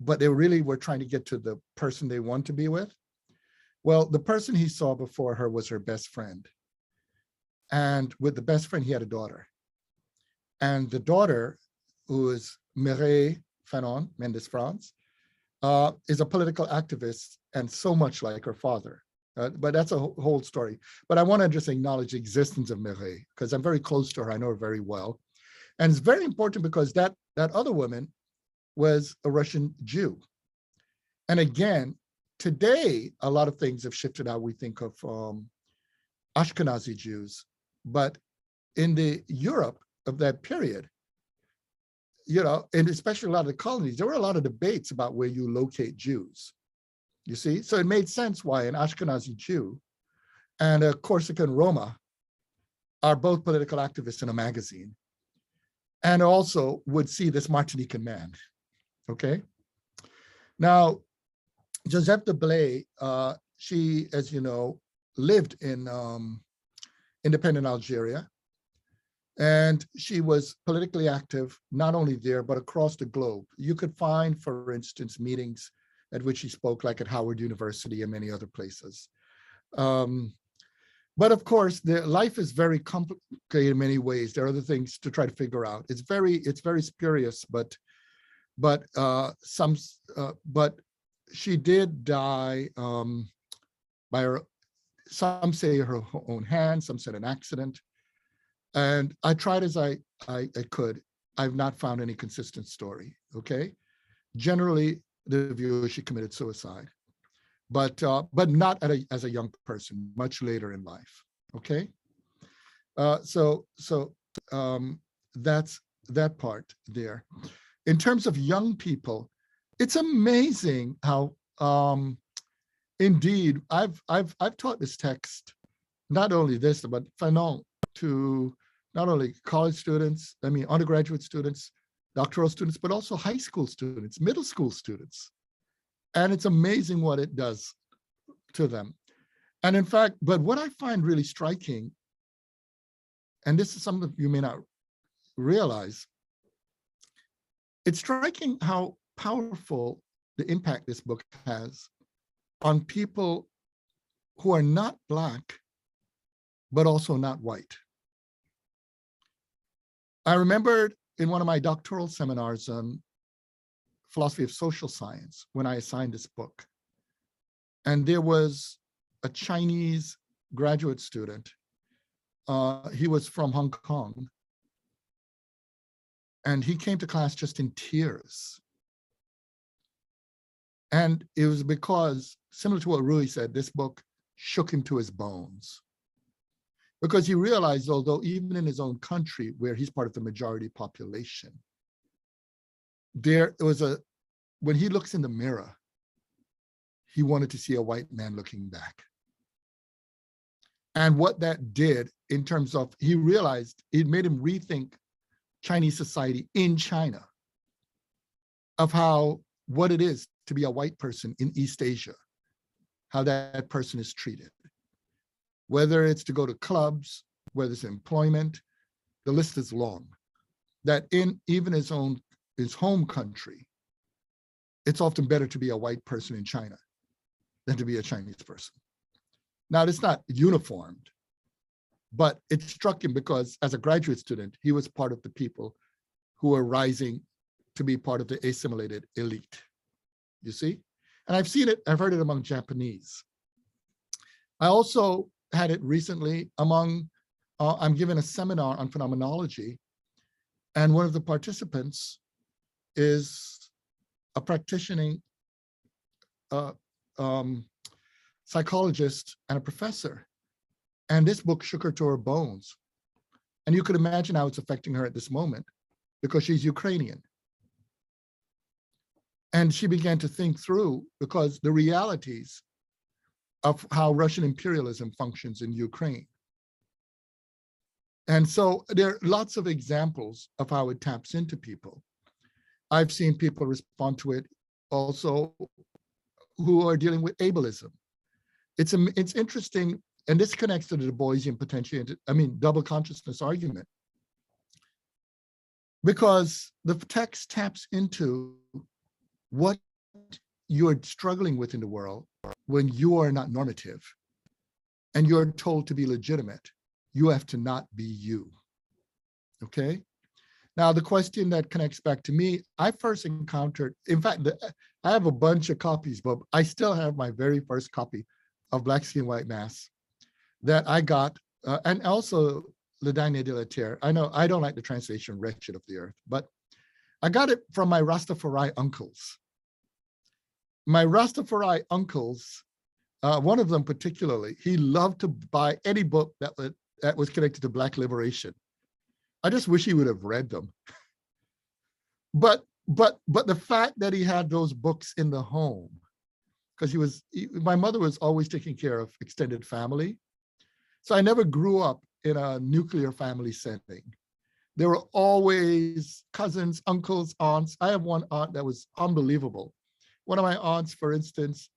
but they really were trying to get to the person they want to be with. Well, the person he saw before her was her best friend. And with the best friend, he had a daughter. And the daughter, who is Mireille Fanon, Mendes France, is a political activist and so much like her father. But that's a whole story. But I want to just acknowledge the existence of Mireille, because I'm very close to her. I know her very well. And it's very important because that other woman was a Russian Jew. And again, today, a lot of things have shifted how we think of Ashkenazi Jews. But in the Europe of that period, you know, and especially a lot of the colonies, there were a lot of debates about where you locate Jews, you see? So it made sense why an Ashkenazi Jew and a Corsican Roma are both political activists in a magazine, and also would see this Martinican man, okay? Now, Joseph de Blay, she, as you know, lived in independent Algeria. And she was politically active, not only there, but across the globe. You could find, for instance, meetings at which she spoke, like at Howard University and many other places. But of course, life is very complicated in many ways. There are other things to try to figure out. It's very spurious, but she did die by her, some say her own hand, some said an accident. And I tried as I could. I've not found any consistent story, okay? Generally, the view is she committed suicide, but not as a young person, much later in life, okay? So that's that part there. In terms of young people, it's amazing how, indeed, I've taught this text, not only this, but Fanon, to not only college students, I mean, undergraduate students, doctoral students, but also high school students, middle school students. And it's amazing what it does to them. And in fact, but what I find really striking, and this is something you may not realize, it's striking how powerful the impact this book has on people who are not Black, but also not white. I remembered in one of my doctoral seminars on philosophy of social science when I assigned this book, and there was a Chinese graduate student. He was from Hong Kong, and he came to class just in tears. And it was because, similar to what Rui said, this book shook him to his bones. Because he realized, although even in his own country, where he's part of the majority population, there was when he looks in the mirror, he wanted to see a white man looking back. And what that did in terms of, he realized it made him rethink Chinese society in China, of how, what it is to be a white person in East Asia, how that person is treated. Whether it's to go to clubs, whether it's employment, the list is long. That in even his home country, it's often better to be a white person in China than to be a Chinese person. Now, it's not uniformed, But it struck him because as a graduate student, he was part of the people who were rising to be part of the assimilated elite, you see? And I've seen it, I've heard it among Japanese. I also had it recently among, I'm giving a seminar on phenomenology, and one of the participants is a practicing psychologist and a professor. And this book shook her to her bones. And you could imagine how it's affecting her at this moment because she's Ukrainian. And she began to think through, because the realities of how Russian imperialism functions in Ukraine. And so there are lots of examples of how it taps into people. I've seen people respond to it also who are dealing with ableism. It's interesting, and this connects to the Du Boisian double consciousness argument, because the text taps into what you're struggling with in the world when you are not normative and you're told to be legitimate. You have to not be you, okay? Now, the question that connects back to me, I first encountered, in fact, I have a bunch of copies, but I still have my very first copy of Black Skin, White Mass that I got, and also Le Dernier de la Terre. I know I don't like the translation Wretched of the Earth, but I got it from my Rastafari uncles. My Rastafari uncles, one of them particularly, he loved to buy any book that was connected to Black liberation. I just wish he would have read them. But the fact that he had those books in the home, because my mother was always taking care of extended family. So I never grew up in a nuclear family setting. There were always cousins, uncles, aunts. I have one aunt that was unbelievable. One of my aunts, for instance,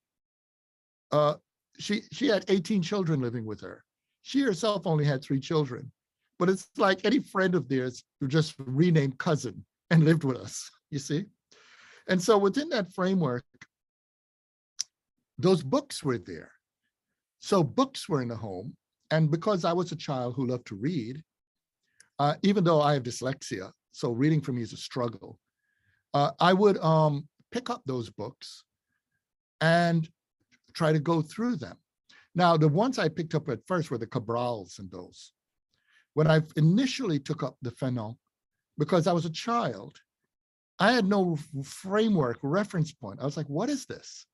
she had 18 children living with her. She herself only had 3 children. But it's like any friend of theirs who just renamed cousin and lived with us, you see? And so within that framework, those books were there. So books were in the home. And because I was a child who loved to read, even though I have dyslexia, so reading for me is a struggle, I would pick up those books and try to go through them. Now, the ones I picked up at first were the Cabrals and those. When I initially took up the Fanon, because I was a child, I had no framework, reference point. I was like, what is this?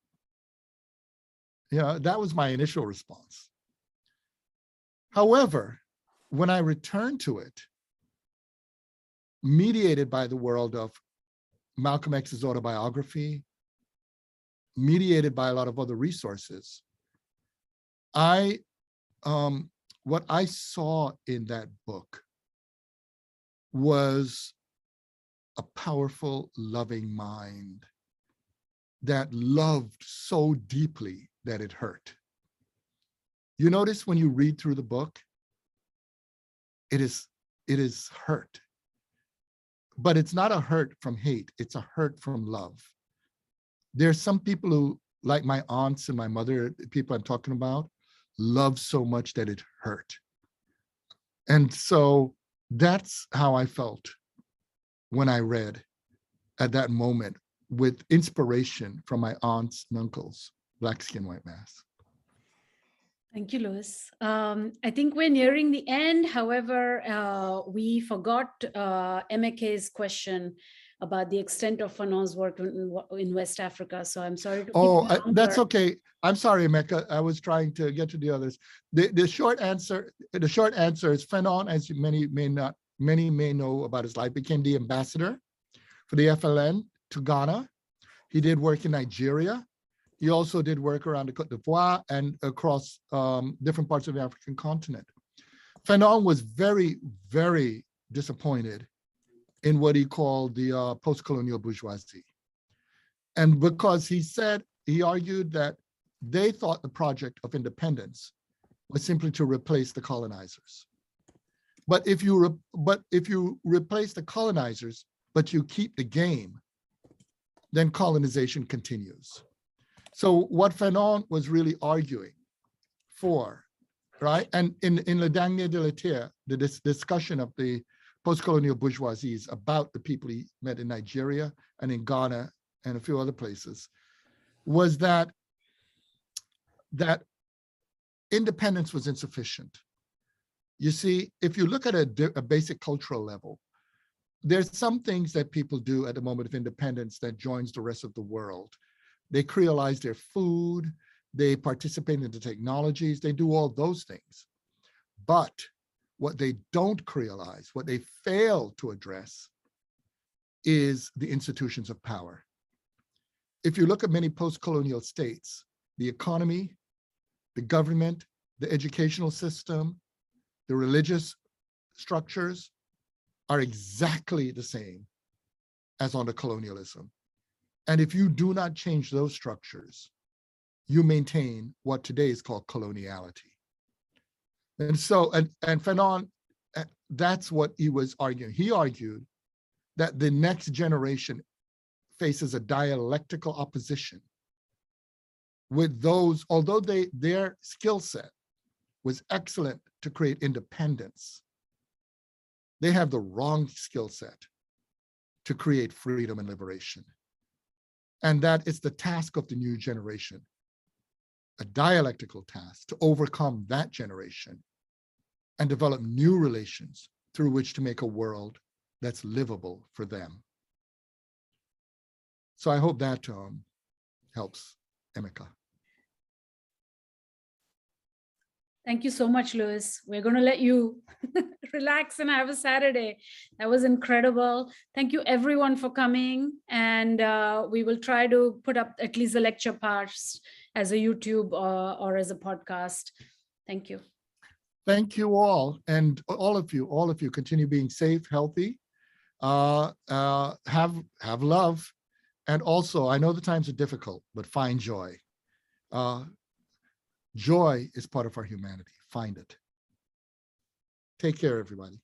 You know, that was my initial response. However, when I returned to it, mediated by the world of Malcolm X's autobiography, mediated by a lot of other resources, what I saw in that book was a powerful, loving mind that loved so deeply that it hurt. You notice when you read through the book, it is hurt. But it's not a hurt from hate, it's a hurt from love. There's some people who, like my aunts and my mother, the people I'm talking about, love so much that it hurt. And so that's how I felt when I read at that moment, with inspiration from my aunts and uncles, Black Skin, White Mass. Thank you, Louis. I think we're nearing the end. However, we forgot MK's question about the extent of Fanon's work in West Africa. So I'm sorry to keep that's okay. I'm sorry, Emeka. I was trying to get to the others. The short answer is Fanon, as many may know about his life, became the ambassador for the FLN to Ghana. He did work in Nigeria. He also did work around the Côte d'Ivoire and across different parts of the African continent. Fanon was very, very disappointed in what he called the post-colonial bourgeoisie. And because he argued that they thought the project of independence was simply to replace the colonizers. But if you replace the colonizers, but you keep the game, then colonization continues. So what Fanon was really arguing for right? And in Le Dernier de la Terre, the discussion of the post-colonial bourgeoisies about the people he met in Nigeria and in Ghana and a few other places, was that independence was insufficient. You see, if you look at a basic cultural level, there's some things that people do at the moment of independence that joins the rest of the world. They creolize their food, they participate in the technologies, they do all those things. But what they don't creolize, what they fail to address, is the institutions of power. If you look at many post-colonial states, the economy, the government, the educational system, the religious structures are exactly the same as under colonialism. And if you do not change those structures, you maintain what today is called coloniality. And so, and Fanon, that's what he was arguing. He argued that the next generation faces a dialectical opposition with those, although their skill set was excellent to create independence, they have the wrong skill set to create freedom and liberation. And that is the task of the new generation, a dialectical task to overcome that generation and develop new relations through which to make a world that's livable for them. So I hope that helps, Emeka. Thank you so much, Louis. We're going to let you relax and have a Saturday. That was incredible. Thank you everyone for coming. And we will try to put up at least the lecture parts as a YouTube or as a podcast. Thank you. Thank you all. And all of you continue being safe, healthy, have love. And also, I know the times are difficult, but find joy. Joy is part of our humanity. Find it. Take care, everybody.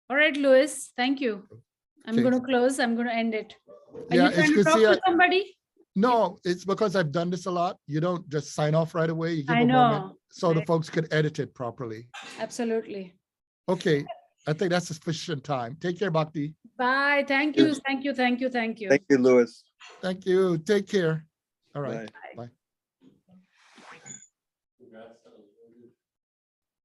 All right, Louis, thank you. I'm Okay. going to close. I'm going to end it. Are Yeah, you trying to it's talk good to to somebody? No, it's because I've done this a lot. You don't just sign off right away. You give I a moment know. so the folks can edit it properly. Absolutely. Okay, I think that's sufficient time. Take care, Bhakti. Bye. Thank you. Thank you. Thank you. Thank you. Thank you, Louis. Thank you. Take care. All right. Bye. Bye.